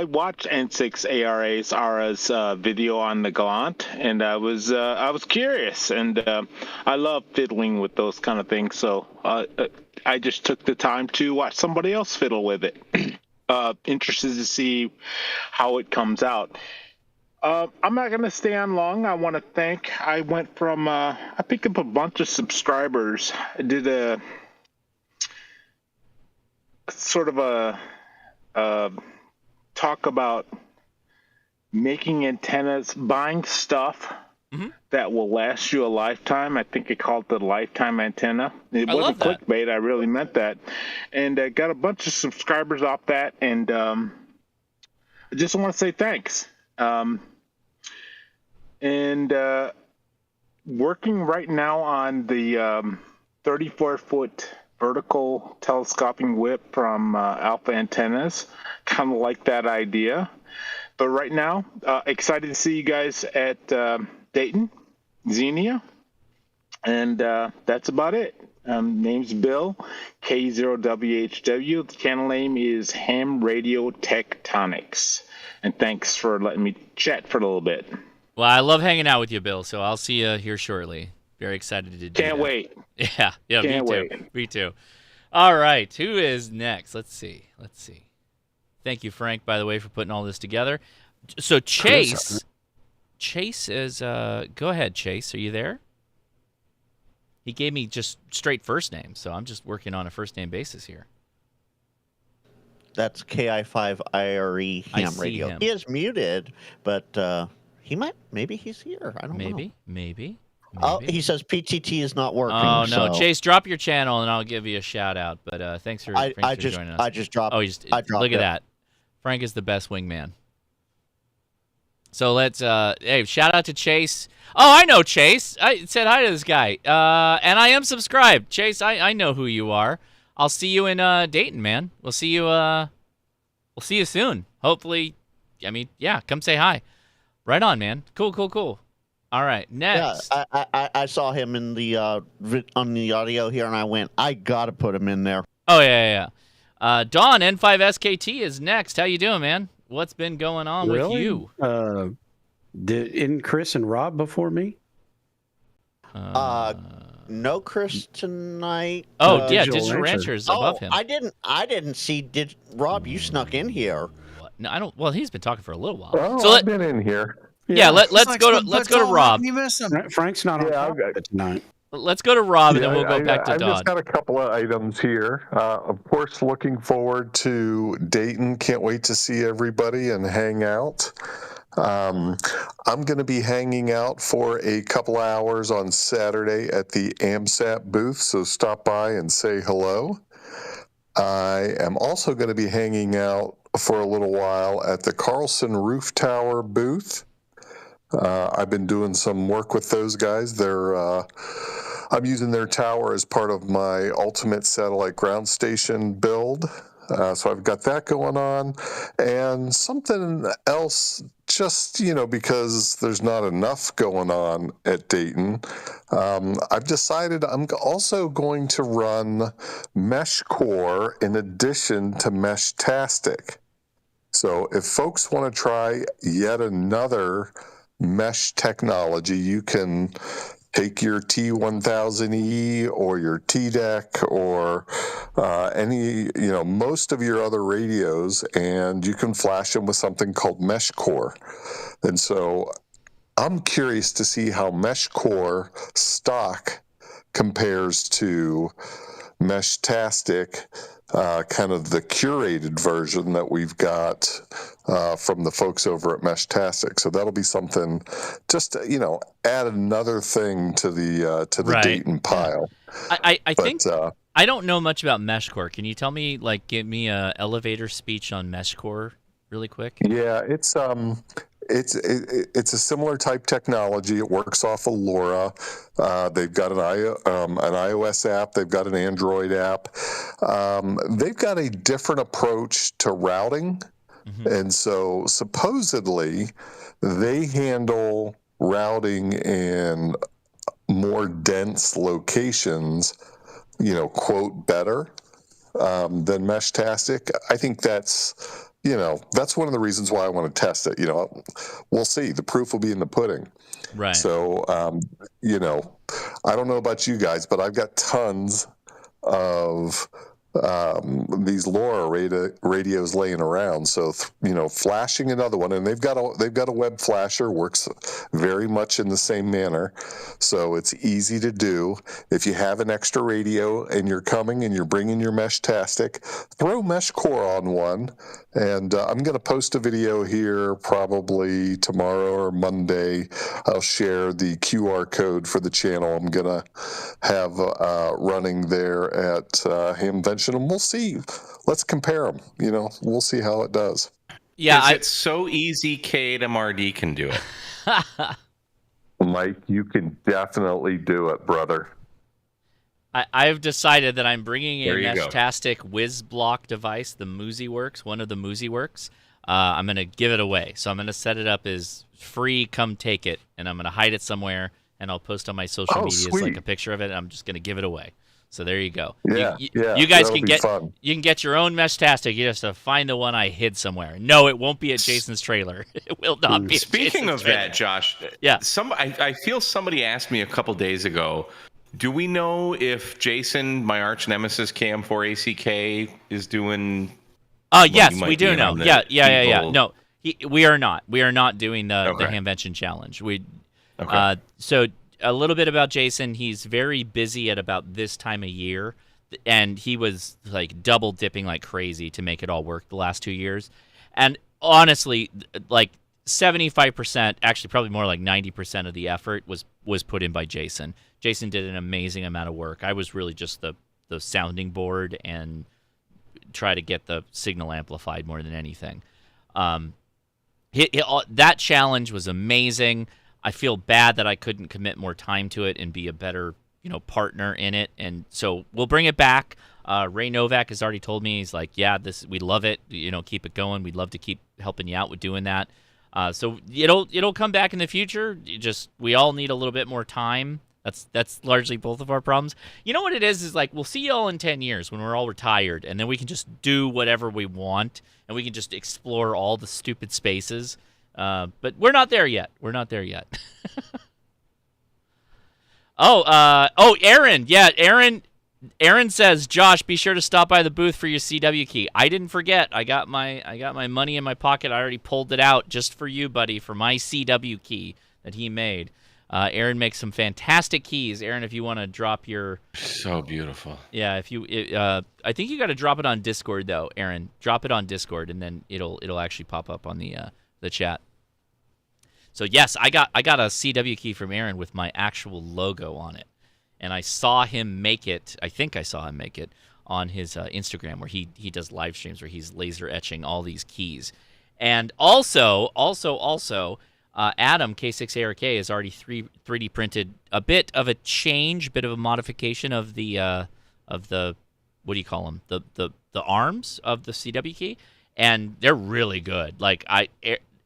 watched N6 Ara's video on the Gallant, and I was curious, and I love fiddling with those kind of things. So I just took the time to watch somebody else fiddle with it. Interested to see how it comes out. I'm not going to stay on long. I want to thank. I went from I picked up a bunch of subscribers. I did a sort of a talk about making antennas, buying stuff that will last you a lifetime. I think I called it the lifetime antenna. It wasn't clickbait. I really meant that. And I got a bunch of subscribers off that. And I just want to say thanks. And working right now on the 34-foot vertical telescoping whip from Alpha Antennas. Kind of like that idea. But right now, excited to see you guys at Dayton, Xenia. And that's about it. Name's Bill, K0WHW. The channel name is Ham Radio Tectonics. And thanks for letting me chat for a little bit. Well, I love hanging out with you, Bill, so I'll see you here shortly. Very excited to do that. Can't wait. Yeah, Can't me wait. too. Me too. All right, who is next? Let's see. Thank you, Frank, by the way, for putting all this together. So Chase is, go ahead, Chase. Are you there? He gave me just straight first name, so I'm just working on a first name basis here. That's KI5IRE Ham Radio. Him. He is muted, but Maybe he's here. I don't know. Maybe. Oh, he says PTT is not working. Oh no, so. Chase, drop your channel and I'll give you a shout out. But thanks for joining us. I just dropped. Oh, I dropped look at that. Frank is the best wingman. So let's hey, shout out to Chase. Oh, I know Chase. I said hi to this guy. And I am subscribed. Chase, I know who you are. I'll see you in Dayton, man. We'll see you soon. Hopefully, I mean, yeah, come say hi. Right on, man. Cool. All right, next. Yeah, I saw him in the on the audio here, and I went, I gotta put him in there. Oh yeah. Dawn N5SKT is next. How you doing, man? What's been going on with you? Didn't Chris and Rob before me? No Chris tonight. Oh yeah, Digital Ranchers above him. I didn't see. Did Rob? You snuck in here. What? No, I don't. Well, he's been talking for a little while. Oh, so I've been in here. Yeah, let's go to Rob. Frank's not on top of it tonight. Let's go to Rob, and then we'll go back to Don. I've just got a couple of items here. Of course, looking forward to Dayton. Can't wait to see everybody and hang out. I'm going to be hanging out for a couple hours on Saturday at the AMSAT booth, so stop by and say hello. I am also going to be hanging out for a little while at the Carlson Roof Tower booth. I've been doing some work with those guys. I'm using their tower as part of my ultimate satellite ground station build. So I've got that going on. And something else, just, because there's not enough going on at Dayton, I've decided I'm also going to run Mesh Core in addition to Meshtastic. So if folks want to try yet another mesh technology, you can take your T1000E or your TDEC or any, most of your other radios, and you can flash them with something called Mesh Core. And so I'm curious to see how Mesh Core stock compares to Meshtastic, kind of the curated version that we've got from the folks over at Meshtastic. So that'll be something, just add another thing to the Dayton pile. I think I don't know much about MeshCore. Can you tell me, give me a elevator speech on MeshCore really quick? Yeah, it's a similar type technology. It works off of LoRa. They've got an iOS app. They've got an Android app. They've got a different approach to routing. Mm-hmm. And so supposedly they handle routing in more dense locations, quote, better than Meshtastic. I think that's one of the reasons why I want to test it. We'll see. The proof will be in the pudding. Right. So, I don't know about you guys, but I've got tons of these LoRa radios laying around. So, flashing another one, and they've got a web flasher, works very much in the same manner. So it's easy to do. If you have an extra radio and you're coming and you're bringing your Meshtastic, throw Mesh Core on one. And I'm going to post a video here probably tomorrow or Monday. I'll share the QR code for the channel I'm going to have running there at Hamvention, and we'll see. Let's compare them. We'll see how it does. Yeah, it's so easy. Cade MRD can do it. Mike, you can definitely do it, brother. I've decided that I'm bringing a Meshtastic WizBlock device, the MoozyWorks, one of the MoozyWorks. I'm going to give it away. So I'm going to set it up as free, come take it, and I'm going to hide it somewhere, and I'll post on my social medias like a picture of it, and I'm just going to give it away. So there you go. Yeah, you guys can get your own Meshtastic. You just have to find the one I hid somewhere. No, it won't be at Jason's trailer. It will not be. Speaking of that, Josh, yeah. I feel somebody asked me a couple days ago, do we know if Jason, my arch nemesis KM4ACK, is doing? Yes, we do know. Yeah. No, we are not. We are not doing the Hamvention challenge. So a little bit about Jason. He's very busy at about this time of year, and he was double dipping like crazy to make it all work the last 2 years. And honestly, 75%, actually probably more like 90% of the effort was put in by Jason. Jason did an amazing amount of work. I was really just the sounding board and try to get the signal amplified more than anything. That challenge was amazing. I feel bad that I couldn't commit more time to it and be a better, partner in it. And so we'll bring it back. Ray Novak has already told me, he's like, yeah, we love it. Keep it going. We'd love to keep helping you out with doing that. So it'll come back in the future. We all need a little bit more time. That's largely both of our problems. You know what it is like, we'll see you all in 10 years when we're all retired, and then we can just do whatever we want, and we can just explore all the stupid spaces. But we're not there yet. Aaron. Yeah, Aaron says, Josh, be sure to stop by the booth for your CW key. I didn't forget. I got my money in my pocket. I already pulled it out just for you, buddy, for my CW key that he made. Aaron makes some fantastic keys. Aaron, if you want to drop your... So beautiful. Yeah, I think you got to drop it on Discord, though, Aaron. Drop it on Discord, and then it'll actually pop up on the chat. So, yes, I got a CW key from Aaron with my actual logo on it. And I saw him make it. I think I saw him make it on his Instagram, where he does live streams where he's laser etching all these keys. And also, Adam K6ARK has already 3D printed a bit of a change, bit of a modification of the what do you call them? The arms of the CW key, and they're really good. Like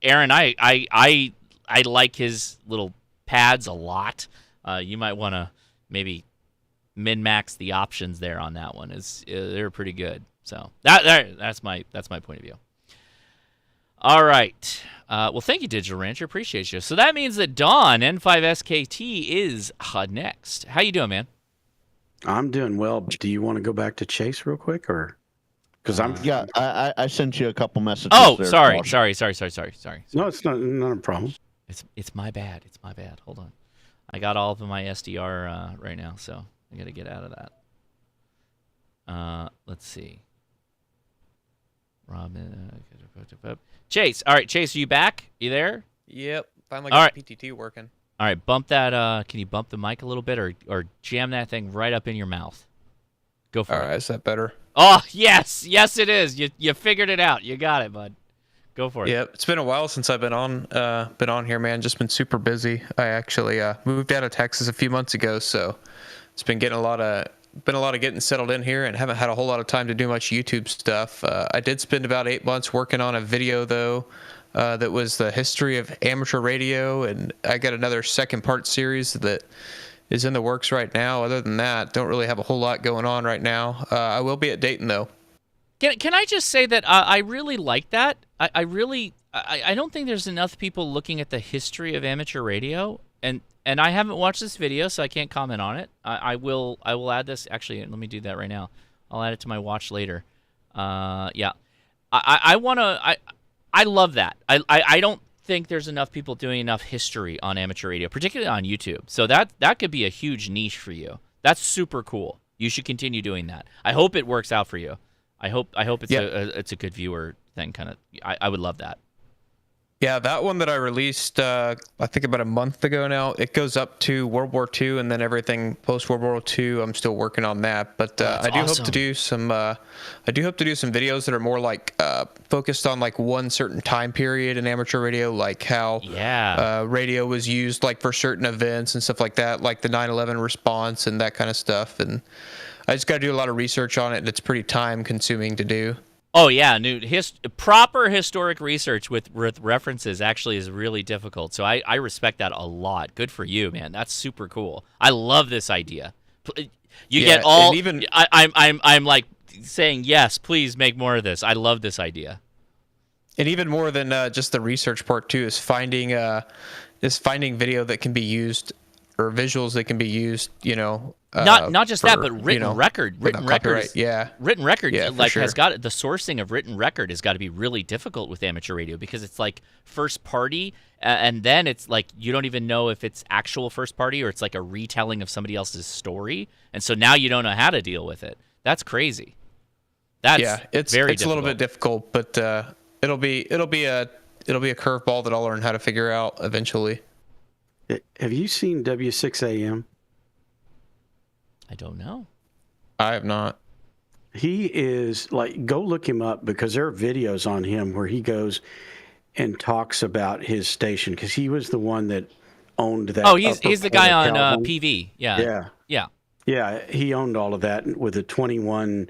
Aaron, I like his little pads a lot. You might want to maybe min-max the options there on that one. They're pretty good. So that's my point of view. All right. Well, thank you, Digital Rancher. Appreciate you. So that means that Don N5SKT is next. How you doing, man? I'm doing well. Do you want to go back to Chase real quick, or because I sent you a couple messages. Oh, there, sorry. No, it's not a problem. It's my bad. Hold on. I got all of my SDR right now, so I got to get out of that. Let's see. Robin. Chase. All right, Chase, are you back? You there? Yep. Finally all got right. PTT working. All right, bump that. Can you bump the mic a little bit, or jam that thing right up in your mouth? Go for it. All right, is that better? Oh, yes, it is. You figured it out. You got it, bud. Go for it. Yeah, it's been a while since I've been on here, man. Just been super busy. I actually moved out of Texas a few months ago, so it's been a lot of getting settled in here, and haven't had a whole lot of time to do much YouTube stuff. I did spend about 8 months working on a video though, that was the history of amateur radio, and I got another second part series that is in the works right now. Other than that, don't really have a whole lot going on right now. I will be at Dayton though. Can I just say that I really like that. I don't think there's enough people looking at the history of amateur radio, and I haven't watched this video, so I can't comment on it. I will add this. Actually, let me do that right now. I'll add it to my watch later. Yeah, I love that. I don't think there's enough people doing enough history on amateur radio, particularly on YouTube. So that could be a huge niche for you. That's super cool. You should continue doing that. I hope it works out for you. I hope it's a good viewer thing. Kind of. I would love that. Yeah, that one that I released, I think about a month ago now, it goes up to World War II, and then everything post World War II. I'm still working on that, but I do hope to do some. I do hope to do some videos that are more like focused on like one certain time period in amateur radio, like how radio was used like for certain events and stuff like that, like the 9/11 response and that kind of stuff. And I just got to do a lot of research on it, and it's pretty time consuming to do. Oh yeah, proper historic research with references actually is really difficult. So I respect that a lot. Good for you, man. That's super cool. I love this idea. Get all. Even I'm like saying yes. Please make more of this. I love this idea. And even more than just the research part too is finding video that can be used, or visuals that can be used. Not just that, but written record. Written record. Written record. Yeah, like sure. has got the sourcing of written record has got to be really difficult with amateur radio, because it's like first party, and then it's like you don't even know if it's actual first party or it's like a retelling of somebody else's story, and so now you don't know how to deal with it. That's crazy. It's a little bit difficult, but it'll be it'll be a curveball that I'll learn how to figure out eventually. Have you seen W6AM? I don't know. I have not. He is like, go look him up because there are videos on him where he goes and talks about his station because he was the one that owned that. Oh, he's the guy on PV. Yeah. He owned all of that with the 21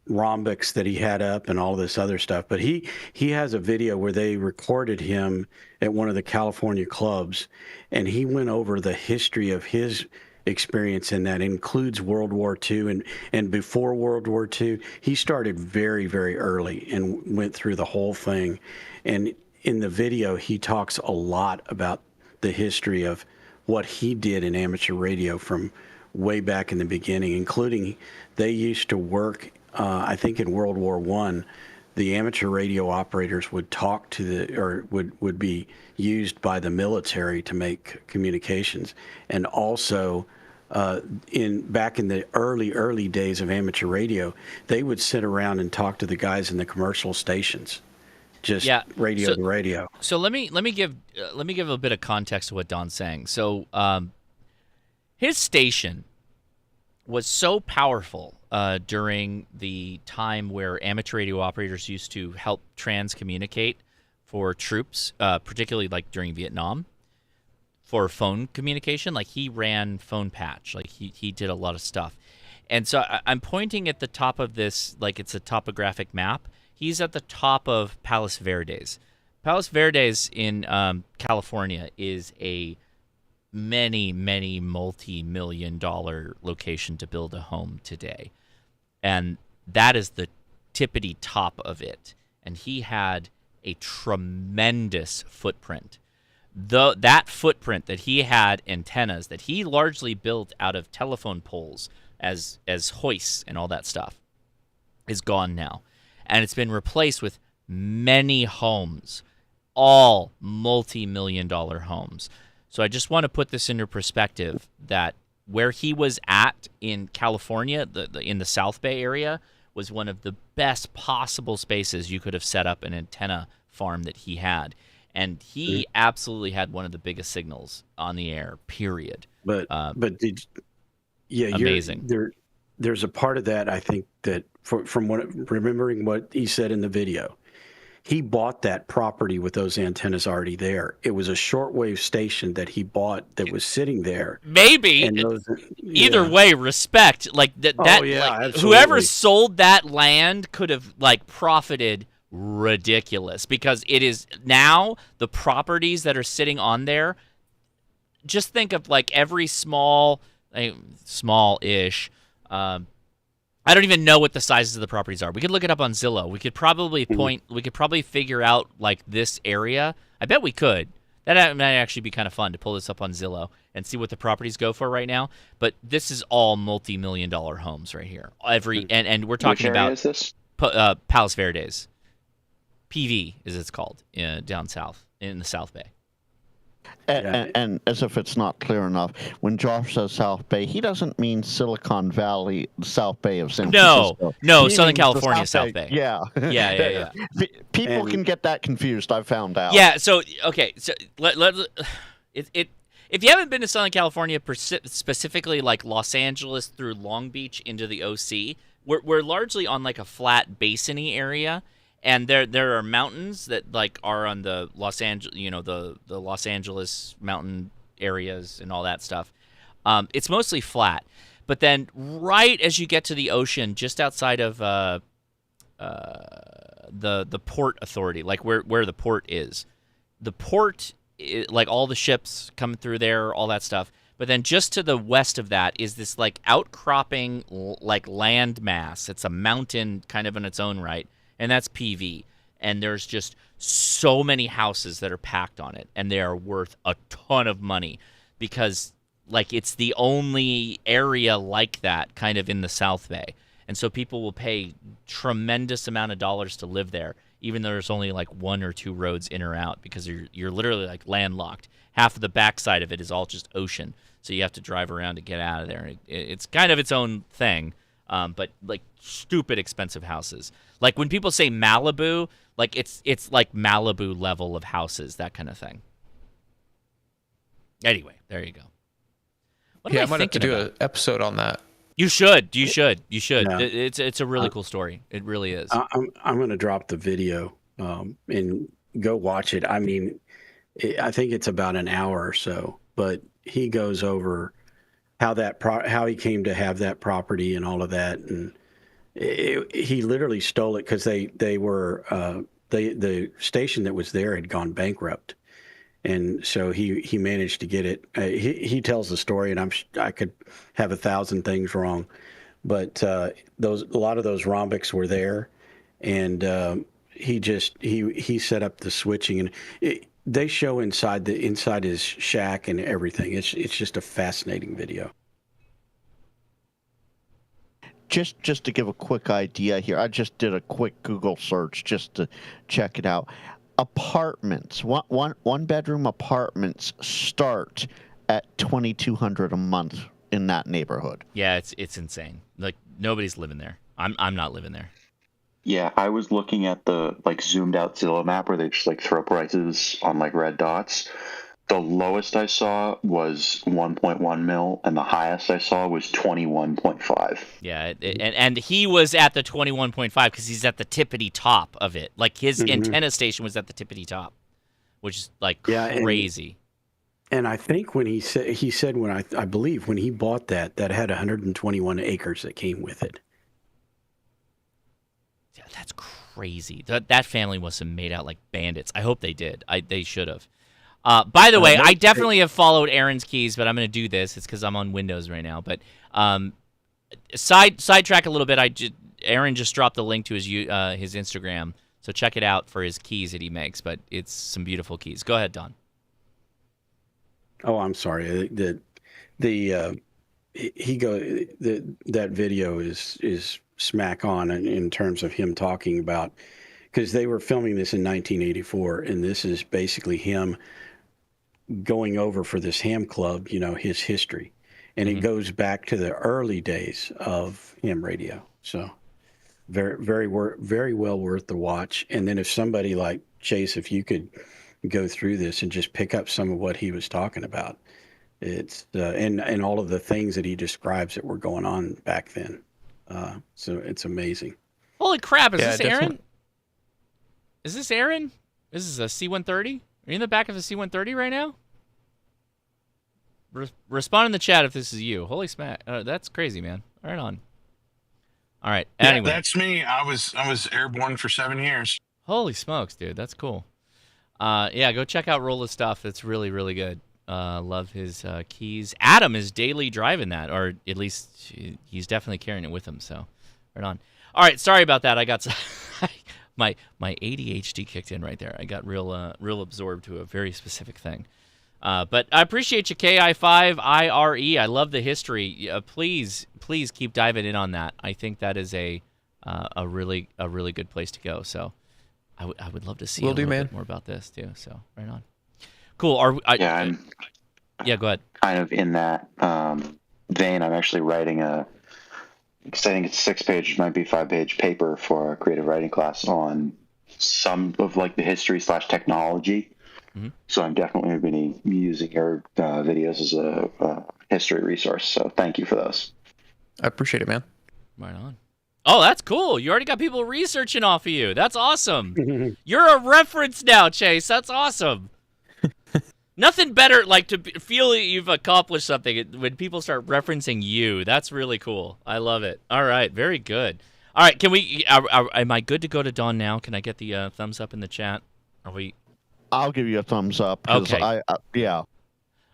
rhombics that he had up and all this other stuff. But he has a video where they recorded him at one of the California clubs, and he went over the history of his experience, and that includes World War II and before World War II. He started very, very early and went through the whole thing. And in the video, he talks a lot about the history of what he did in amateur radio from way back in the beginning, including they used to work, I think in World War I, the amateur radio operators would talk to would be used by the military to make communications. And also back in the early days of amateur radio, they would sit around and talk to the guys in the commercial stations. Radio to radio. So let me give a bit of context to what Don's saying. So his station was so powerful during the time where amateur radio operators used to help transcommunicate for troops, particularly like during Vietnam, for phone communication. Like he ran phone patch, like he did a lot of stuff. And so I'm pointing at the top of this like it's a topographic map. He's at the top of Palos Verdes. Palos Verdes in California is a many multi-million-dollar location to build a home today. And that is the tippity top of it. And he had a tremendous footprint. That footprint that he had antennas that he largely built out of telephone poles as hoists and all that stuff is gone now. And it's been replaced with many homes, all multi-million-dollar homes. So I just want to put this into perspective that where he was at in California, in the South Bay area, was one of the best possible spaces you could have set up an antenna farm that he had. And he absolutely had one of the biggest signals on the air, period. Amazing. There's a part of that, I think, that remembering what he said in the video, he bought that property with those antennas already there. It was a shortwave station that he bought that was sitting there. Maybe. Either way, respect. Like whoever sold that land could have profited ridiculous, because it is now the properties that are sitting on there. Just think of every small-ish. I don't even know what the sizes of the properties are. We could look it up on Zillow. We could probably we could probably figure out this area. I bet we could. That might actually be kind of fun to pull this up on Zillow and see what the properties go for right now. But this is all multi-million-dollar homes right here. And we're talking about is this? Palos Verdes. PV is it's called down south in the South Bay. And as if it's not clear enough, when Josh says South Bay, he doesn't mean Silicon Valley, South Bay of San Francisco. No, Southern California, South Bay. Yeah. Yeah. People can get that confused, I've found out. Yeah, so, okay, so if you haven't been to Southern California, specifically Los Angeles through Long Beach into the OC, we're largely on a flat basin-y area. And there are mountains that are on the Los Angeles, the Los Angeles mountain areas and all that stuff. It's mostly flat, but then right as you get to the ocean, just outside of the Port Authority, where the port is, all the ships coming through there, all that stuff. But then just to the west of that is this outcropping land mass. It's a mountain kind of in its own right. And that's PV. And there's just so many houses that are packed on it. And they are worth a ton of money because, it's the only area like that kind of in the South Bay. And so people will pay tremendous amount of dollars to live there, even though there's only one or two roads in or out, because you're literally landlocked. Half of the backside of it is all just ocean. So you have to drive around to get out of there. It's kind of its own thing. but like stupid expensive houses. Like when people say Malibu, like it's like Malibu level of houses, that kind of thing. Anyway, there you go. What yeah, am I might have to do about? an episode on that. You should. Yeah. It's a really cool story. It really is. I'm going to drop the video and go watch it. I mean, I think it's about an hour or so, but he goes over how he came to have that property and all of that, and he literally stole it because the station that was there had gone bankrupt, and so he managed to get it. He tells the story, and I could have 1,000 things wrong, but a lot of those rhombics were there, and he set up the switching, and they show inside his shack and everything. It's just a fascinating video. Just to give a quick idea here, I just did a quick Google search just to check it out. Apartments, one bedroom apartments start at $2,200 a month in that neighborhood. Yeah, it's insane. Like nobody's living there. I'm not living there. Yeah, I was looking at the like zoomed out Zillow map where they just like throw prices on like red dots. The lowest I saw was 1.1 mil, and the highest I saw was 21.5. Yeah, and he was at the 21.5 because he's at the tippity top of it. Like his antenna station was at the tippity top, which is like crazy. And I think when he said when I believe when he bought that had 121 acres that came with it. Yeah, that's crazy. That family must have made out like bandits. I hope they did. They should have. By the way, I definitely have followed Aaron's keys, but I'm going to do this. It's because I'm on Windows right now. But sidetrack a little bit. Aaron just dropped the link to his Instagram, so check it out for his keys that he makes. But it's some beautiful keys. Go ahead, Don. Oh, I'm sorry. That video is smack on in terms of him talking about, because they were filming this in 1984, and this is basically him going over for this ham club, his history, and it goes back to the early days of ham radio. So very well worth the watch. And then if somebody like Chase, if you could go through this and just pick up some of what he was talking about, it's and all of the things that he describes that were going on back then. So it's amazing. Holy crap! Is this Aaron? Is this Aaron? This is a C-130. Are you in the back of the C-130 right now? Respond in the chat if this is you. Holy smack! That's crazy, man. Right on. All right. Anyway, yeah, that's me. I was airborne for 7 years. Holy smokes, dude. That's cool. Yeah, go check out Rolla's stuff. It's really, really good. Love his keys. Adam is daily driving that, or at least he's definitely carrying it with him. So, right on. All right, sorry about that. I got my ADHD kicked in right there. I got real absorbed to a very specific thing. But I appreciate you, KI5IRE. I love the history. Please keep diving in on that. I think that is a really good place to go. So I would love to see a little bit more about this too. So right on. Cool. Yeah, go ahead. Kind of in that vein, I'm actually writing I think it's 6-page, might be 5-page paper for a creative writing class on some of like the history / technology. Mm-hmm. So I'm definitely going to be using your videos as a history resource. So thank you for those. I appreciate it, man. Right on. Oh, that's cool. You already got people researching off of you. That's awesome. You're a reference now, Chase. That's awesome. Nothing better like to feel that you've accomplished something when people start referencing you. That's really cool. I love it. All right, very good. All right, can we? Am I good to go to Dawn now? Can I get the thumbs up in the chat? Are we? I'll give you a thumbs up. Okay. Yeah. All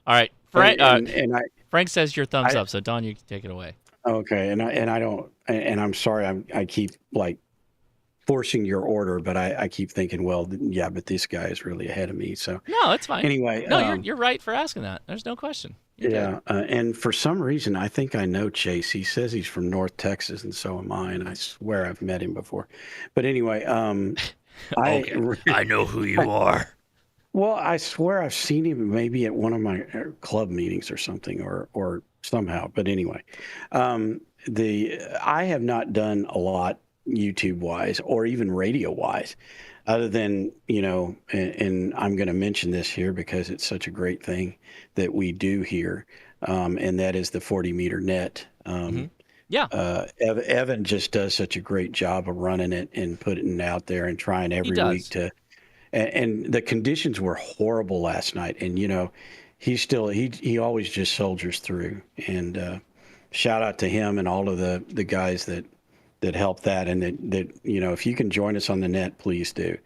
right. Frank, and Frank says your thumbs up. So Dawn, you can take it away. Okay, and I don't, and I'm sorry. I keep like forcing your order, but I keep thinking, well, yeah, but this guy is really ahead of me. So no, it's fine. Anyway, no, you're right for asking that. There's no question. And for some reason, I think I know Chase. He says he's from North Texas, and so am I. And I swear I've met him before. But anyway, I know who you are. Well, I swear I've seen him maybe at one of my club meetings or something, or somehow. But anyway, I have not done a lot YouTube wise or even radio wise, other than, and I'm going to mention this here because it's such a great thing that we do here, and that is the 40-meter net. Yeah. Evan just does such a great job of running it and putting it out there and trying every week to. And the conditions were horrible last night, and he always just soldiers through. And shout out to him and all of the guys that help that, and that if you can join us on the net, please do.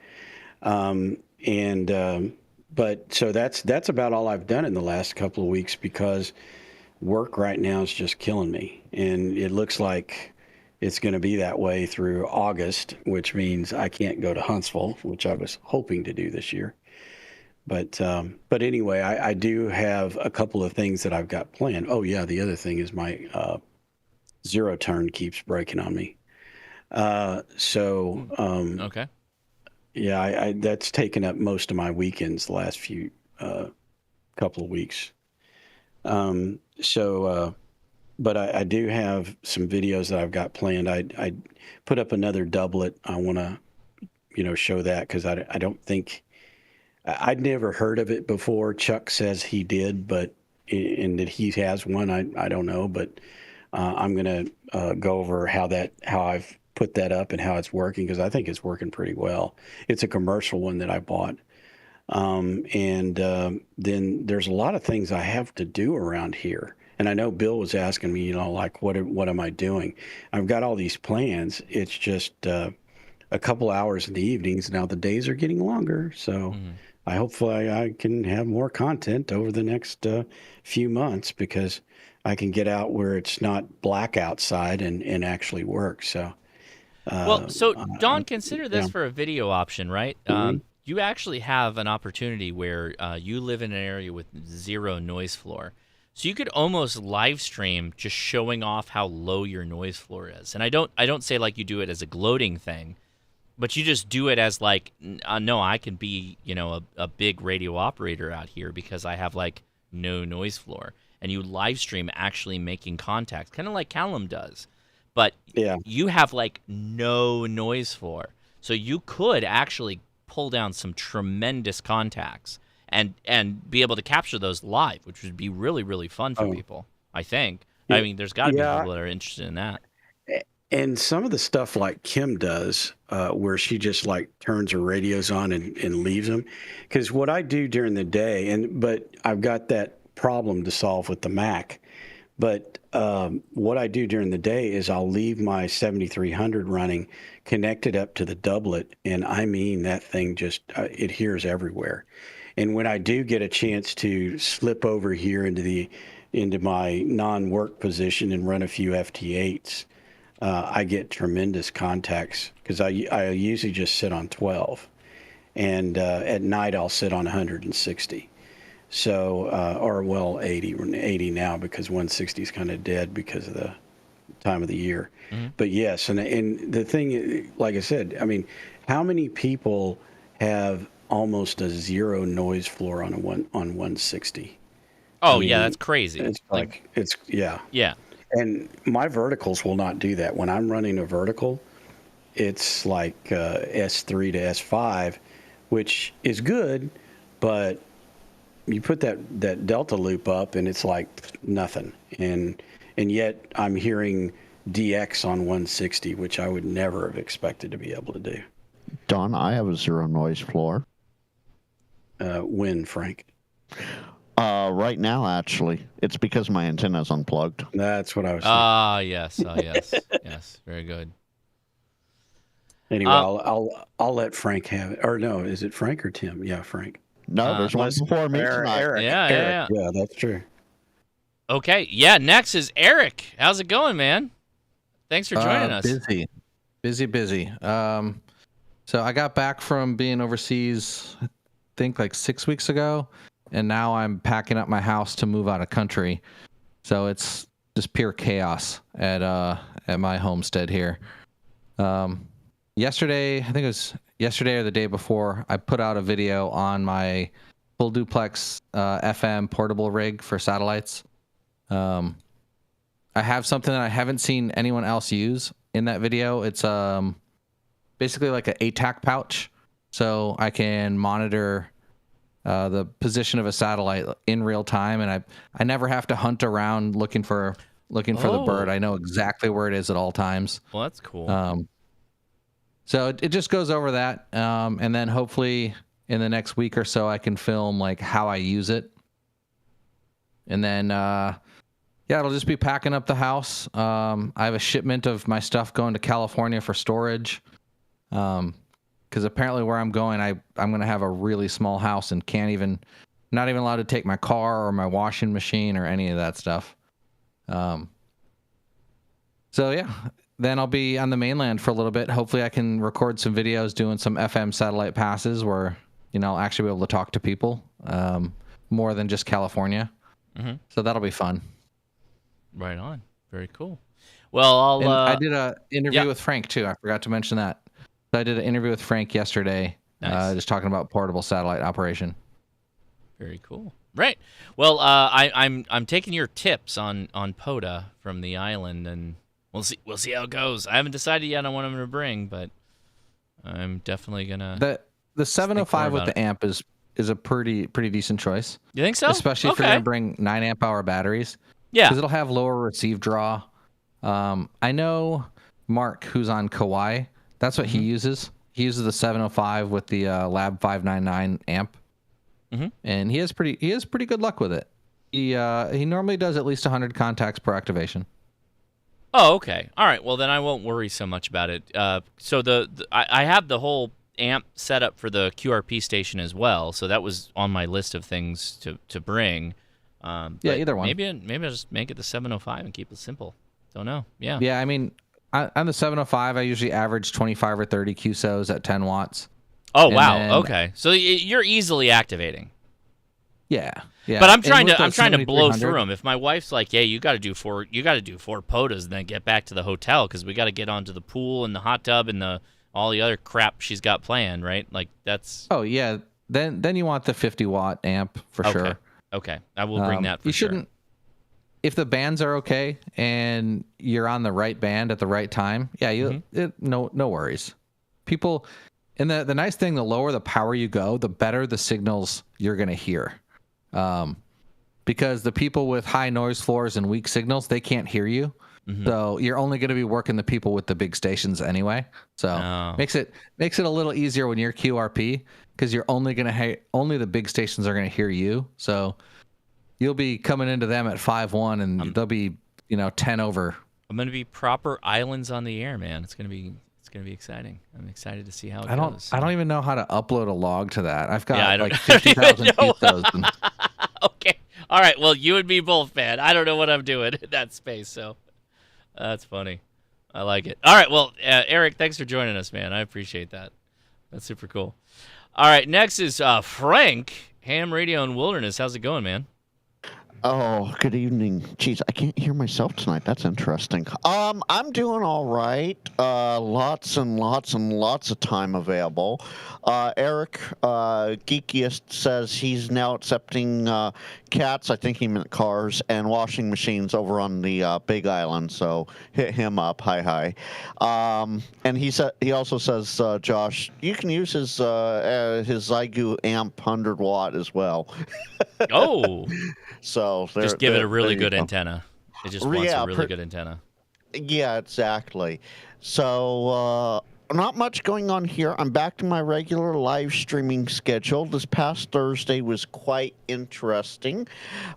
But so that's about all I've done in the last couple of weeks, because work right now is just killing me, and it looks like it's going to be that way through August, which means I can't go to Huntsville, which I was hoping to do this year. But anyway, I do have a couple of things that I've got planned. Oh yeah, the other thing is my zero turn keeps breaking on me. Okay. Yeah, I that's taken up most of my weekends the last few couple of weeks. But I do have some videos that I've got planned. I put up another doublet. I want to, show that, because I don't think I'd never heard of it before. Chuck says he did, but and that he has one, I don't know. But I'm gonna go over how I've put that up and how it's working, because I think it's working pretty well. It's a commercial one that I bought. Then there's a lot of things I have to do around here. And I know Bill was asking me, like, what am I doing? I've got all these plans. It's just a couple hours in the evenings. Now the days are getting longer. So hopefully I can have more content over the next few months, because I can get out where it's not black outside and actually work. So, Don, consider this for a video option, right? You actually have an opportunity where you live in an area with zero noise floor. So you could almost live stream just showing off how low your noise floor is. And I don't say like you do it as a gloating thing, but you just do it as like, no, I can be, a big radio operator out here because I have like no noise floor. And you live stream actually making contacts, kind of like Callum does. But you have like no noise floor. So you could actually pull down some tremendous contacts and be able to capture those live, which would be really, really fun for people, I think. Yeah. I mean, there's got to be people that are interested in that. And some of the stuff like Kim does, where she just like turns her radios on and leaves them. Because what I do during the day, but I've got that problem to solve with the Mac. But what I do during the day is I'll leave my 7300 running, connected up to the doublet, and I mean that thing just it hears everywhere. And when I do get a chance to slip over here into my non-work position and run a few FT8s, I get tremendous contacts, because I usually just sit on 12, and at night I'll sit on 160. So, 80 now, because 160 is kind of dead because of the time of the year. But yes, and the thing, like I said, I mean, how many people have almost a zero noise floor on 160? Oh, I mean, that's crazy. It's yeah. And my verticals will not do that. When I'm running a vertical, it's like S3 to S5, which is good, but you put that delta loop up and it's like nothing. And yet I'm hearing DX on 160, which I would never have expected to be able to do. Don, I have a zero noise floor. When, Frank? Right now, actually. It's because my antenna's unplugged. That's what I was saying. Yes. Yes. Very good. Anyway, I'll let Frank have it. Or no, is it Frank or Tim? Yeah, Frank. No, there's one before me tonight. Eric. Yeah. Yeah, that's true. Okay. Yeah, next is Eric. How's it going, man? Thanks for joining us. Busy. So I got back from being overseas, I think like 6 weeks ago, and now I'm packing up my house to move out of country. So it's just pure chaos at my homestead here. Yesterday, I think it was yesterday or the day before, I put out a video on my full duplex FM portable rig for satellites. I have something that I haven't seen anyone else use in that video. It's basically like an ATAC pouch, so I can monitor the position of a satellite in real time, and I never have to hunt around looking for the bird. I know exactly where it is at all times. Well, that's cool. So it just goes over that, and then hopefully in the next week or so I can film like how I use it, and then it'll just be packing up the house. I have a shipment of my stuff going to California for storage, because apparently where I'm going, I'm going to have a really small house and not even allowed to take my car or my washing machine or any of that stuff. So yeah, then I'll be on the mainland for a little bit. Hopefully I can record some videos doing some FM satellite passes where, I'll actually be able to talk to people, more than just California. Mm-hmm. So that'll be fun. Right on. Very cool. Well, I did an interview with Frank too. I forgot to mention that. I did an interview with Frank yesterday, just talking about portable satellite operation. Very cool. Right. Well, I'm taking your tips on POTA from the island, and we'll see how it goes. I haven't decided yet on what I'm going to bring, but I'm definitely gonna. The 705 with the amp is a pretty decent choice. You think so? Especially if you're going to bring 9 amp hour batteries. Yeah. Because it'll have lower receive draw. I know Mark, who's on Kauai, that's what he uses. He uses the 705 with the Lab 599 amp. Mm-hmm. And he has pretty good luck with it. He normally does at least 100 contacts per activation. Oh, okay. All right. Well, then I won't worry so much about it. So I have the whole amp set up for the QRP station as well. So that was on my list of things to bring. Either one. Maybe I'll just make it the 705 and keep it simple. Don't know. Yeah. Yeah, I mean, on the 705, I usually average 25 or 30 QSOs at 10 watts. Oh, wow. Okay. So you're easily activating. Yeah. But I'm trying to blow through them. If my wife's like, "Yeah, you got to do 4 POTAs and then get back to the hotel because we got to get onto the pool and the hot tub and all the other crap she's got planned," right? Like that's. Oh yeah. Then you want the 50 watt amp for sure. Okay. I will bring that for you sure. Shouldn't. If the bands are okay and you're on the right band at the right time, no worries. People, and the nice thing, the lower the power you go, the better the signals you're gonna hear. Because the people with high noise floors and weak signals, they can't hear you. Mm-hmm. So you're only going to be working the people with the big stations anyway. So makes it a little easier when you're QRP because you're only the big stations are going to hear you. So you'll be coming into them at 5.1 and they'll be 10 over. I'm going to be proper islands on the air, man. It's going to be exciting. I'm excited to see how it goes. I don't even know how to upload a log to that. I've got like 50,000 QSOs. Okay. All right. Well, you and me both, man. I don't know what I'm doing in that space, so that's funny. I like it. All right. Well, Eric, thanks for joining us, man. I appreciate that. That's super cool. All right. Next is Frank, Ham Radio and Wilderness. How's it going, man? Oh, good evening. Jeez, I can't hear myself tonight. That's interesting. I'm doing all right. Lots and lots and lots of time available. Eric, Geekiest says he's now accepting cats, I think he meant cars, and washing machines over on the Big Island. So hit him up. Hi. And he also says, Josh, you can use his Zygu amp 100 watt as well. Oh. So just give it a really good antenna. It just wants a really good antenna. Yeah, exactly. So not much going on here. I'm back to my regular live streaming schedule. This past Thursday was quite interesting.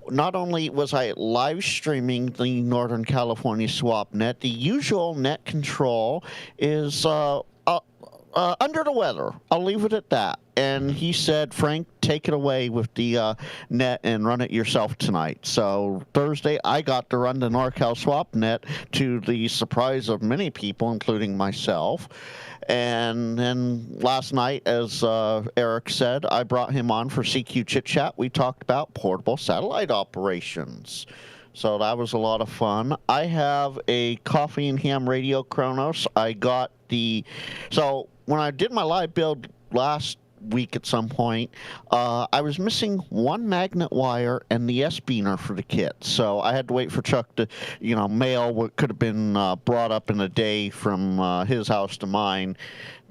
Not only was I live streaming the Northern California swap net, the usual net control is under the weather. I'll leave it at that. And he said, Frank, take it away with the net and run it yourself tonight. So Thursday, I got to run the NorCal swap net to the surprise of many people, including myself. And then last night, as Eric said, I brought him on for CQ Chit Chat. We talked about portable satellite operations. So that was a lot of fun. I have a Coffee and Ham Radio Chronos. So when I did my live build last week at some point. I was missing one magnet wire and the S-beaner for the kit, so I had to wait for Chuck to, mail what could have been brought up in a day from his house to mine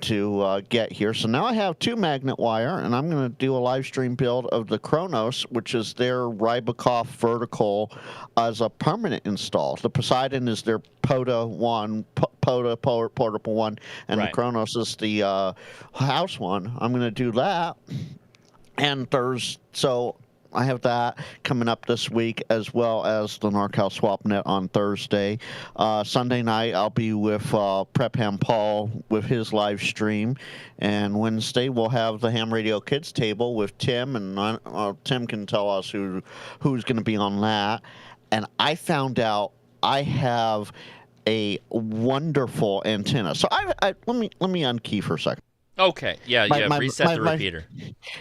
to get here. So now I have 2 magnet wire, and I'm going to do a live stream build of the Kronos, which is their Rybakov vertical as a permanent install. The Poseidon is their portable one, and the Kronos is the house one. I'm going to do that. And so I have that coming up this week, as well as the NorCal SwapNet on Thursday. Sunday night, I'll be with Prep Ham Paul with his live stream. And Wednesday, we'll have the Ham Radio Kids table with Tim, and Tim can tell us who's going to be on that. And I found out I have a wonderful antenna. So let me unkey for a second. Okay. Yeah. Reset the repeater.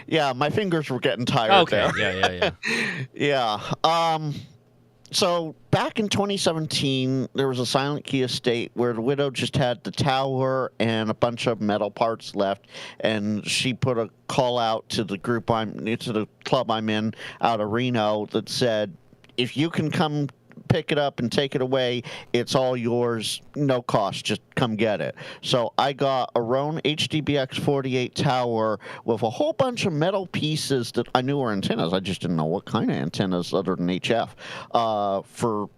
Yeah, my fingers were getting tired. Okay. There. Yeah. So back in 2017, there was a silent key estate where the widow just had the tower and a bunch of metal parts left, and she put a call out to the club I'm in out of Reno that said, if you can come pick it up and take it away, it's all yours, no cost, just come get it. So I got a Roan HDBX48 tower with a whole bunch of metal pieces that I knew were antennas. I just didn't know what kind of antennas other than HF for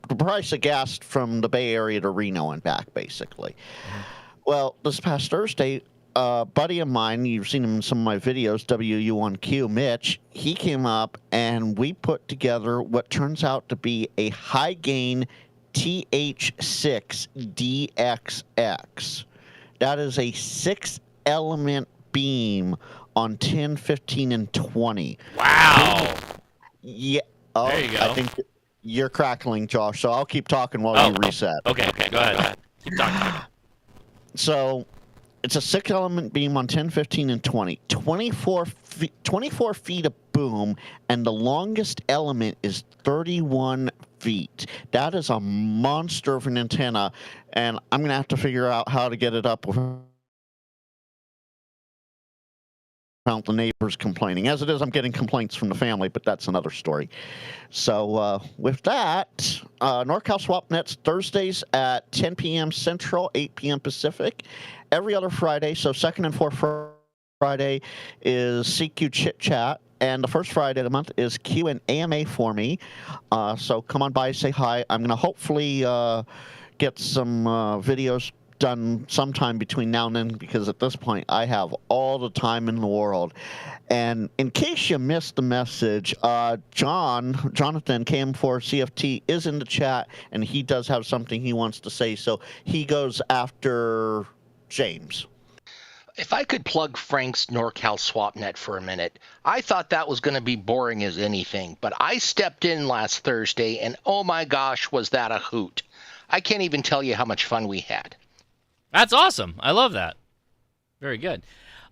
the price of gas from the Bay Area to Reno and back, basically. Well, this past Thursday, a buddy of mine, you've seen him in some of my videos, WU1Q, Mitch, he came up and we put together what turns out to be a high-gain TH6DXX. That is a 6-element beam on 10, 15, and 20. Wow. Yeah. Oh, there you go. I think you're crackling, Josh, so I'll keep talking while you reset. Okay, go ahead. Keep talking. So it's a 6-element beam on 10, 15, and 20. 24 feet of boom, and the longest element is 31 feet. That is a monster of an antenna, and I'm going to have to figure out how to get it up without the neighbors complaining. As it is, I'm getting complaints from the family, but that's another story. So with that, NorCal SwapNet's Thursdays at 10 p.m. Central, 8 p.m. Pacific. Every other Friday, so second and fourth Friday is CQ Chit Chat, and the first Friday of the month is Q and AMA for me. So come on by, say hi. I'm going to hopefully get some videos done sometime between now and then, because at this point I have all the time in the world. And in case you missed the message, Jonathan KM4CFT is in the chat, and he does have something he wants to say, so he goes after James. If I could plug Frank's NorCal SwapNet for a minute, I thought that was going to be boring as anything, but I stepped in last Thursday, and oh my gosh, was that a hoot. I can't even tell you how much fun we had. That's awesome. I love that. Very good.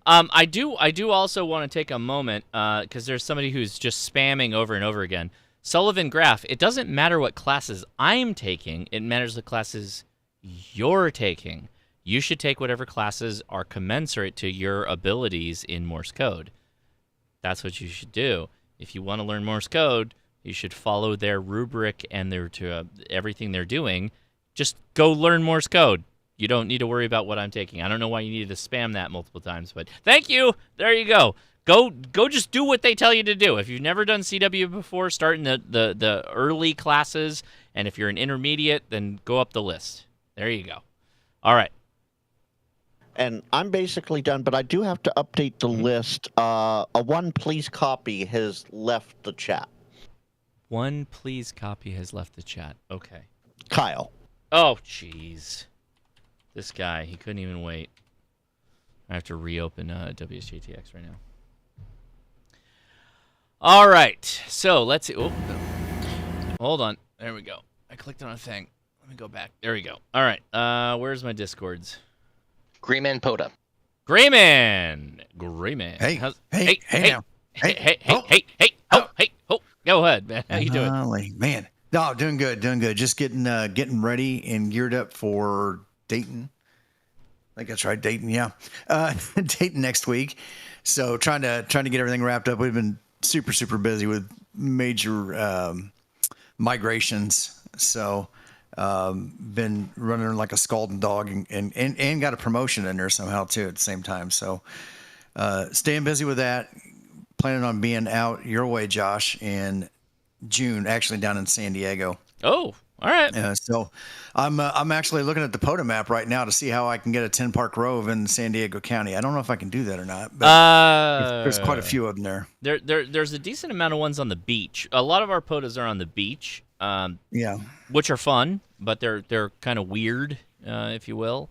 I do also want to take a moment, because there's somebody who's just spamming over and over again. Sullivan Graph, it doesn't matter what classes I'm taking, it matters the classes you're taking. You should take whatever classes are commensurate to your abilities in Morse code. That's what you should do. If you want to learn Morse code, you should follow their rubric and everything they're doing. Just go learn Morse code. You don't need to worry about what I'm taking. I don't know why you needed to spam that multiple times, but thank you. There you go. Go just do what they tell you to do. If you've never done CW before, start in the early classes, and if you're an intermediate, then go up the list. There you go. All right. And I'm basically done, but I do have to update the list. A one please copy has left the chat. One please copy has left the chat. Okay. Kyle. Oh, jeez. This guy, he couldn't even wait. I have to reopen WSJTX right now. All right. So let's see. Oh, hold on. There we go. I clicked on a thing. Let me go back. There we go. All right. Where's my Discords? Grayman Poda. Grayman. Hey, now. Hey. Go ahead, man. How you doing? Man. No, doing good. Just getting ready and geared up for Dayton. I think that's right, Dayton. Yeah, Dayton next week. So trying to get everything wrapped up. We've been super busy with major migrations. So been running like a scalding dog and got a promotion in there somehow too at the same time. So staying busy with that. Planning on being out your way, Josh, in June, actually down in San Diego. Oh, all right. So I'm actually looking at the POTA map right now to see how I can get a 10-park Grove in San Diego County. I don't know if I can do that or not, but there's quite a few of them there. There's a decent amount of ones on the beach. A lot of our POTAs are on the beach, yeah, which are fun, but they're kind of weird, if you will.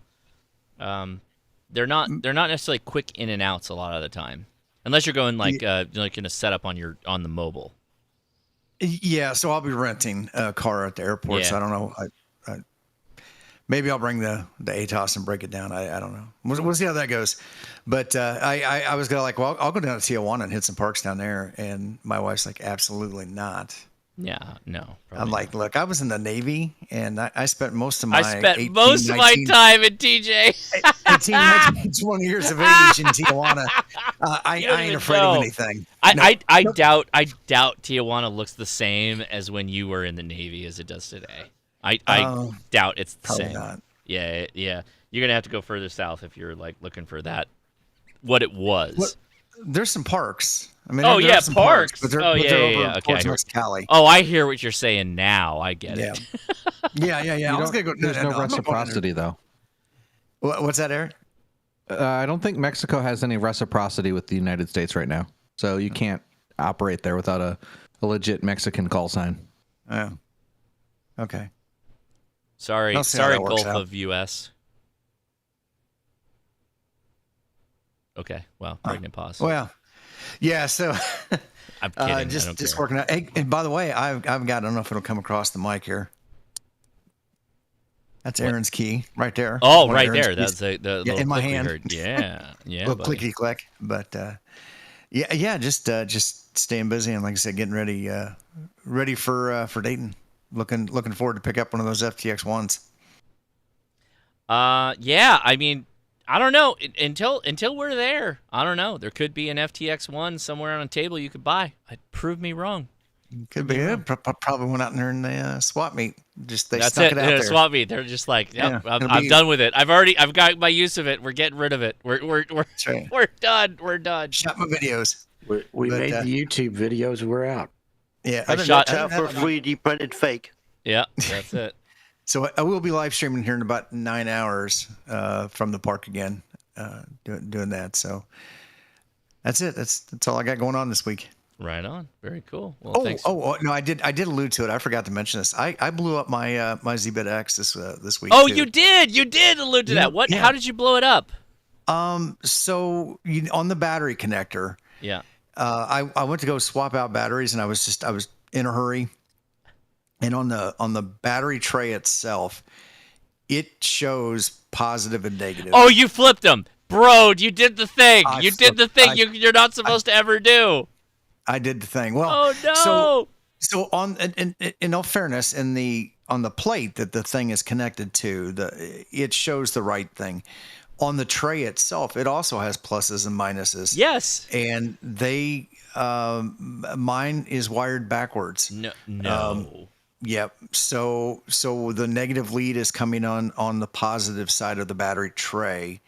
They're not necessarily quick in and outs a lot of the time, unless you're going like in a setup on the mobile. Yeah, so I'll be renting a car at the airport. Yeah. So I don't know. Maybe I'll bring the ATOS and break it down. I don't know. We'll see how that goes. But I was gonna well, I'll go down to Tijuana and hit some parks down there. And my wife's like, absolutely not. Yeah, no. I'm like, look, I was in the Navy, and I spent most of my my time in TJ. 18, 19, 20 years of age in Tijuana. I ain't afraid of anything. I doubt Tijuana looks the same as when you were in the Navy as it does today. I doubt it's the same. Not. Yeah. You're gonna have to go further south if you're like looking for that. What it was. Well, there's some parks. I mean, there are some parks. But they're over okay. Mexicali. Oh, I hear what you're saying now. I get it. Yeah. I was gonna go. There's no reciprocity though. What's that, Eric? I don't think Mexico has any reciprocity with the United States right now, so you can't operate there without a legit Mexican call sign. Oh. Okay. Sorry, Gulf of U.S. Okay, well, pregnant pause. Well, yeah. So I'm kidding. Just working out. Hey, and by the way, I've got. I don't know if it'll come across the mic here. That's Aaron's key right there. Oh, right there. That's the little in my click hand. We heard. Yeah. Little clickety click. But just staying busy and like I said, getting ready for Dayton. Looking forward to pick up one of those FTX-1s. Yeah. I mean, I don't know until we're there. I don't know. There could be an FTX-1 somewhere on a table you could buy. Prove me wrong. Could be it. Probably went out there in the swap meet. Just they That's stuck it. it out there. Swap meet. They're just like, yep, I'm done with it. I've got my use of it. We're getting rid of it. We're done. We're done. Shot my videos. We made the YouTube videos. We're out. Yeah, I shot out for a 3D printed fake. Yeah, that's it. So I will be live streaming here in about 9 hours from the park again, doing that. So that's it. That's all I got going on this week. Right on. Very cool. Well, thanks. No, I did allude to it. I forgot to mention this. I blew up my my ZBit X this week. Oh, too. you did allude to that. What? Yeah. How did you blow it up? So on the battery connector. Yeah. I went to go swap out batteries, and I was in a hurry. And on the battery tray itself, it shows positive and negative. Oh, you flipped them, bro! You did the thing. You did the thing you're not supposed to ever do. I did the thing. Well, oh no! So on in all fairness, on the plate that the thing is connected to, it shows the right thing. On the tray itself, it also has pluses and minuses. Yes. And they mine is wired backwards. No. Yep. So the negative lead is coming on the positive side of the battery tray.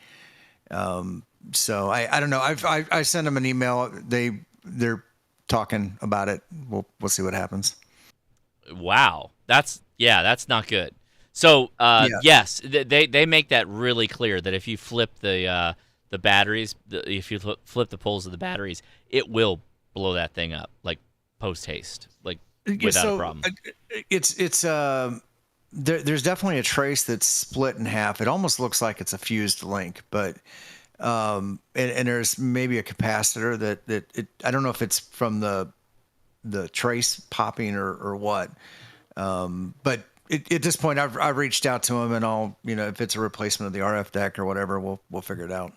So I don't know. I sent them an email. They're talking about it. We'll see what happens. Wow. That's not good. So yes, they make that really clear that if you flip the batteries, if you flip the poles of the batteries, it will blow that thing up like post haste, like without a problem. It's there's definitely a trace that's split in half. It almost looks like it's a fused link, but and there's maybe a capacitor that I don't know if it's from the trace popping or what, but. At this point, I've reached out to him, and I'll, if it's a replacement of the RF deck or whatever, we'll figure it out.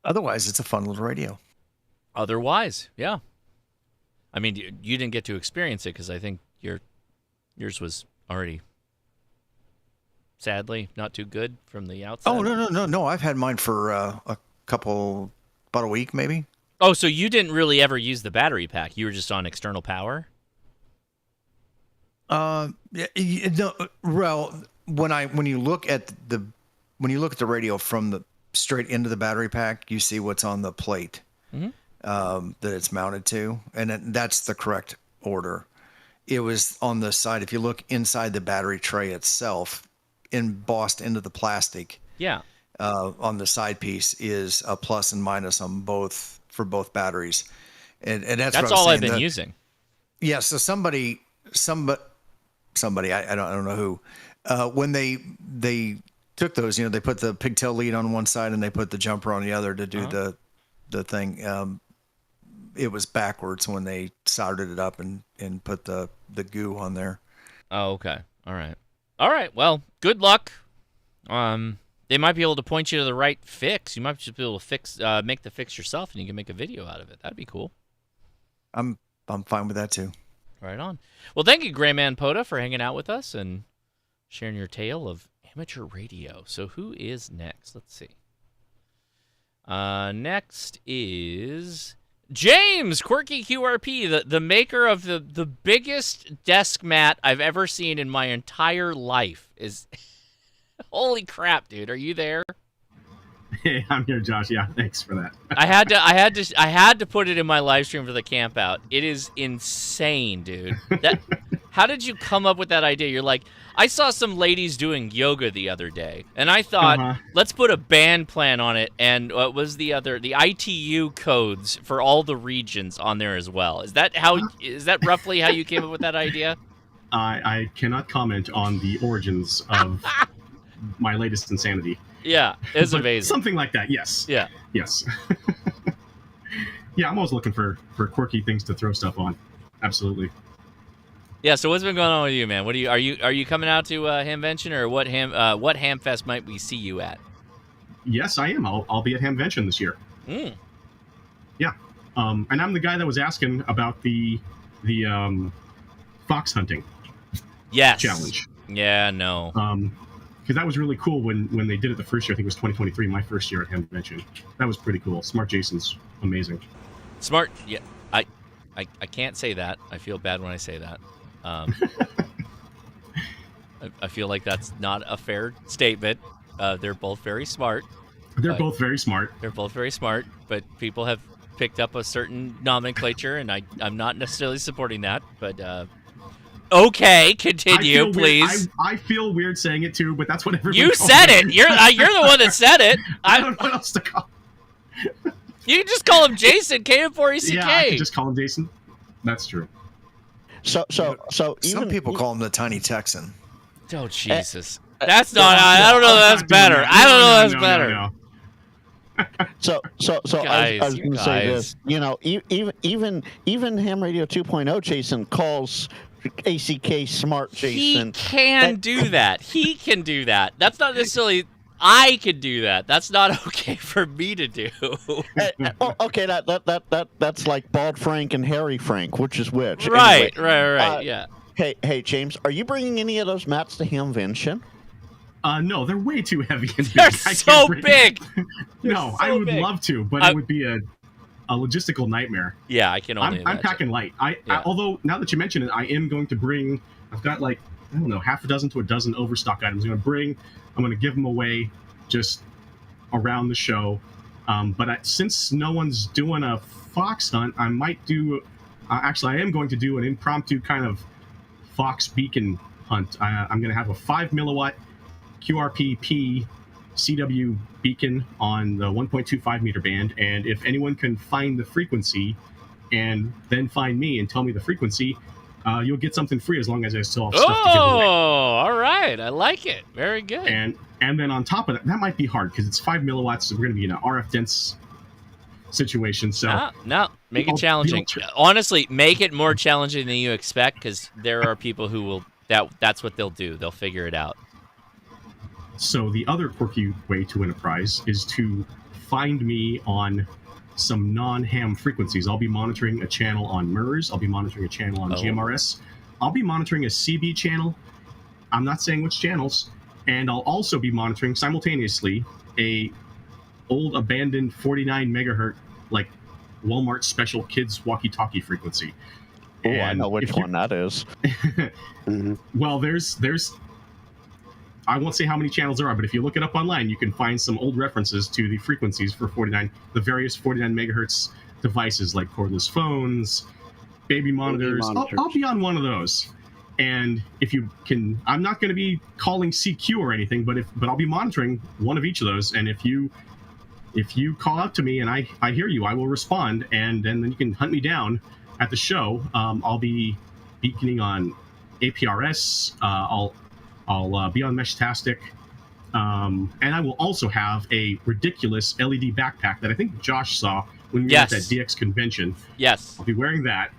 Otherwise, it's a fun little radio. Otherwise, yeah. I mean, you didn't get to experience it because I think yours was already sadly not too good from the outside. Oh no! I've had mine for about a week maybe. Oh, so you didn't really ever use the battery pack? You were just on external power? No, well, when you look at the radio from the straight into the battery pack, you see what's on the plate that it's mounted to, and that's the correct order. It was on the side. If you look inside the battery tray itself, embossed into the plastic. Yeah. On the side piece is a plus and minus on both for both batteries, and that's all I've been using. Yeah. So somebody, I don't know who, when they took those, they put the pigtail lead on one side and they put the jumper on the other to do the thing. It was backwards when they soldered it up and put the goo on there. Oh, okay. All right. Well, good luck. They might be able to point you to the right fix. You might just be able to make the fix yourself, and you can make a video out of it. That'd be cool. I'm fine with that too. Right on. Well, thank you, Grayman Poda, for hanging out with us and sharing your tale of amateur radio. So who is next? Let's see. Next is James, Quirky QRP, the maker of the biggest desk mat I've ever seen in my entire life. Holy crap, dude! Are you there? Hey, I'm here, Josh. Yeah, thanks for that. I had to put it in my live stream for the camp out. It is insane, dude. How did you come up with that idea? You're like, I saw some ladies doing yoga the other day, and I thought, let's put a band plan on it, and what was the ITU codes for all the regions on there as well. Is that roughly how you came up with that idea? I cannot comment on the origins of my latest insanity. Yeah, it's amazing. Something like that, yes. Yeah. Yes. Yeah, I'm always looking for quirky things to throw stuff on. Absolutely. Yeah, so what's been going on with you, man? Are you coming out to Hamvention, or what Hamfest might we see you at? Yes, I am. I'll be at Hamvention this year. Yeah. And I'm the guy that was asking about the fox hunting challenge. Yeah, no. Because that was really cool when they did it the first year. I think it was 2023, my first year at Hamvention. That was pretty cool. Smart Jason's amazing. Smart, yeah. I can't say that. I feel bad when I say that. I feel like that's not a fair statement. They're both very smart. They're both very smart. They're both very smart, but people have picked up a certain nomenclature, and I'm not necessarily supporting that, but okay, continue, please. I feel weird saying it too, but that's what everyone. You said it. You're the one that said it. I don't know what else to call. You can just call him Jason, KM4ECK. Yeah, I can just call him Jason. That's true. So some people call him the Tiny Texan. Oh Jesus, that's not. I don't know. That's better. I don't know. That's better. No. So Guys, I was going to say this. Even Ham Radio 2.0 Jason calls ACK Smart Jason. He can do that. He can do that. That's not necessarily. I can do that. That's not okay for me to do. Okay, that's like Bald Frank and Hairy Frank. Which is which? Right, anyway, right. Yeah. Hey, James, are you bringing any of those mats to Hamvention? No, they're way too heavy and big. They're so big. No, I would love to, but it would be a logistical nightmare. Yeah, I can only I'm packing light. Although, now that you mention it, I am going to bring, I've got like, I don't know, half a dozen to a dozen overstock items I'm going to give them away just around the show. But since no one's doing a fox hunt, I might do, actually, I am going to do an impromptu kind of fox beacon hunt. I'm going to have a 5 milliwatt QRP-P CW beacon on the 1.25 meter band, and if anyone can find the frequency and then find me and tell me the frequency, you'll get something free as long as I still have stuff to give away. Oh, all right. I like it. Very good. And then on top of that might be hard because it's 5 milliwatts, so we're going to be in an RF dense situation. So no, make it challenging. Honestly, make it more challenging than you expect, because there are people who will. That's what they'll do. They'll figure it out. So the other quirky way to win a prize is to find me on some non-ham frequencies. I'll be monitoring a channel on MERS. I'll be monitoring a channel on GMRS. I'll be monitoring a CB channel. I'm not saying which channels. And I'll also be monitoring simultaneously a old abandoned 49 megahertz, like Walmart special kids walkie-talkie frequency. Oh, I know which one that is. Well, there's I won't say how many channels there are, but if you look it up online, you can find some old references to the frequencies for the various 49 megahertz devices, like cordless phones, baby monitors. I'll be on one of those. And if you can, I'm not going to be calling CQ or anything, but I'll be monitoring one of each of those. And if you call out to me and I hear you, I will respond, and then you can hunt me down at the show. I'll be beaconing on APRS. I'll be on Meshtastic, and I will also have a ridiculous LED backpack that I think Josh saw when we were at that DX convention. Yes. I'll be wearing that.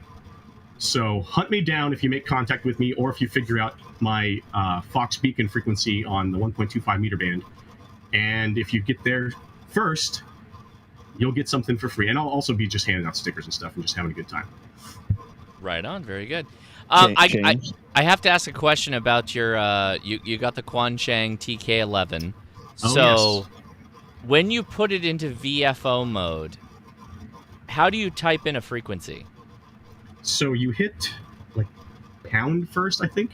So hunt me down if you make contact with me, or if you figure out my Fox beacon frequency on the 1.25 meter band. And if you get there first, you'll get something for free. And I'll also be just handing out stickers and stuff and just having a good time. Right on. Very good. I have to ask a question about your you got the Quanchang TK11. So when you put it into VFO mode, how do you type in a frequency? So you hit like pound first, I think.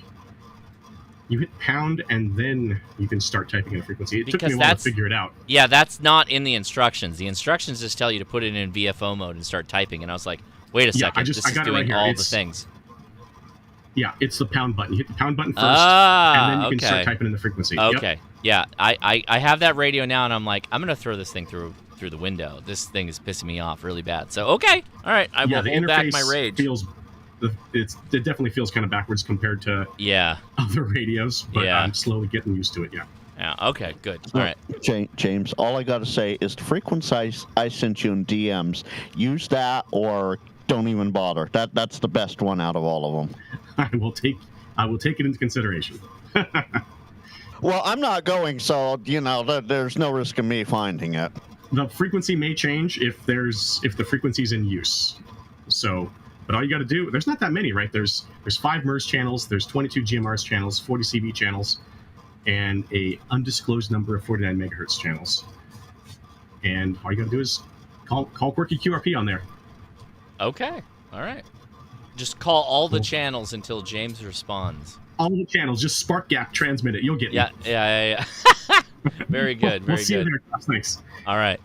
You hit pound and then you can start typing in a frequency. It took me a while to figure it out. Yeah, that's not in the instructions. The instructions just tell you to put it in VFO mode and start typing. And I was like, wait a second, this is doing all the things. Yeah, it's the pound button. You hit the pound button first, and then you can start typing in the frequency. Okay, yeah, I have that radio now, and I'm like, I'm gonna throw this thing through the window. This thing is pissing me off really bad. So okay, all right, I will hold back my rage. It definitely feels kind of backwards compared to other radios, but I'm slowly getting used to it. Yeah. Okay. Good. All right. James, all I got to say is the frequency I sent you in DMs. Use that or don't even bother. That's the best one out of all of them. I will take it into consideration. Well, I'm not going, so there's no risk of me finding it. The frequency may change if the frequency's in use. So, but all you got to do, there's not that many, right? There's 5 MERS channels, there's 22 GMRS channels, 40 CB channels, and a undisclosed number of 49 megahertz channels. And all you got to do is call Quirky QRP on there. Okay. All right. Just call all the channels until James responds. All the channels, just spark gap, transmit it. You'll get me. Yeah. Very good. Very we'll see good. You there. Thanks. All right.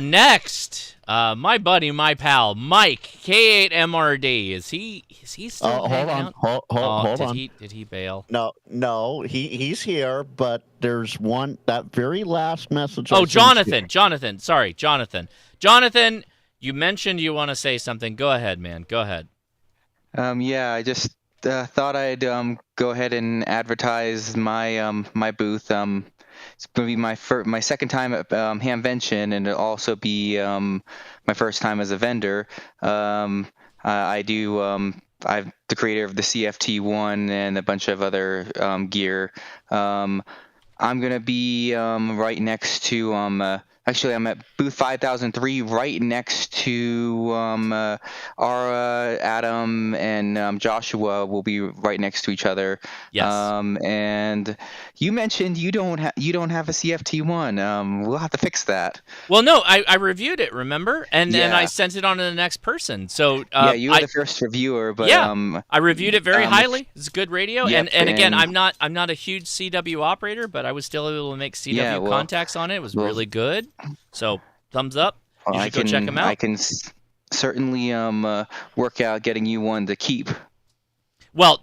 Next, my buddy, my pal, Mike K8MRD. Is he still hanging out? Hold on. Did he bail? No, he's here, but there's one, that very last message. Oh, Jonathan. Sorry, Jonathan. Jonathan, you mentioned you want to say something. Go ahead, man. Go ahead. Yeah, I just thought I'd go ahead and advertise my my booth. It's going to be my second time at Hamvention, and it'll also be my first time as a vendor. I'm the creator of the CFT-1 and a bunch of other gear. I'm going to be right next to actually, I'm at booth 5003, right next to Ara, Adam, and Joshua will be right next to each other. Yes. And you mentioned you don't have a CFT-1. We'll have to fix that. Well, no, I reviewed it, remember, and I sent it on to the next person. So you were the first reviewer, but I reviewed it very highly. It's good radio, and again, I'm not a huge CW operator, but I was still able to make CW contacts on it. It was really good. So thumbs up. You should go check them out. I can certainly work out getting you one to keep. Well,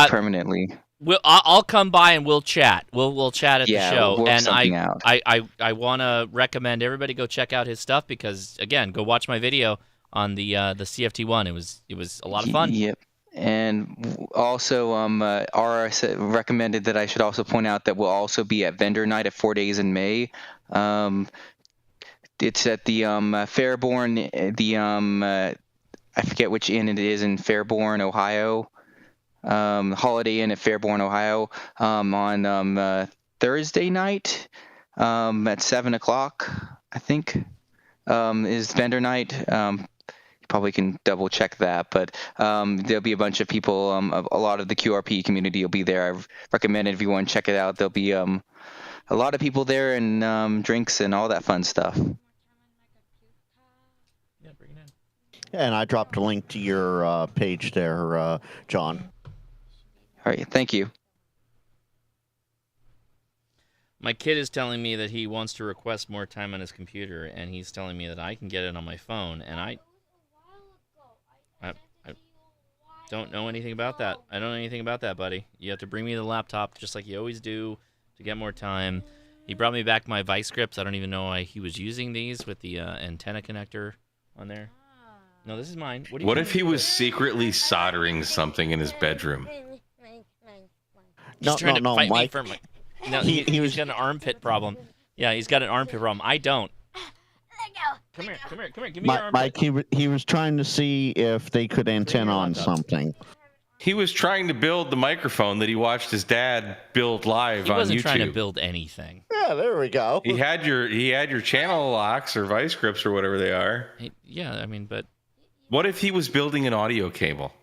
permanently. I'll come by and we'll chat. We'll chat at the show. We'll work and something out. I want to recommend everybody go check out his stuff because again, go watch my video on the CFT-1. It was a lot of fun. Yep. And also, Ara recommended that I should also point out that we'll also be at Vendor Night at 4 days in May. It's at the Fairborn, I forget which inn it is in Fairborn, Ohio. Holiday Inn at Fairborn, Ohio, on Thursday night at 7 o'clock, I think, is vendor night. probably can double check that. But there'll be a bunch of people. A lot of the QRP community will be there. I've recommended if you want to check it out. There'll be a lot of people there and drinks and all that fun stuff. And I dropped a link to your page there, John. All right, thank you. My kid is telling me that he wants to request more time on his computer, and he's telling me that I can get it on my phone, and I don't know anything about that. I don't know anything about that, buddy. You have to bring me the laptop just like you always do to get more time. He brought me back my Vice scripts. I don't even know why he was using these with the antenna connector on there. No, this is mine. What if he was secretly soldering something in his bedroom? He's trying to fight Mike. me for my... No, he's got an armpit problem. Yeah, he's got an armpit problem. I don't. Come here. Give me your armpit. Mike, he was trying to see if they could antenna on something. He was trying to build the microphone that he watched his dad build live on YouTube. He wasn't trying to build anything. Yeah, there we go. He had your channel locks or vice grips or whatever they are. Yeah, I mean, but what if he was building an audio cable?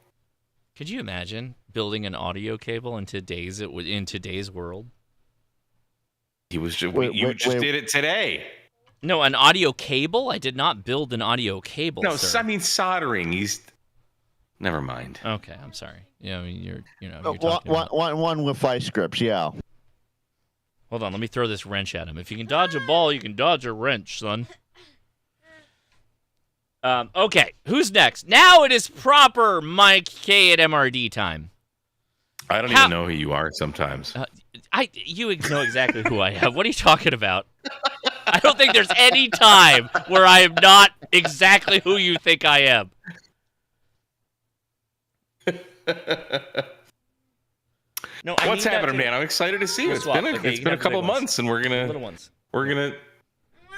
Could you imagine building an audio cable in today's world? He was just you did it today. No, an audio cable? I did not build an audio cable. No, sir. I mean soldering. Never mind. Okay, I'm sorry. Yeah, I mean you're one with Vice grips, yeah. Hold on, let me throw this wrench at him. If you can dodge a ball, you can dodge a wrench, son. Okay, who's next? Now it is proper Mike K at MRD time. I don't even know who you are sometimes. You know exactly who I am. What are you talking about? I don't think there's any time where I am not exactly who you think I am. No, what's happening, man? I'm excited to see you. It's been a couple months, and we're gonna.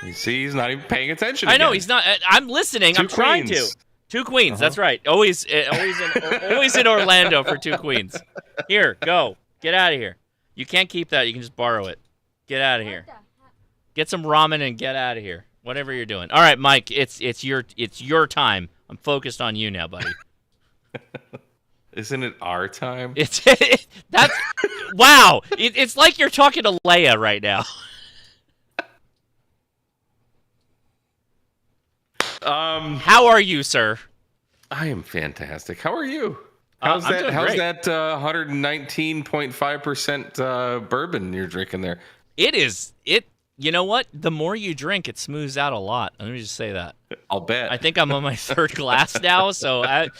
You see, he's not even paying attention. I know he's not. I'm listening. I'm trying to. Two queens. That's right. Always in Orlando for two queens. Here, go. Get out of here. You can't keep that. You can just borrow it. Get out of here. Get some ramen and get out of here. Whatever you're doing. All right, Mike. It's your time. I'm focused on you now, buddy. Isn't it our time? That's wow. It's like you're talking to Leia right now. How are you, sir? I am fantastic. How are you? How's that 119.5% bourbon you're drinking there? You know what? The more you drink, it smooths out a lot. Let me just say that. I'll bet. I think I'm on my third glass now, so I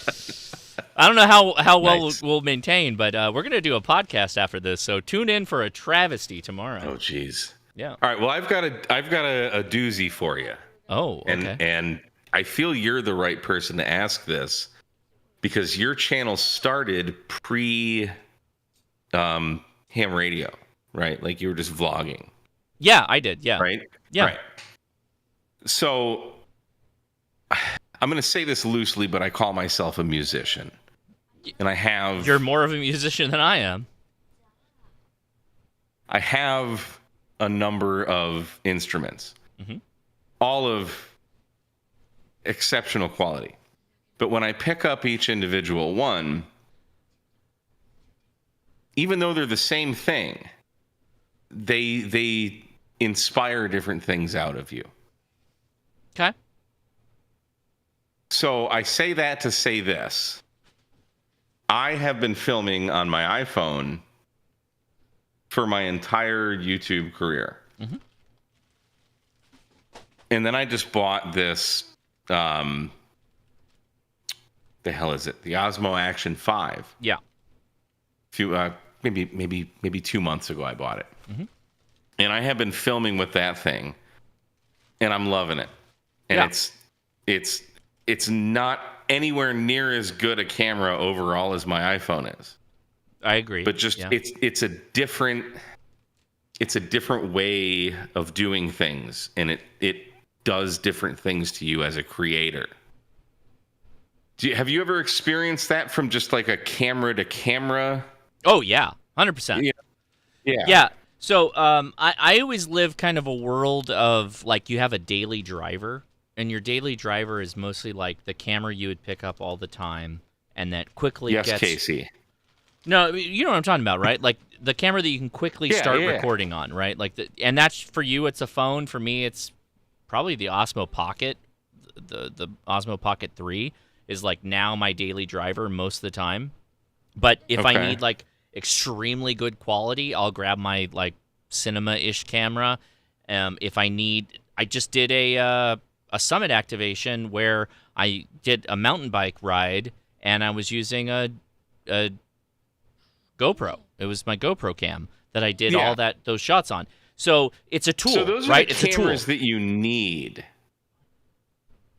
don't know how well we'll maintain, but we're going to do a podcast after this, so tune in for a travesty tomorrow. Oh, jeez. Yeah. All right, well, I've got a doozy for you. Oh, okay. And I feel you're the right person to ask this because your channel started pre ham radio, right? Like you were just vlogging. Yeah, I did. Yeah. Right? Yeah. Right. So I'm going to say this loosely, but I call myself a musician. And I have... You're more of a musician than I am. I have a number of instruments. Mm-hmm. All of exceptional quality. But when I pick up each individual one, even though they're the same thing, they inspire different things out of you. Okay. So I say that to say this. I have been filming on my iPhone for my entire YouTube career. Mm-hmm. And then I just bought this, the hell is it? The Osmo Action 5. Yeah. Maybe 2 months ago I bought it. Mm-hmm. And I have been filming with that thing, and I'm loving it. And it's not anywhere near as good a camera overall as my iPhone is. I agree. But just it's a different way of doing things, and it does different things to you as a creator. Have you ever experienced that from just like a camera to camera? Oh yeah, 100%. Yeah. So I always live kind of a world of like you have a daily driver, your daily driver is mostly like the camera you would pick up all the time, and that quickly yes, gets. Casey. No, you know what I'm talking about, right? Like the camera that you can quickly start recording on, right? Like, and that's for you. It's a phone. For me, it's probably the Osmo Pocket. The Osmo Pocket 3 is like now my daily driver most of the time. But if I need like extremely good quality, I'll grab my like cinema-ish camera. If I need, I just did a summit activation where I did a mountain bike ride, and I was using a GoPro. It was my GoPro cam that I did all those shots on. So it's a tool, so those are right? the It's cameras a tool that you need.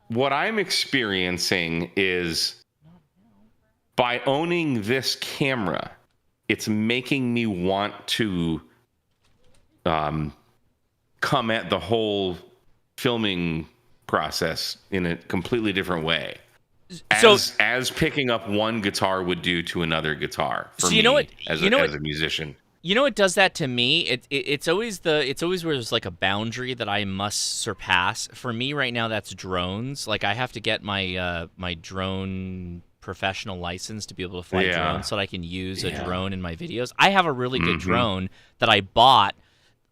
What I'm experiencing is by owning this camera, it's making me want to come at the whole filming process in a completely different way. As picking up one guitar would do to another guitar for me as a musician. You know what does that to me? It's always where there's like a boundary that I must surpass. For me right now, that's drones. Like I have to get my my drone professional license to be able to fly drones so that I can use a drone in my videos. I have a really good drone that I bought.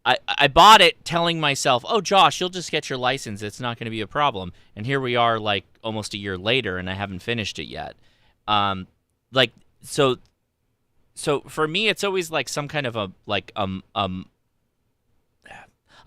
I bought it telling myself, oh, Josh, you'll just get your license. It's not going to be a problem. And here we are like almost a year later, and I haven't finished it yet. So for me, it's always like some kind of a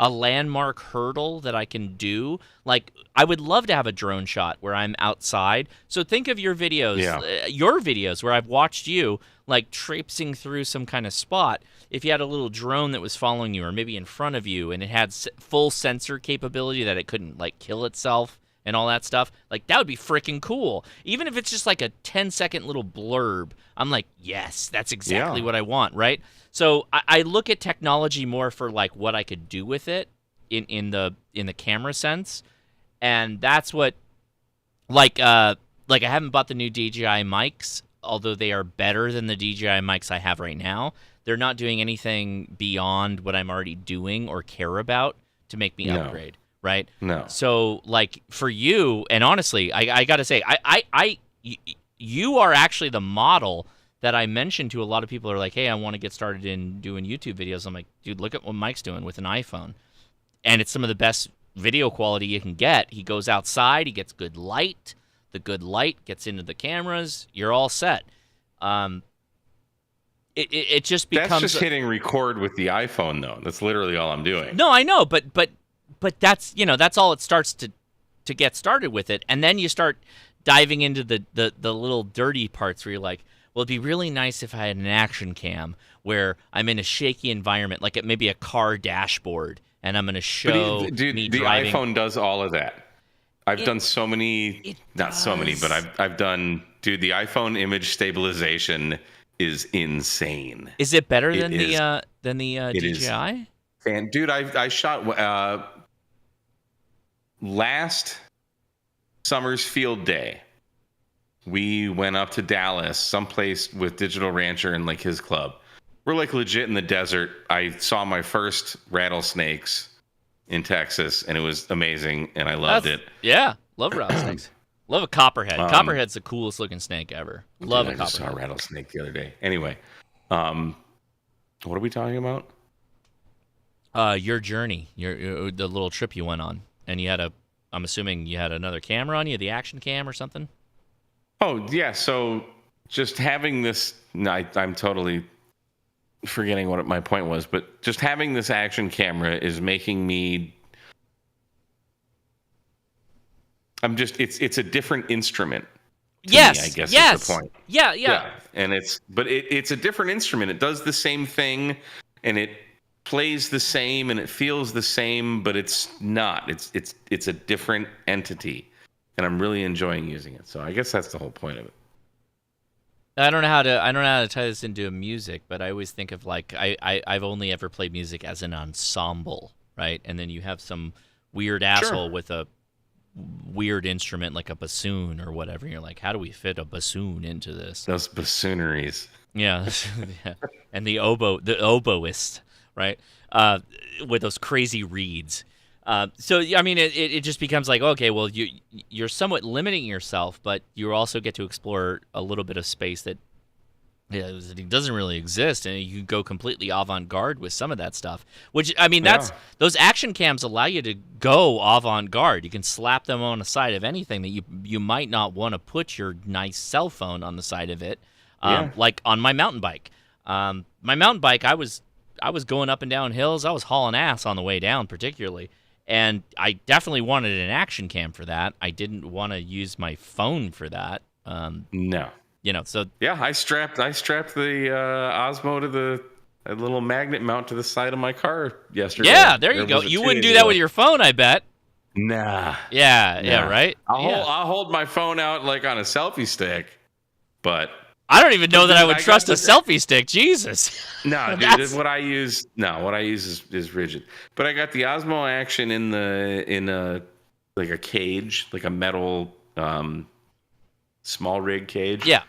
landmark hurdle that I can do. Like I would love to have a drone shot where I'm outside. So think of your videos where I've watched you like traipsing through some kind of spot. If you had a little drone that was following you or maybe in front of you and it had full sensor capability that it couldn't like kill itself and all that stuff, like that would be freaking cool. Even if it's just like a 10-second little blurb, I'm like, yes, that's exactly what I want, right? So I look at technology more for like what I could do with it in the camera sense, and that's what like I haven't bought the new DJI mics, although they are better than the DJI mics I have right now. They're not doing anything beyond what I'm already doing or care about to make me upgrade. Right? No. So, like, for you, and honestly, I got to say, you are actually the model that I mentioned to a lot of people who are like, hey, I want to get started in doing YouTube videos. I'm like, dude, look at what Mike's doing with an iPhone. And it's some of the best video quality you can get. He goes outside, he gets good light. The good light gets into the cameras. You're all set. It just becomes... That's just hitting record with the iPhone, though. That's literally all I'm doing. No, I know, but that's, that's all it starts to get started with it. And then you start diving into the little dirty parts where you're like, well, it'd be really nice if I had an action cam where I'm in a shaky environment, like maybe a car dashboard, and I'm going to show me driving. The iPhone does all of that. I've done so many, not so many, but I've done, dude, the iPhone image stabilization is insane. Is it better than the DJI? And dude, I shot last summer's field day. We went up to Dallas, someplace with Digital Rancher and like his club. We're like legit in the desert. I saw my first rattlesnakes in Texas, and it was amazing, and I loved it. Yeah, love rattlesnakes. Love a copperhead. Copperhead's the coolest looking snake ever. Love a copperhead. I just saw a rattlesnake the other day. Anyway, what are we talking about? Your journey, the little trip you went on, and you had I'm assuming you had another camera on you, the action cam or something. Oh yeah, so just having this, I'm totally forgetting what my point was, but just having this action camera is making me. It's a different instrument. Yes, me, I guess yes, is the point. Yeah. And it's a different instrument. It does the same thing, and it plays the same, and it feels the same, but it's not. It's a different entity, and I'm really enjoying using it. So I guess that's the whole point of it. I don't know how to tie this into music, but I always think of like I've only ever played music as an ensemble, right? And then you have some weird asshole with a weird instrument like a bassoon or whatever. And you're like, how do we fit a bassoon into this? Those bassooneries. Yeah. And the oboist, right? With those crazy reeds. So I mean, it just becomes like, okay, well, you're somewhat limiting yourself, but you also get to explore a little bit of space that it doesn't really exist, and you can go completely avant-garde with some of that stuff. Which, I mean, those action cams allow you to go avant-garde. You can slap them on the side of anything that you might not want to put your nice cell phone on the side of it, like on my mountain bike. My mountain bike, I was going up and down hills. I was hauling ass on the way down, particularly, and I definitely wanted an action cam for that. I didn't want to use my phone for that. No. So yeah, I strapped the Osmo to a little magnet mount to the side of my car yesterday. Yeah, there you go. You wouldn't do that with your phone, I bet. Nah. Yeah, right. I'll hold my phone out like on a selfie stick, but I don't even know that I would trust a selfie stick. Jesus. No, dude. What I use is rigid. But I got the Osmo Action in a like a cage, like a metal small rig cage. Yeah.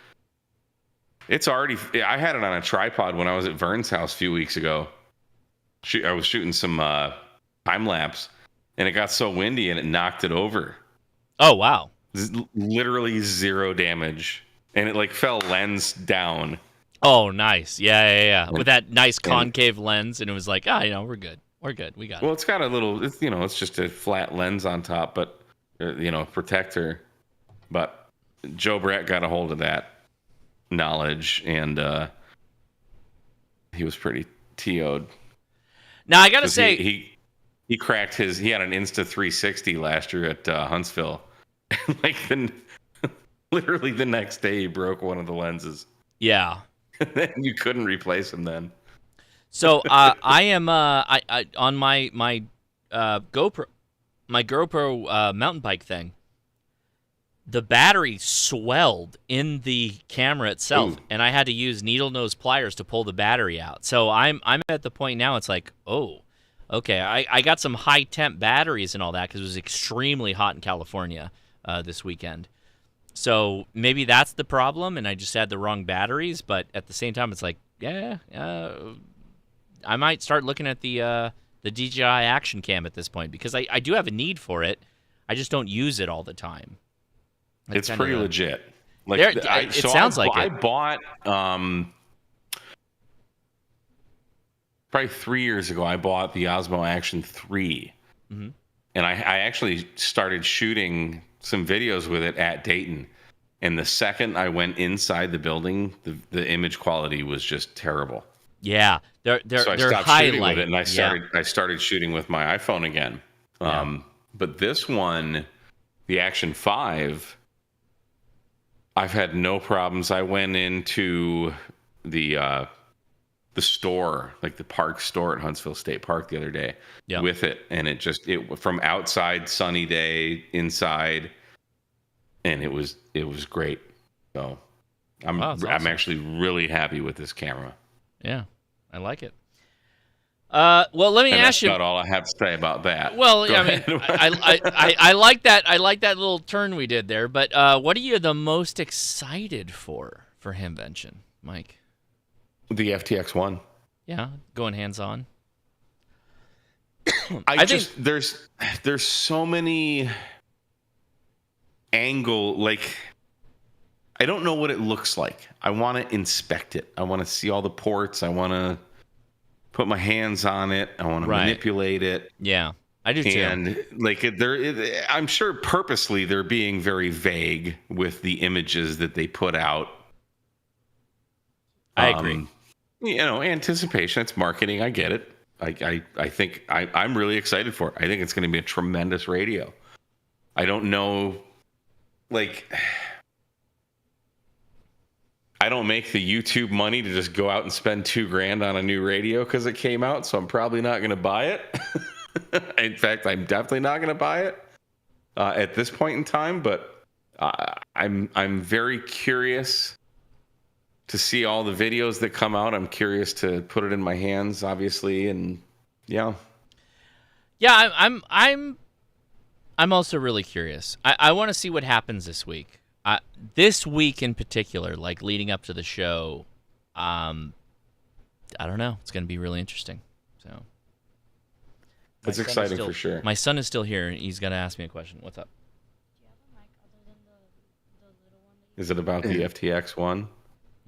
I had it on a tripod when I was at Vern's house a few weeks ago. I was shooting some time lapse, and it got so windy and it knocked it over. Oh, wow. Literally zero damage. And it like fell lens down. Oh, nice. Yeah. With that nice concave lens, and it was like, we're good. We're good. We got it. Well, it's got a little, it's just a flat lens on top, but, protector. But Joe Brett got a hold of that knowledge, and he was pretty TO'd. Now, I got to say, he cracked he had an Insta 360 last year at Huntsville. Like, literally the next day, he broke one of the lenses. Yeah. You couldn't replace him then. So I am I on my GoPro mountain bike thing. The battery swelled in the camera itself, and I had to use needle nose pliers to pull the battery out. So I'm at the point now. It's like, oh, okay. I got some high temp batteries and all that because it was extremely hot in California this weekend. So maybe that's the problem, and I just had the wrong batteries. But at the same time, it's like, I might start looking at the DJI Action Cam at this point because I do have a need for it. I just don't use it all the time. It's pretty legit. Like it sounds like it. I bought probably 3 years ago. I bought the Osmo Action 3, and I actually started shooting some videos with it at Dayton. And the second I went inside the building, the image quality was just terrible. Yeah, so I stopped shooting with it, and I started shooting with my iPhone again. But this one, the Action 5. I've had no problems. I went into the store, like the park store at Huntsville State Park the other day with it, and it from outside, sunny day, inside, and it was great. So I'm actually really happy with this camera. Yeah, I like it. Well, let me ask you. That's about all I have to say about that. Well, I like that. I like that little turn we did there. But what are you the most excited for Hamvention, Mike? The FTX-1. Yeah, going hands-on. I think there's so many I don't know what it looks like. I want to inspect it. I want to see all the ports. I want to put my hands on it. I want to manipulate it. Yeah, I do too. And I'm sure purposely they're being very vague with the images that they put out. I agree. Anticipation. It's marketing. I get it. I think I'm really excited for it. I think it's going to be a tremendous radio. I don't know, I don't make the YouTube money to just go out and spend $2,000 on a new radio because it came out, so I'm probably not going to buy it. In fact, I'm definitely not going to buy it at this point in time. But I'm very curious to see all the videos that come out. I'm curious to put it in my hands, obviously, and yeah. I'm also really curious. I want to see what happens this week. This week in particular, like leading up to the show, I don't know. It's going to be really interesting. So It's exciting for sure. My son is still here. He's got to ask me a question. What's up? Is it about the FTX-1?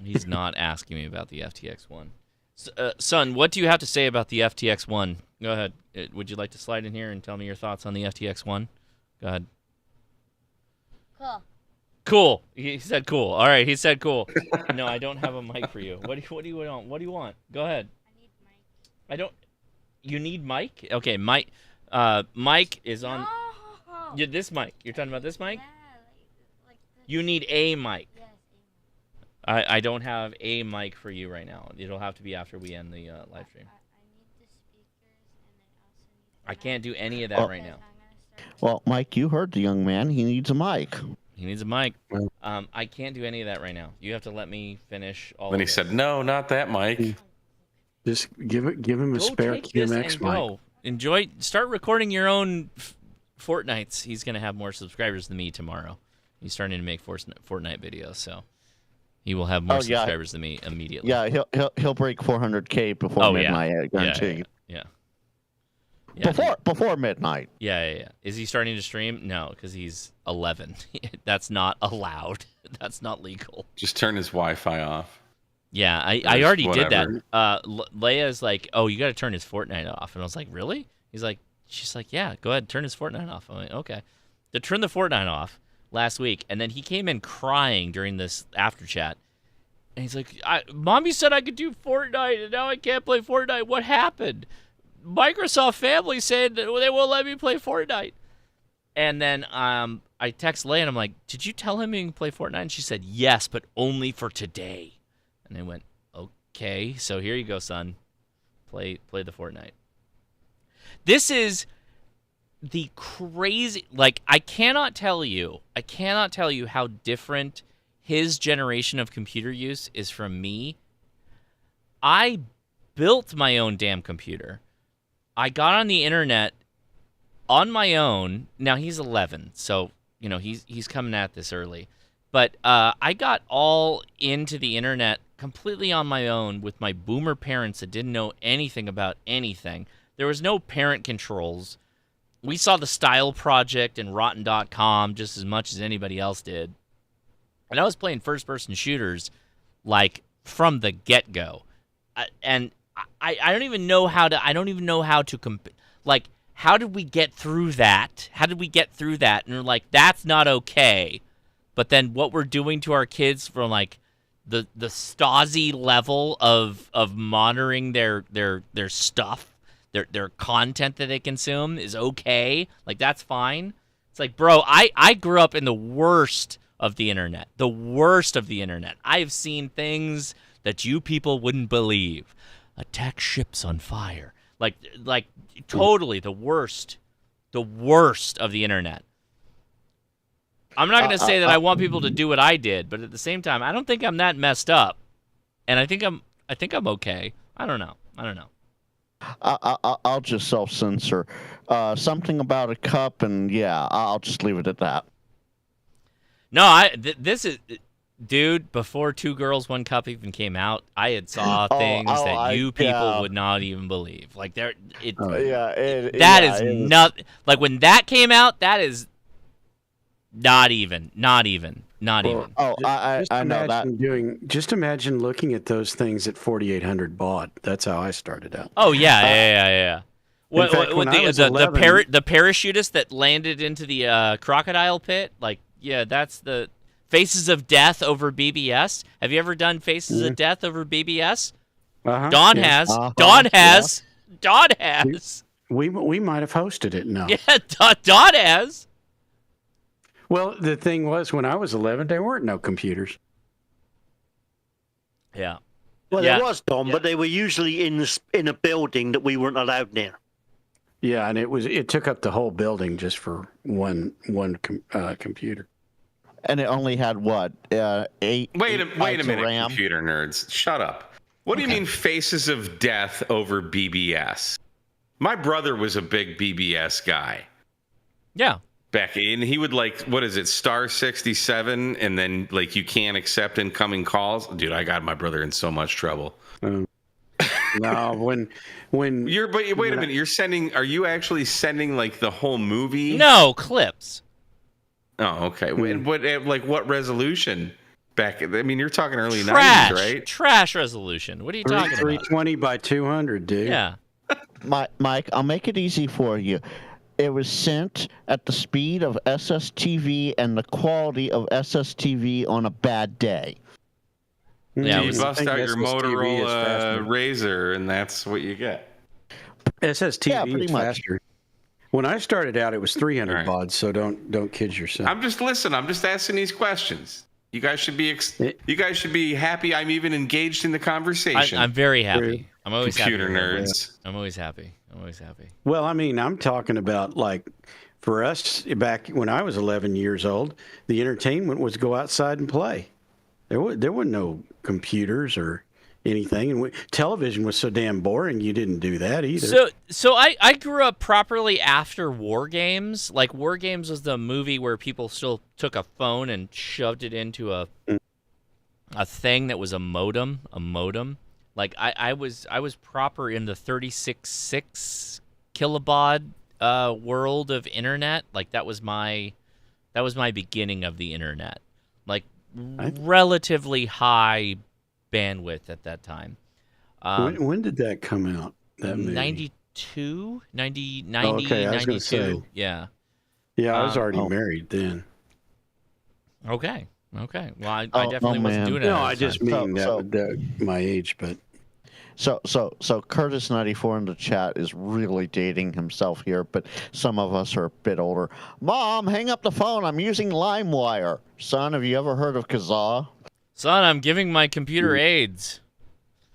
He's not asking me about the FTX-1. Son, what do you have to say about the FTX-1? Go ahead. Would you like to slide in here and tell me your thoughts on the FTX-1? Go ahead. Cool. Cool. He said cool. All right, he said cool. No, I don't have a mic for you. What do you want? What do you want? Go ahead. I need mic. I don't. You need mic? Okay, mic. Mic is on. No. This mic. You're talking about this mic? Yeah, like You need a mic. Yes. I don't have a mic for you right now. It'll have to be after we end the live stream. I need the speakers, and I also need. I can't do any of that right now. Well, Mike, you heard the young man. He needs a mic. He needs a mic. I can't do any of that right now. You have to let me finish all. Then he of said, "No, not that mic." Just give him a spare QMX mic. Enjoy. Start recording your own Fortnites. He's gonna have more subscribers than me tomorrow. He's starting to make Fortnite videos, so he will have more subscribers than me immediately. Yeah, he'll break 400K before midnight. I guarantee you. Yeah. Before midnight. Yeah. Is he starting to stream? No, because he's 11. That's not allowed. That's not legal. Just turn his Wi-Fi off. Yeah, I already did that. Leia's like, oh, you got to turn his Fortnite off. And I was like, really? She's like, yeah, go ahead, turn his Fortnite off. I'm like, okay. To turn the Fortnite off last week, and then he came in crying during this after chat. And he's like, Mommy said I could do Fortnite, and now I can't play Fortnite. What happened? Microsoft family said that they won't let me play Fortnite. And then I text Leia, and I'm like, did you tell him you can play Fortnite? And she said, yes, but only for today. And I went, okay, so here you go, son. Play the Fortnite. This is the crazy, like, I cannot tell you how different his generation of computer use is from me. I built my own damn computer. I got on the internet on my own. Now he's 11, so he's coming at this early. But I got all into the internet completely on my own with my boomer parents that didn't know anything about anything. There was no parent controls. We saw the Style Project and Rotten.com just as much as anybody else did. And I was playing first-person shooters like from the get-go. And I don't even know how to like, how did we get through that? And we're like, that's not okay. But then what we're doing to our kids from like the Stasi level of monitoring their stuff, their content that they consume is okay. Like, that's fine. It's like, bro, I grew up in the worst of the internet. The worst of the internet. I've seen things that you people wouldn't believe. Attack ships on fire. Like totally the worst of the internet. I'm not going to say that I want people to do what I did, but at the same time, I don't think I'm that messed up. And I think I'm okay. I don't know. I'll just self-censor. Something about a cup, and yeah, I'll just leave it at that. No, this is, dude. Before Two Girls, One Cup even came out, I had saw things that you people would not even believe. Like that is not like when that came out. That is not even. Oh, I know that. Just imagine looking at those things at 4,800 baud. That's how I started out. Oh yeah. What the parachutist that landed into the crocodile pit? Like, yeah, that's the Faces of Death over BBS. Have you ever done Faces of Death over BBS? Dawn has. Dawn has. Dawn has. We might have hosted it. No. Yeah, Dawn has. Well, the thing was, when I was 11, there weren't no computers. Yeah. Well, there was, Don, but they were usually in a building that we weren't allowed near. Yeah, and it took up the whole building just for one computer. And it only had what? 8. Wait a minute, RAM? computer nerds. Shut up. What do you mean Faces of Death over BBS? My brother was a big BBS guy. Yeah. Back in, he would what is it, star 67, and then you can't accept incoming calls. Dude, I got my brother in so much trouble. No, when You're but wait a minute. You're sending. Are you actually sending like the whole movie? No, clips. Oh, okay. What resolution? Back. I mean, you're talking early Trash. 90s, right? Trash resolution. What are you talking about? 320 by 200, dude. Yeah. Mike, I'll make it easy for you. It was sent at the speed of SSTV and the quality of SSTV on a bad day. Yeah, you bust out your Motorola Razor, and that's what you get. SSTV is faster. When I started out, it was 300 baud, so don't kid yourself. I'm just asking these questions. You guys should be happy. I'm even engaged in the conversation. I'm very happy. I'm always computer happy. nerds. I'm always happy. I'm always happy. Well, I mean, I'm talking about like for us back when I was 11 years old, the entertainment was go outside and play. There were no computers or anything, and television was so damn boring. You didn't do that either. So I grew up properly after War Games. Like War Games was the movie where people still took a phone and shoved it into a thing that was a modem. Like I was proper in the 36.6 kilobaud world of internet. Like that was my beginning of the internet. Like relatively high bandwidth at that time. When did that come out? That movie? 92, 90, okay, 92. Yeah. Yeah, I was already married then. Okay. Well, I definitely wasn't doing it. No, I just mean that my age, but. So Curtis94 in the chat is really dating himself here, but some of us are a bit older. Mom, hang up the phone. I'm using LimeWire. Son, have you ever heard of Kazaa? Son, I'm giving my computer AIDS.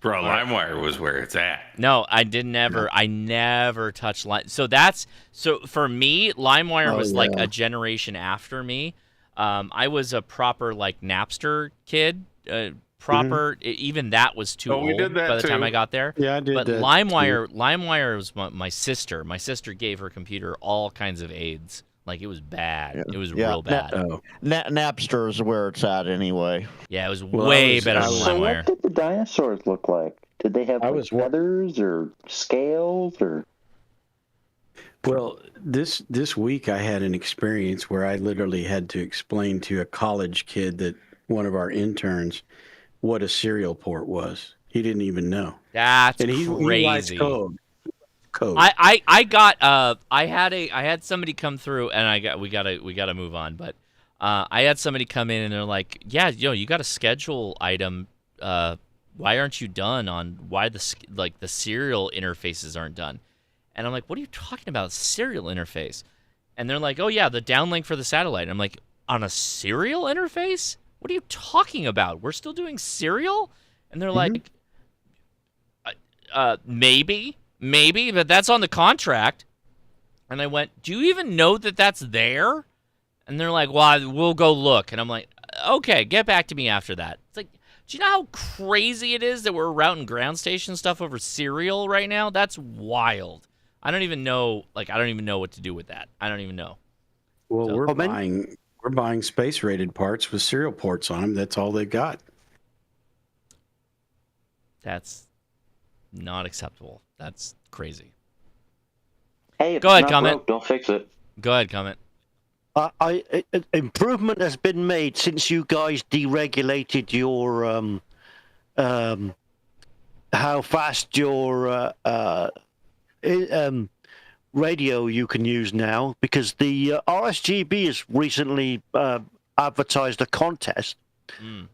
Bro, LimeWire was where it's at. No, I never touched Lime. So for me, LimeWire was like a generation after me. I was a proper like Napster kid. Even that was too old by the time I got there. Yeah, I did. But LimeWire was my sister. My sister gave her computer all kinds of AIDS. Like it was bad. Yeah. It was real bad. Napster is where it's at anyway. Yeah, it was way better than So LimeWire. what did the dinosaurs look like? Did they have feathers or scales or? Well, this week I had an experience where I literally had to explain to a college kid that one of our interns what a serial port was. He didn't even know. That's crazy. He likes code. I had somebody come through, and we gotta move on. But I had somebody come in, and they're like, "Yeah, you got a schedule item. Why aren't you done on why the serial interfaces aren't done?" And I'm like, "What are you talking about, serial interface?" And they're like, "Oh yeah, the downlink for the satellite." And I'm like, "On a serial interface? What are you talking about? We're still doing serial?" And they're like, Maybe, but that's on the contract. And I went, "Do you even know that that's there?" And they're like, "Well, we'll go look." And I'm like, "Okay, get back to me after that." It's like, do you know how crazy it is that we're routing ground station stuff over serial right now? That's wild. I don't even know what to do with that. I don't even know. Well, we're buying space rated parts with serial ports on them. That's all they've got. That's not acceptable. That's crazy. Hey, go ahead, comment. Broke, don't fix it. Go ahead, comment. Improvement has been made since you guys deregulated your how fast your radio you can use now, because the RSGB has recently advertised a contest.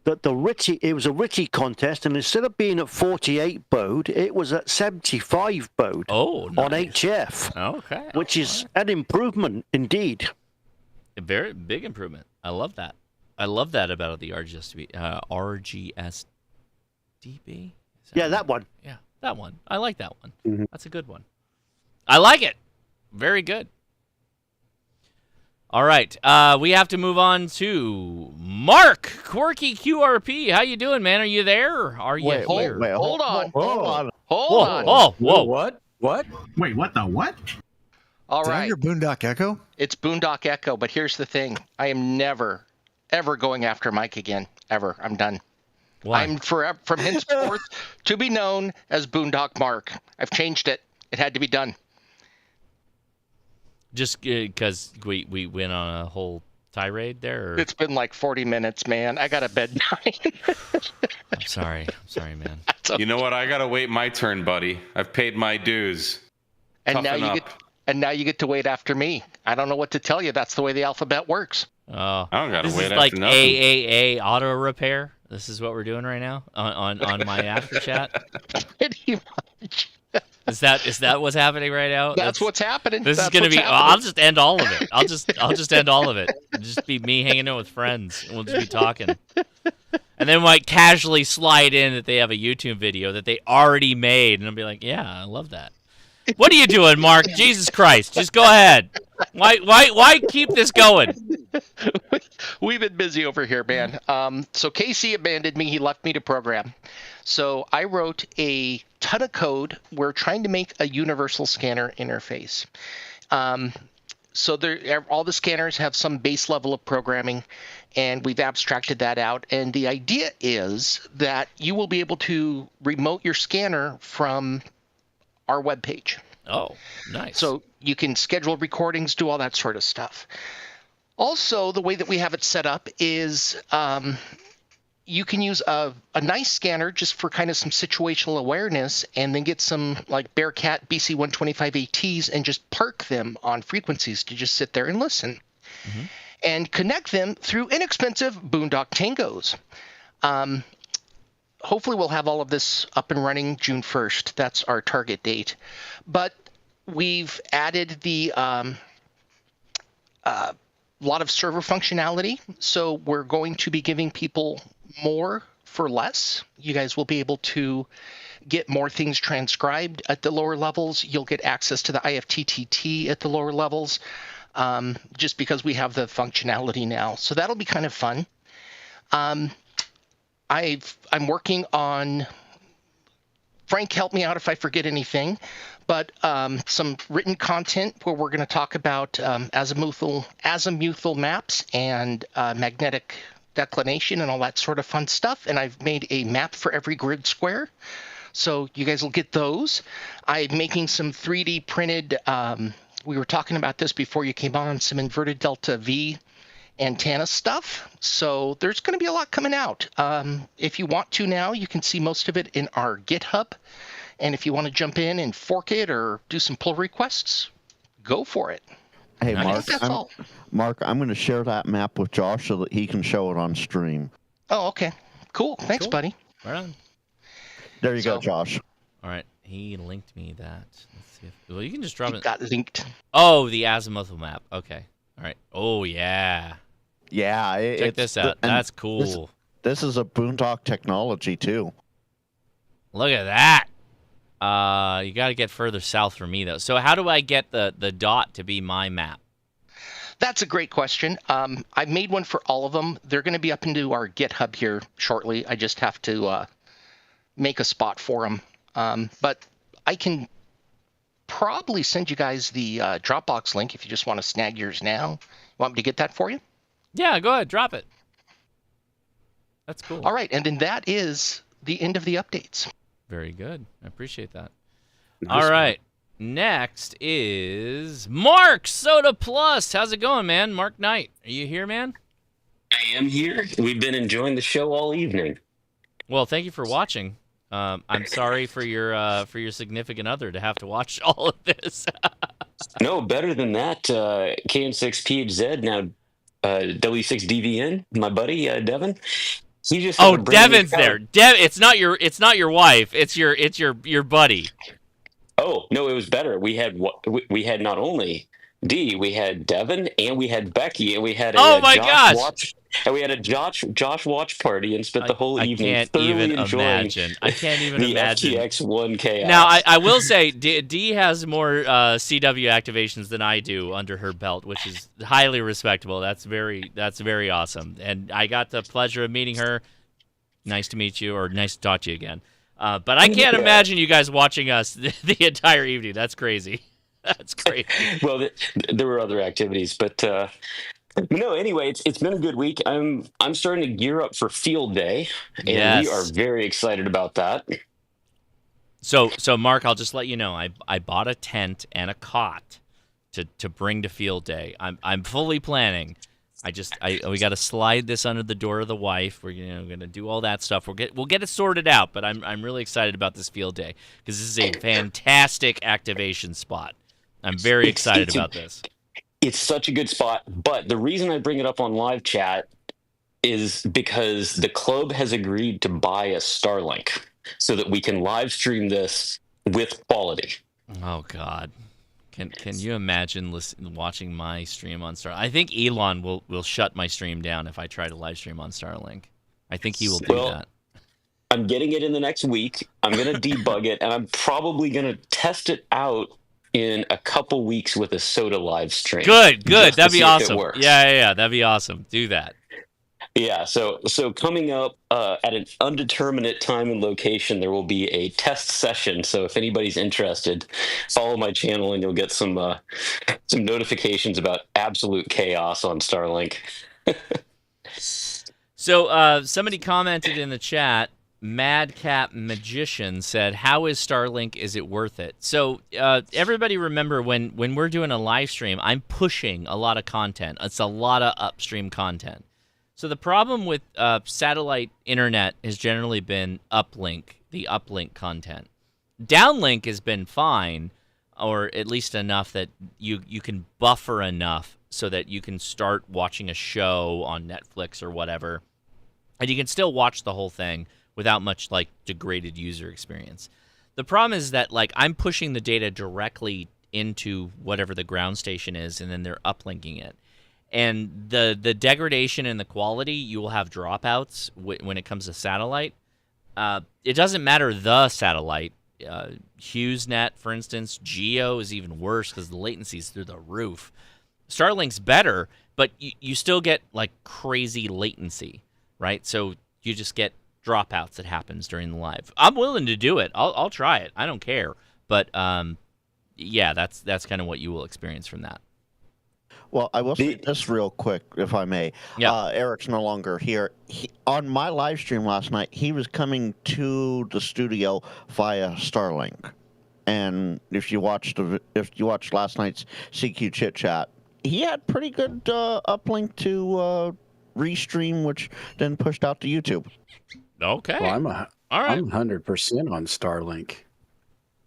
That it was a RTTY contest, and instead of being at 48 baud, it was at 75 baud on HF. Okay, which is an improvement indeed. A very big improvement. I love that. I love that about the RGSDB. Yeah, that one. Yeah, that one. I like that one. Mm-hmm. That's a good one. I like it. Very good. All right, we have to move on to Mark Quirky QRP. How you doing, man? Are you there? Are you here? Hold on. Whoa. What? Wait, what the what? All Did I right. hear Boondock Echo? It's Boondock Echo, but here's the thing. I am never, ever going after Mike again. Ever. I'm done. Why? I'm from henceforth to be known as Boondock Mark. I've changed it. It had to be done. Just because we went on a whole tirade there? Or? It's been like 40 minutes, man. I got a bedtime. I'm sorry, man. Okay. You know what? I gotta wait my turn, buddy. I've paid my dues. And now you get to wait after me. I don't know what to tell you. That's the way the alphabet works. Oh, I don't gotta this wait is after like nothing. AAA auto repair. This is what we're doing right now on my after chat. Pretty much. Is that what's happening right now? That's what's happening. This is gonna be. I'll just end all of it. I'll just end all of it. It'll just be me hanging out with friends, and we'll just be talking. And then might casually slide in that they have a YouTube video that they already made, and I'll be like, yeah, I love that. What are you doing, Mark? Jesus Christ! Just go ahead. Why keep this going? We've been busy over here, man. So Casey abandoned me. He left me to program. So I wrote a ton of code. We're trying to make a universal scanner interface. So all the scanners have some base level of programming, and we've abstracted that out. And the idea is that you will be able to remote your scanner from our webpage. Oh, nice. So you can schedule recordings, do all that sort of stuff. Also, the way that we have it set up is you can use a nice scanner just for kind of some situational awareness, and then get some like Bearcat BC125 ATs and just park them on frequencies to just sit there and listen. Mm-hmm. And connect them through inexpensive Boondock Tangos. Hopefully we'll have all of this up and running June 1st. That's our target date. But we've added the lot of server functionality. So we're going to be giving people more for less. You guys will be able to get more things transcribed at the lower levels. You'll get access to the IFTTT at the lower levels, just because we have the functionality now. So that'll be kind of fun. I'm working on, Frank, help me out if I forget anything, but some written content where we're going to talk about azimuthal maps and magnetic declination and all that sort of fun stuff. And I've made a map for every grid square. So you guys will get those. I'm making some 3D printed, we were talking about this before you came on, some inverted delta V antenna stuff. So there's going to be a lot coming out. If you want to now, you can see most of it in our GitHub. And if you want to jump in and fork it or do some pull requests, go for it. Hey, Mark, I'm going to share that map with Josh so that he can show it on stream. Oh, okay. Cool. Thanks, buddy. Right on. There you go, Josh. All right. He linked me that. Let's see well, you can just drop it. Got linked. Oh, the azimuthal map. Okay. All right. Oh, yeah. Yeah. Check this out. That's cool. This is a Boondock technology, too. Look at that. You got to get further south for me, though. So how do I get the dot to be my map? That's a great question. I've made one for all of them. They're going to be up into our GitHub here shortly. I just have to make a spot for them. But I can probably send you guys the Dropbox link if you just want to snag yours now. Want me to get that for you? Yeah, go ahead. Drop it. That's cool. All right. And then that is the end of the updates. Very good. I appreciate that. Nice. All right. Next is Mark Soda Plus. How's it going, man? Mark Knight. Are you here, man? I am here. We've been enjoying the show all evening. Well, thank you for watching. I'm sorry for your significant other to have to watch all of this. No, better than that. KM6PHZ, now W6DVN, my buddy Devin. He just Devin's there. It's not your wife. It's your buddy. Oh no, it was better. We had not only D, we had Devin, and we had Becky, and we had we had a Josh watch party and spent the whole evening thoroughly enjoying I can't even the imagine. FTX-1 chaos. Now, I will say D has more CW activations than I do under her belt, which is highly respectable. That's very awesome. And I got the pleasure of meeting her. Nice to meet you, or nice to talk to you again. But I can't imagine you guys watching us the entire evening. That's crazy. That's crazy. Well, there were other activities, but No, anyway, it's been a good week. I'm starting to gear up for Field Day, and we are Yes. very excited about that. So Mark, I'll just let you know, I bought a tent and a cot to bring to Field Day. I'm fully planning. We got to slide this under the door of the wife. We're gonna do all that stuff. We'll get it sorted out. But I'm really excited about this Field Day because this is a fantastic activation spot. I'm very excited about this. It's such a good spot. But the reason I bring it up on live chat is because the club has agreed to buy a Starlink so that we can live stream this with quality. Oh God. Can you imagine watching my stream on Starlink? I think Elon will shut my stream down if I try to live stream on Starlink. I think he will do that. I'm getting it in the next week. I'm going to debug it, and I'm probably going to test it out in a couple weeks with a soda live stream. Good. That'd be awesome. Yeah. That'd be awesome. Do that. Yeah, so coming up at an undeterminate time and location, there will be a test session. So if anybody's interested, follow my channel and you'll get some notifications about absolute chaos on Starlink. So somebody commented in the chat, Madcap Magician said, "How is Starlink? Is it worth it?" So everybody remember when we're doing a live stream, I'm pushing a lot of content. It's a lot of upstream content. So the problem with satellite internet has generally been the uplink content. Downlink has been fine, or at least enough that you can buffer enough so that you can start watching a show on Netflix or whatever, and you can still watch the whole thing without much degraded user experience. The problem is that I'm pushing the data directly into whatever the ground station is, and then they're uplinking it. And the degradation in the quality, you will have dropouts when it comes to satellite. It doesn't matter the satellite. HughesNet, for instance, Geo is even worse because the latency is through the roof. Starlink's better, but you still get crazy latency, right? So you just get dropouts that happens during the live. I'm willing to do it. I'll try it. I don't care. But yeah, that's kind of what you will experience from that. Well, I will say this real quick, if I may. Yeah. Eric's no longer here. On my live stream last night, he was coming to the studio via Starlink. And if you watched last night's CQ Chit Chat, he had pretty good uplink to restream, which then pushed out to YouTube. Okay. Well, all right. I'm 100% on Starlink.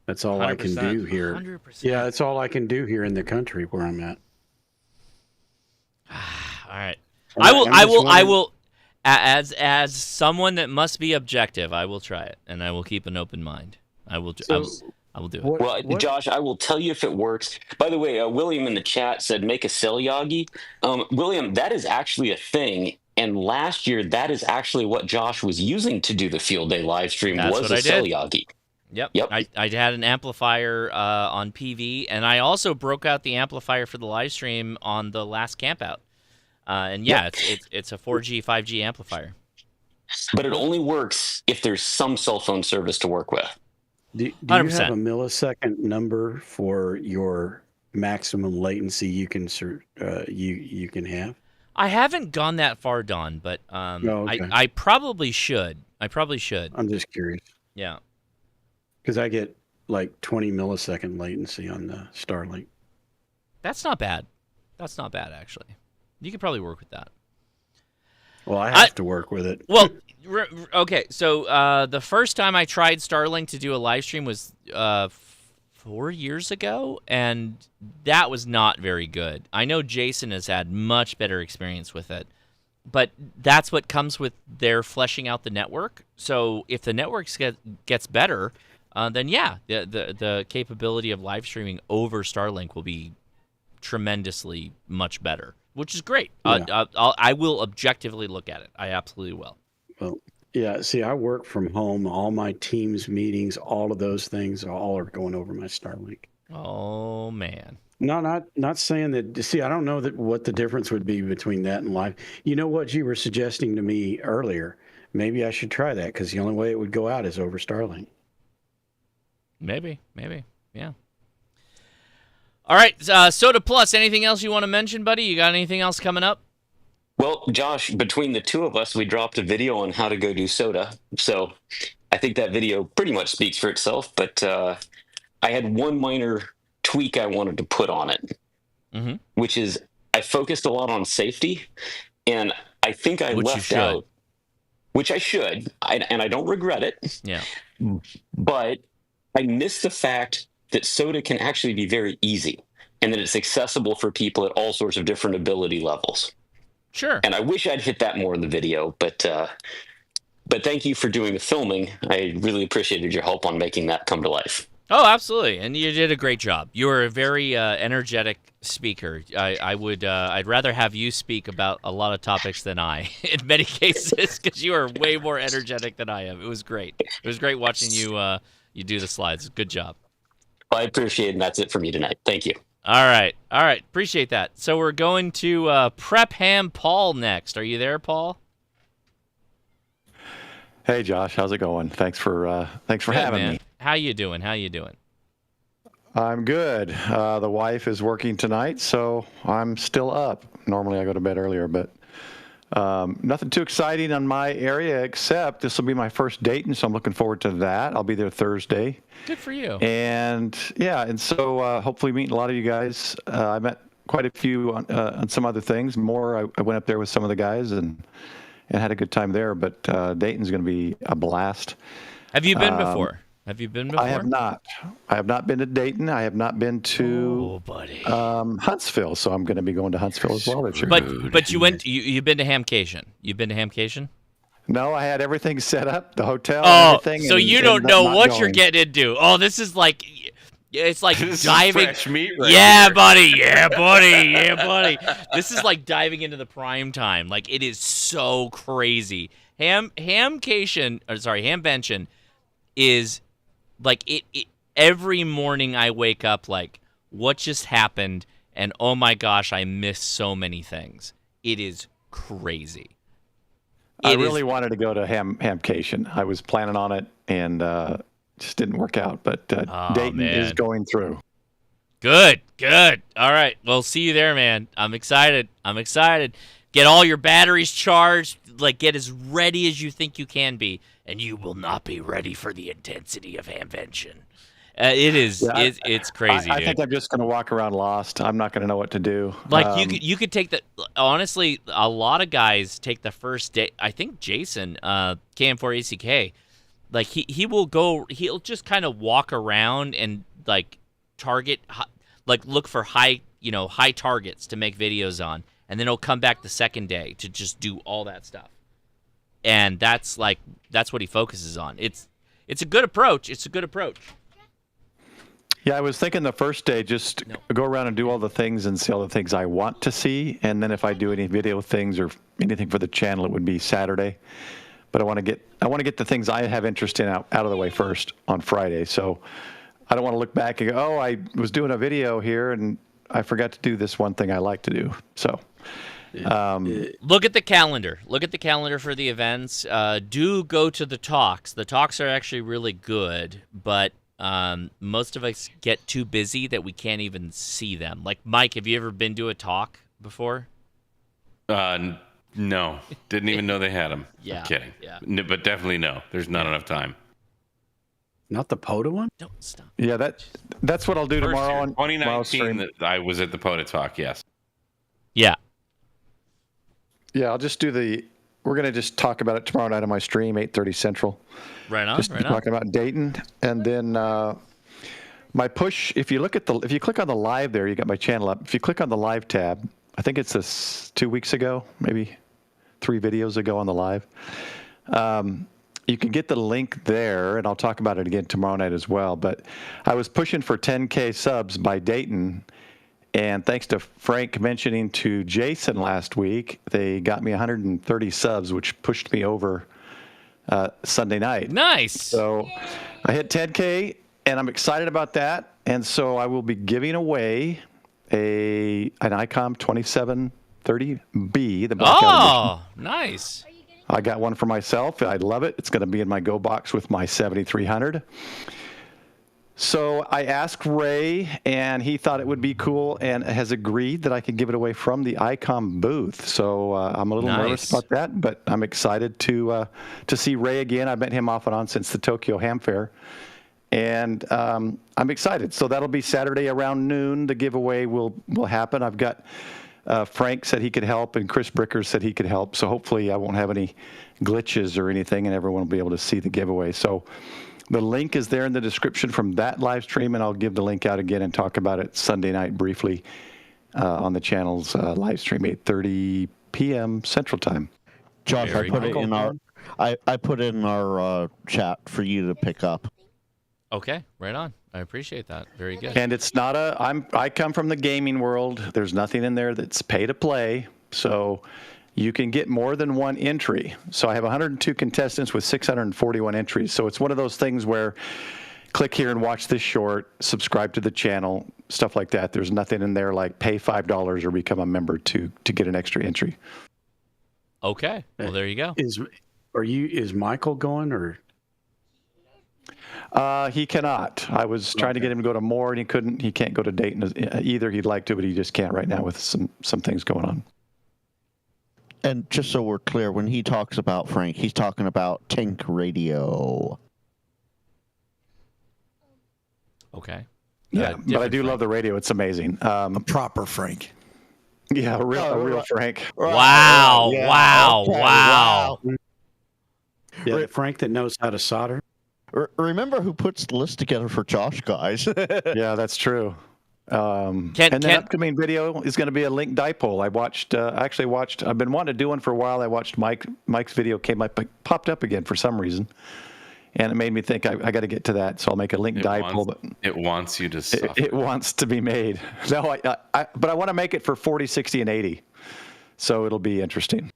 That's all I can 100%. do here. 100%. Yeah, that's all I can do here in the country where I'm at. All right. I will as someone that must be objective, I will try it and I will keep an open mind. I will do it. Well, Josh, I will tell you if it works. By the way, William in the chat said make a cell Yagi. William, that is actually a thing. And last year, that is actually what Josh was using to do the Field Day live stream. That's was what a cell did. Yagi. Yep. I had an amplifier on PV, and I also broke out the amplifier for the live stream on the last campout. And yeah, it's a 4G, 5G amplifier. But it only works if there's some cell phone service to work with. Do you have a millisecond number for your maximum latency you can you can have? I haven't gone that far, Don, but okay. I probably should. I'm just curious. Yeah. Because I get 20 millisecond latency on the Starlink. That's not bad. That's not bad, actually. You could probably work with that. Well, I have to work with it. Well, okay. So the first time I tried Starlink to do a live stream was 4 years ago, and that was not very good. I know Jason has had much better experience with it, but that's what comes with their fleshing out the network. So if the network gets better, then yeah, the capability of live streaming over Starlink will be tremendously much better, which is great. Yeah. I will objectively look at it. I absolutely will. Well, yeah. See, I work from home. All my Teams meetings, all of those things, all are going over my Starlink. Oh man. No, not saying that. See, I don't know what the difference would be between that and live. You know what you were suggesting to me earlier? Maybe I should try that because the only way it would go out is over Starlink. Maybe, yeah. All right, Soda Plus, anything else you want to mention, buddy? You got anything else coming up? Well, Josh, between the two of us, we dropped a video on how to go do soda. So I think that video pretty much speaks for itself, but I had one minor tweak I wanted to put on it, which is I focused a lot on safety, and I think I left out, which I should, and I don't regret it. Yeah. But I missed the fact that soda can actually be very easy, and that it's accessible for people at all sorts of different ability levels. Sure. And I wish I'd hit that more in the video, but thank you for doing the filming. I really appreciated your help on making that come to life. Oh, absolutely, and you did a great job. You were a very energetic speaker. I'd rather have you speak about a lot of topics than I, in many cases, because you are way more energetic than I am. It was great. It was great watching you do the slides. Good job. I appreciate it, and that's it for me tonight. Thank you. All right. Appreciate that. So we're going to Prep Ham Paul next. Are you there, Paul? Hey, Josh. How's it going? Thanks for having me. How you doing? I'm good. The wife is working tonight, so I'm still up. Normally I go to bed earlier, but nothing too exciting on my area except this will be my first Dayton, so I'm looking forward to that. I'll be there Thursday. Good for you. And so hopefully meeting a lot of you guys. I met quite a few on some other things. More, I went up there with some of the guys and had a good time there. But Dayton's going to be a blast. Have you been before? I have not. I have not been to Dayton. I have not been to Huntsville, so I'm going to be going to Huntsville as well this year. But you've been to Hamcation. You've been to Hamcation? No, I had everything set up, the hotel, and everything. So you don't know what you're getting into. Oh, this is like, it's like diving. Fresh meat right yeah, here. buddy. Yeah, buddy. Yeah, buddy. This is like diving into the prime time. Like, it is so crazy. Hamvention is like it. Every morning I wake up like, what just happened? And oh my gosh, I missed so many things. It is crazy. I really wanted to go to Hamcation. I was planning on it, and just didn't work out. But Dayton is going through. Good. All right. Well, see you there, man. I'm excited. Get all your batteries charged. Like, get as ready as you think you can be, and you will not be ready for the intensity of Hamvention. It is. Yeah, it's crazy. I think I'm just going to walk around lost. I'm not going to know what to do. Like you could take the. Honestly, a lot of guys take the first day. I think Jason, KM4ACK, like he will go. He'll just kind of walk around and like target, like look for high targets to make videos on, and then he'll come back the second day to just do all that stuff. And that's what he focuses on. It's a good approach. Yeah, I was thinking the first day just go around and do all the things and see all the things I want to see, and then if I do any video things or anything for the channel, it would be Saturday. But I want to get the things I have interest in out of the way first on Friday. So I don't want to look back and go, oh, I was doing a video here and I forgot to do this one thing I like to do. So look at the calendar. Look at the calendar for the events. Do go to the talks. The talks are actually really good, but most of us get too busy that we can't even see them. Like, Mike, have you ever been to a talk before? No, didn't even know they had them. Yeah, I'm kidding. Yeah, but definitely no. There's not enough time. Not the POTA one? Don't stop. Yeah, that's what I'll do tomorrow. On 2019, that I was at the POTA talk. Yes. Yeah. Yeah, I'll just do we're going to just talk about it tomorrow night on my stream, 8:30 Central. Right on. Just talking about Dayton. And then my push, if you click on the live there, you got my channel up. If you click on the live tab, I think it's this 2 weeks ago, maybe 3 videos ago on the live. You can get the link there, and I'll talk about it again tomorrow night as well. But I was pushing for 10K subs by Dayton. And thanks to Frank mentioning to Jason last week, they got me 130 subs, which pushed me over Sunday night. Nice. So I hit 10K, and I'm excited about that. And so I will be giving away an ICOM 2730B, the blackout edition. Nice. I got one for myself. I love it. It's going to be in my Go box with my 7300. So I asked Ray, and he thought it would be cool and has agreed that I can give it away from the ICOM booth. So I'm a little nervous about that, but I'm excited to see Ray again. I've met him off and on since the Tokyo Ham Fair, and I'm excited. So that'll be Saturday around noon. The giveaway will happen. I've got Frank said he could help, and Chris Bricker said he could help. So hopefully I won't have any glitches or anything, and everyone will be able to see the giveaway. So the link is there in the description from that live stream, and I'll give the link out again and talk about it Sunday night briefly on the channel's live stream, 8:30 p.m. Central Time. Josh, I put it in our I put it in our chat for you to pick up. Okay, right on. I appreciate that. Very good. And it's not I come from the gaming world. There's nothing in there that's pay to play, so you can get more than one entry. So I have 102 contestants with 641 entries. So it's one of those things where click here and watch this short, subscribe to the channel, stuff like that. There's nothing in there like pay $5 or become a member to get an extra entry. Okay. Well, there you go. Is Michael going or? He cannot. I was trying to get him to go to more, and he couldn't. He can't go to Dayton either. He'd like to, but he just can't right now with some things going on. And just so we're clear, when he talks about Frank, he's talking about Tank Radio. Okay. Yeah, but I do love the radio. It's amazing. A proper Frank. Yeah, a real Frank. Wow! Yeah, wow! okay, Wow! Yeah, the Frank that knows how to solder. Remember who puts the list together for Josh, guys? Yeah, that's true. And then upcoming video is going to be a link dipole. I've been wanting to do one for a while. I watched Mike's video popped up again for some reason, and it made me think I got to get to that. So I'll make a link dipole. It wants you to suffer. It wants to be made. No, but I want to make it for 40, 60, and 80. So it'll be interesting.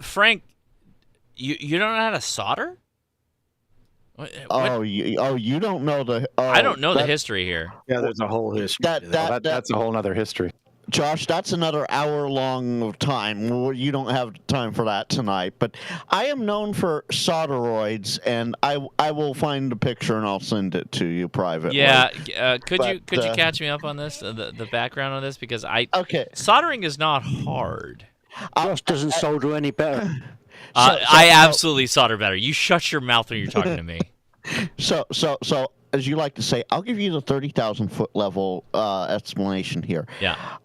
Frank, you don't know how to solder? You don't know the. I don't know the history here. Yeah, there's a whole history. That's a whole other history. Josh, that's another hour-long time. You don't have time for that tonight. But I am known for solderoids, and I will find the picture and I'll send it to you privately. Yeah, could you catch me up on this, the background on this, because soldering is not hard. Josh doesn't solder any better. I absolutely solder better. You shut your mouth when you're talking to me. So, as you like to say, I'll give you the 30,000-foot level explanation here. Yeah.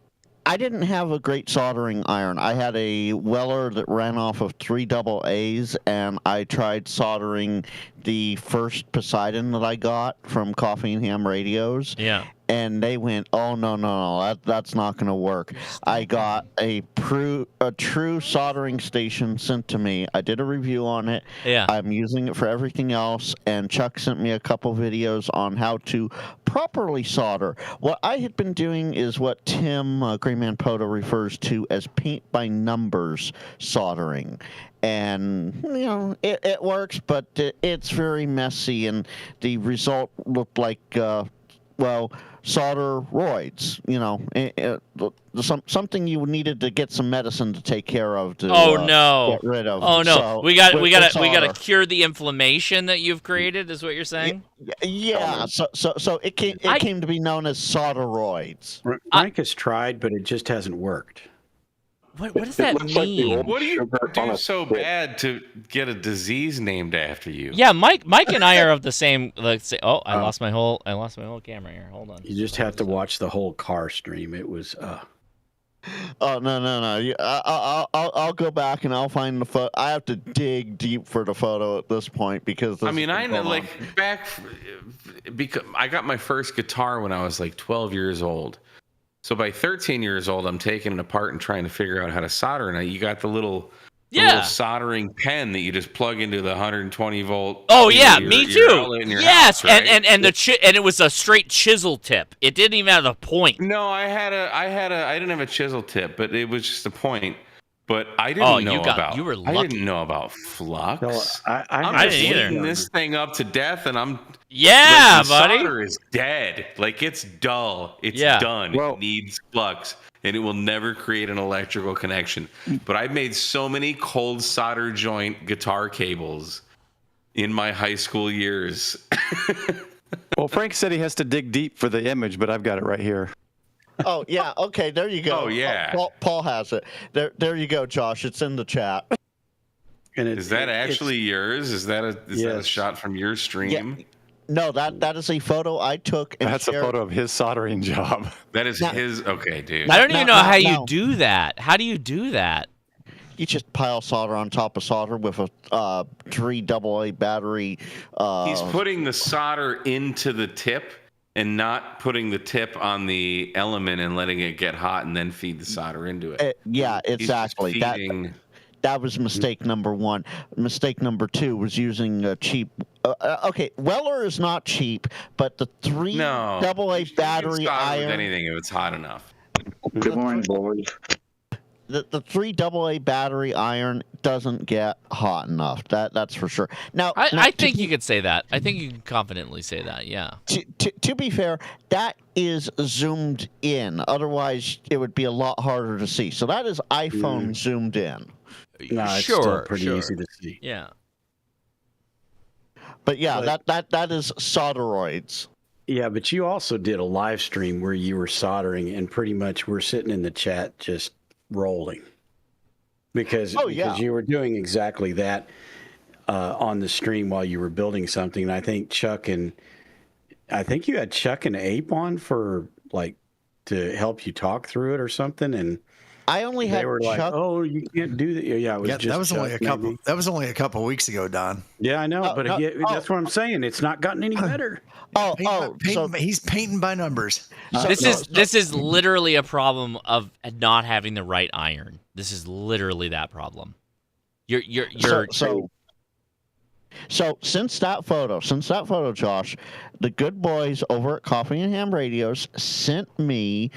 I didn't have a great soldering iron. I had a Weller that ran off of 3 AA's, and I tried soldering the first Poseidon that I got from Coffee and Ham Radios. Yeah. And they went, oh, no, that's not going to work. I got a true soldering station sent to me. I did a review on it. Yeah. I'm using it for everything else, and Chuck sent me a couple videos on how to properly solder. What I had been doing is what Tim Greyman Poto refers to as paint-by-numbers soldering. And, it works, but it's very messy, and the result looked like, solder roids, something you needed to get some medicine to take care of to get rid of. Oh no, so, we got to cure the inflammation that you've created, is what you're saying? Yeah. So it came to be known as solderoids. Frank has tried, but it just hasn't worked. What does that mean? What do you do so bad to get a disease named after you? Yeah, Mike and I are of the same. I lost my whole camera here. Hold on. You just have to watch the whole car stream. It was. Oh no! I'll go back and I'll find the photo. I have to dig deep for the photo at this point because. I know, because I got my first guitar when I was like 12 years old. So by 13 years old, I'm taking it apart and trying to figure out how to solder. And you got the little soldering pen that you just plug into the 120 volt. Oh yeah, me too. Yes, house, right? and it was a straight chisel tip. It didn't even have a point. No, I didn't have a chisel tip, but it was just a point. But I didn't know about. You were lucky. I didn't know about flux. No, I'm just heating this thing up to death, and I'm. Yeah, the buddy. solder is dead. Like it's dull. It's done. Well, it needs flux, and it will never create an electrical connection. But I've made so many cold solder joint guitar cables. in my high school years. Well, Frank said he has to dig deep for the image, but I've got it right here. Oh yeah, okay, there you go. Oh, yeah. Paul has it. There you go, Josh. It's in the chat. And is that actually yours? Is that a Yes. shot from your stream? Yeah. No, that is a photo I took. And That's a photo of his soldering job. That is his. Okay, dude. I don't even know how you do that. How do you do that? You just pile solder on top of solder with a 3 AA battery. He's putting the solder into the tip and not putting the tip on the element and letting it get hot and then feed the solder into it. Yeah, He's just exactly. feeding- That was mistake number 1. Mistake number 2 was using a cheap. Okay, Weller is not cheap, but the 3 AA battery solder iron. with anything if it's hot enough. Good morning, boys. The 3 AA battery iron doesn't get hot enough. That's for sure. Now, I think you could say that. I think you can confidently say that. Yeah. To be fair, that is zoomed in. Otherwise, it would be a lot harder to see. So that is iPhone zoomed in. No, it's still pretty easy to see. Yeah. But yeah, that is solderoids. Yeah, but you also did a live stream where you were soldering, and pretty much we're sitting in the chat just rolling because you were doing exactly that on the stream while you were building something. And I think you had Chuck and Ape on for to help you talk through it or something, and I only had they were like, Chuck. "Oh, you can't do that." Yeah, it was just that was Chuck, only a couple. maybe. That was only a couple weeks ago, Don. Yeah, I know, but that's what I'm saying. It's not gotten any better. So he's painting by numbers. This is literally a problem of not having the right iron. This is literally that problem. So since that photo, Josh, the good boys over at Coffee and Ham Radios sent me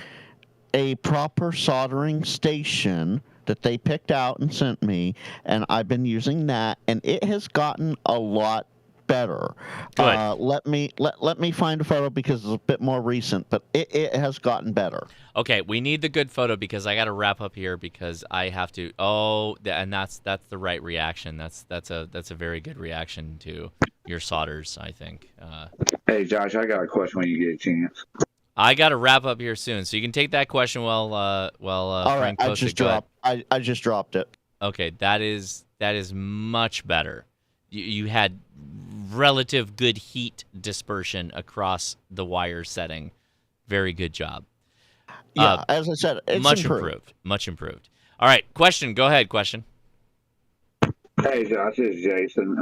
a proper soldering station that they picked out and sent me, and I've been using that, and it has gotten a lot better. Good. Let me find a photo because it's a bit more recent, but it has gotten better. Okay, we need the good photo because I got to wrap up here because I have to. And that's the right reaction. That's a very good reaction to your solders, I think. Hey, Josh, I got a question when you get a chance. I got to wrap up here soon, so you can take that question while All Frank right, posts it. I just dropped it. Okay, that is much better. You had relative good heat dispersion across the wire setting. Very good job. Yeah, as I said, it's much improved. Much improved. All right, question. Go ahead. Question. Hey, Josh, this is Jason,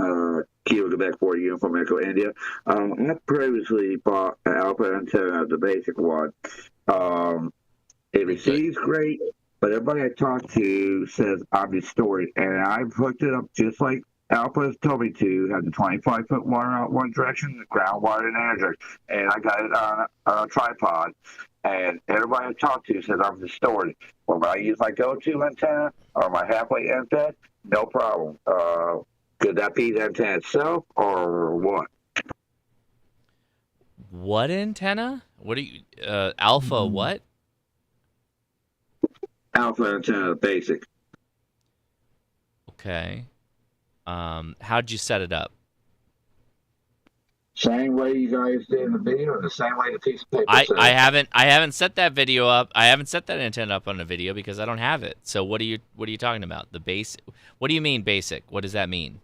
Kilo Quebec 40 Uniform Echo India. I previously bought an Alpha antenna, the basic one. It receives great, but everybody I talk to says I'm distorted, and I've hooked it up just like Alpha has told me to, have the 25-foot wire out one direction, the ground wire in the other direction, and I got it on a tripod, and everybody I talk to says I'm distorted. When I use my go-to antenna or my halfway antenna, no problem. Could that be the antenna itself or what? What antenna? What do you Alpha what? Alpha antenna basic. Okay. How'd you set it up? Same way you guys did in the video, or the same way the piece of paper said? I haven't set that video up. I haven't set that antenna up on a video because I don't have it. So what are you talking about? The base? What do you mean basic? What does that mean?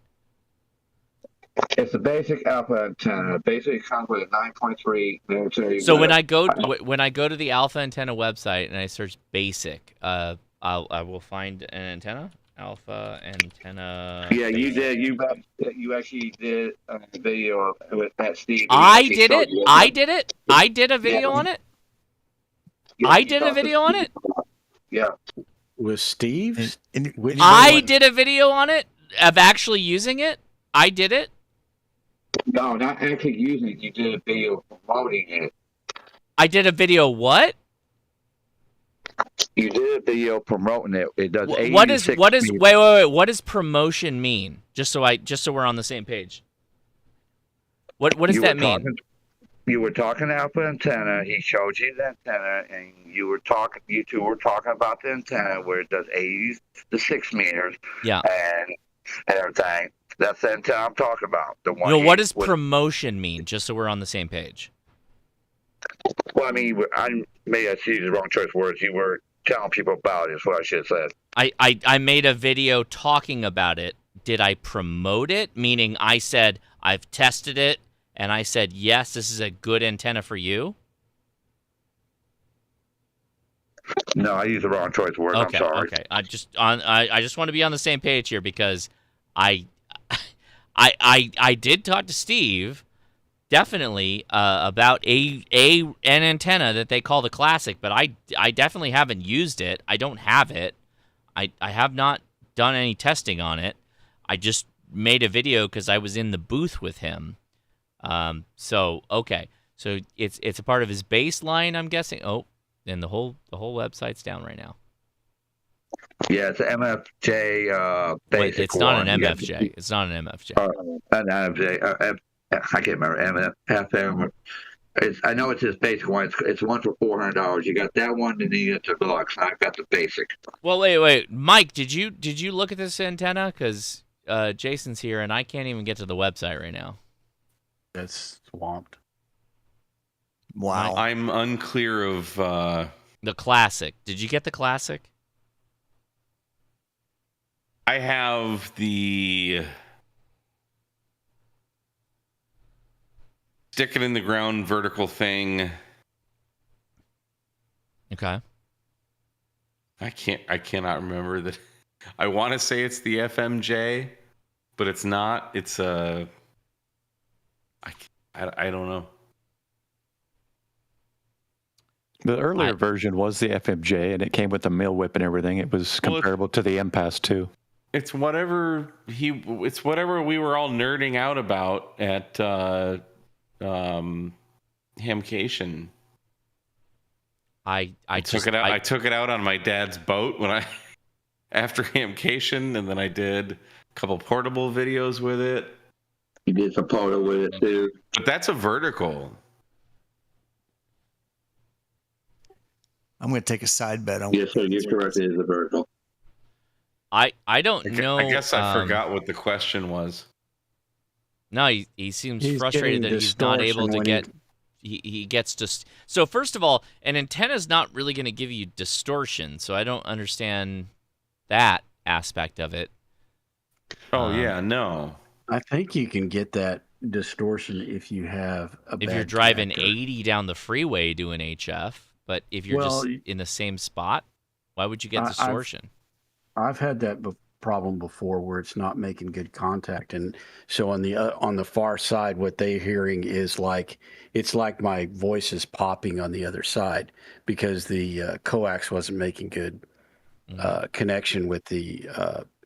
It's a basic Alpha antenna. Basically comes with a 9.3 military. So when I go to the Alpha antenna website and I search basic, I will find an antenna. Alpha antenna. Yeah, you did. You actually did a video with that Steve. I did it. I did a video on it. Yeah, I did a video on it. Yeah. With Steve? I did a video on it of actually using it. I did it. No, not actually using it. You did a video promoting it. I did a video what? You did a video promoting it. It does. What is wait? What does promotion mean? Just so we're on the same page. What does that mean? You were talking Alpha antenna. He showed you the antenna, and you two were talking about the antenna where it does 80 to 6 meters. Yeah. And everything. That's the antenna I'm talking about. The one. No, what does promotion mean? Just so we're on the same page. Well, I mean, maybe I used the wrong choice of words. You were telling people about it, is what I should have said. I made a video talking about it. Did I promote it? Meaning I said, I've tested it, and I said, yes, this is a good antenna for you? No, I used the wrong choice of words. Okay, I'm sorry. okay. I just want to be on the same page here because I did talk to Steve, definitely, about an antenna that they call the Classic, but I definitely haven't used it. I don't have it. I have not done any testing on it. I just made a video because I was in the booth with him. So okay, so it's a part of his baseline, I'm guessing. Oh, and the whole website's down right now. Yeah, it's an MFJ basic. Wait, it's not an MFJ. It's not an MFJ. An MFJ. I can't remember. FM. I know it's his basic one. It's one for $400. You got that one, and then you got the deluxe. I've got the basic. Well, wait, Mike, did you look at this antenna? Because Jason's here, and I can't even get to the website right now. That's swamped. Wow. I'm unclear of the Classic. Did you get the Classic? I have the stick it in the ground vertical thing. Okay. I cannot remember that. I want to say it's the FMJ, but it's not. It's a. I don't know. The earlier version was the FMJ, and it came with the mill whip and everything. It was comparable to the M-Pass too. It's whatever we were all nerding out about at Hamcation. I took it out on my dad's boat after Hamcation, and then I did a couple portable videos with it. You did some photo with it too. But that's a vertical. I'm going to take a side bet on. Yes, sir. You're correct. It is a vertical. I don't know. I guess I forgot what the question was. No, he seems frustrated that he's not able to get. He gets just. So first of all, an antenna is not really going to give you distortion, so I don't understand that aspect of it. Oh yeah, no. I think you can get that distortion if you have if you're driving 80 down the freeway doing HF, but if you're just in the same spot, why would you get distortion? I've had that problem before where it's not making good contact, and so on the far side, what they're hearing is it's like my voice is popping on the other side because the coax wasn't making good connection with the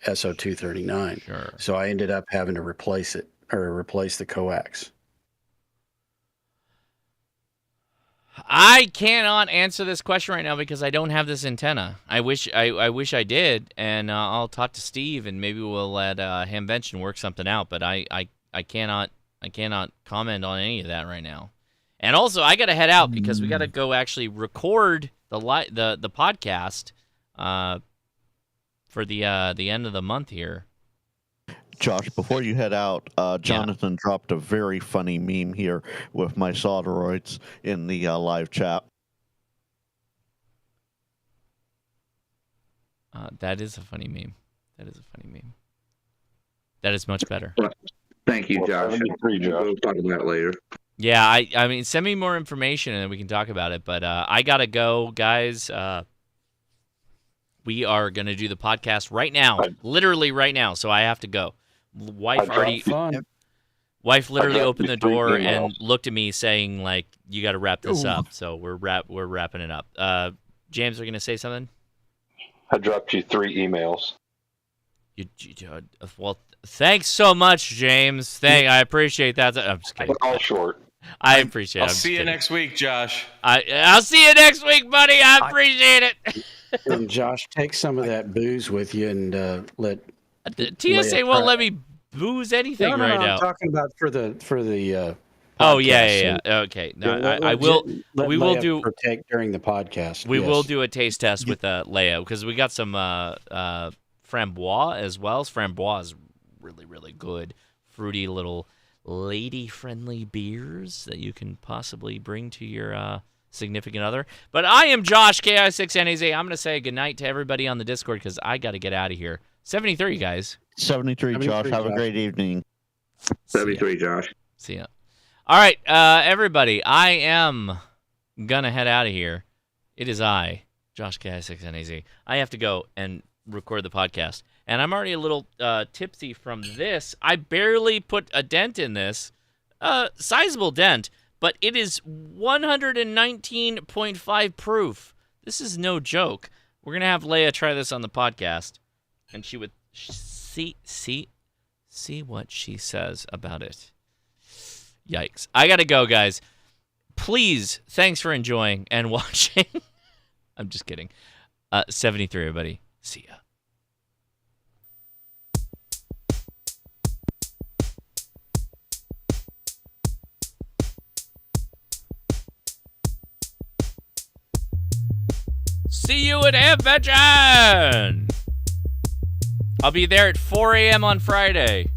SO239. Sure. So I ended up having to replace the coax. I cannot answer this question right now because I don't have this antenna. I wish I did, and I'll talk to Steve, and maybe we'll let Hamvention work something out. But I cannot comment on any of that right now. And also, I got to head out because we got to go actually record the podcast for the end of the month here. Josh, before you head out, Jonathan dropped a very funny meme here with my solderoids in the live chat. That is a funny meme. That is much better. Thank you, Josh. We'll talk about it later. Yeah, I mean, send me more information and then we can talk about it. But I gotta go, guys. We are gonna do the podcast right now, literally right now. So I have to go. Wife literally opened the door and looked at me saying, like, you got to wrap this up. So we're wrapping it up. James, are you going to say something? I dropped you 3 emails. Well, thanks so much, James. I appreciate that. I'm just kidding. All short. I appreciate it. I'll see you next week, Josh. I'll see you next week, buddy. I appreciate it. And Josh, take some of that booze with you and let TSA won't let me booze anything right now. I'm talking about for the oh yeah. Okay. No, I will. We will do partake during the podcast. We will do a taste test with Leia because we got some framboise as well. Framboise is really, really good, fruity little lady-friendly beers that you can possibly bring to your significant other. But I am Josh, KI6NAZ. I'm going to say goodnight to everybody on the Discord because I got to get out of here. 73, guys. 73, Josh. Have a great evening. 73, Josh. See ya. All right, everybody. I am going to head out of here. It is I, Josh KI6NAZ. I have to go and record the podcast. And I'm already a little tipsy from this. I barely put a dent in this. Sizable dent. But it is 119.5 proof. This is no joke. We're going to have Leia try this on the podcast. And she would see what she says about it. Yikes. I got to go, guys. Please, thanks for enjoying and watching. I'm just kidding. 73, everybody. See ya. See you at Heaven! I'll be there at 4 a.m. on Friday.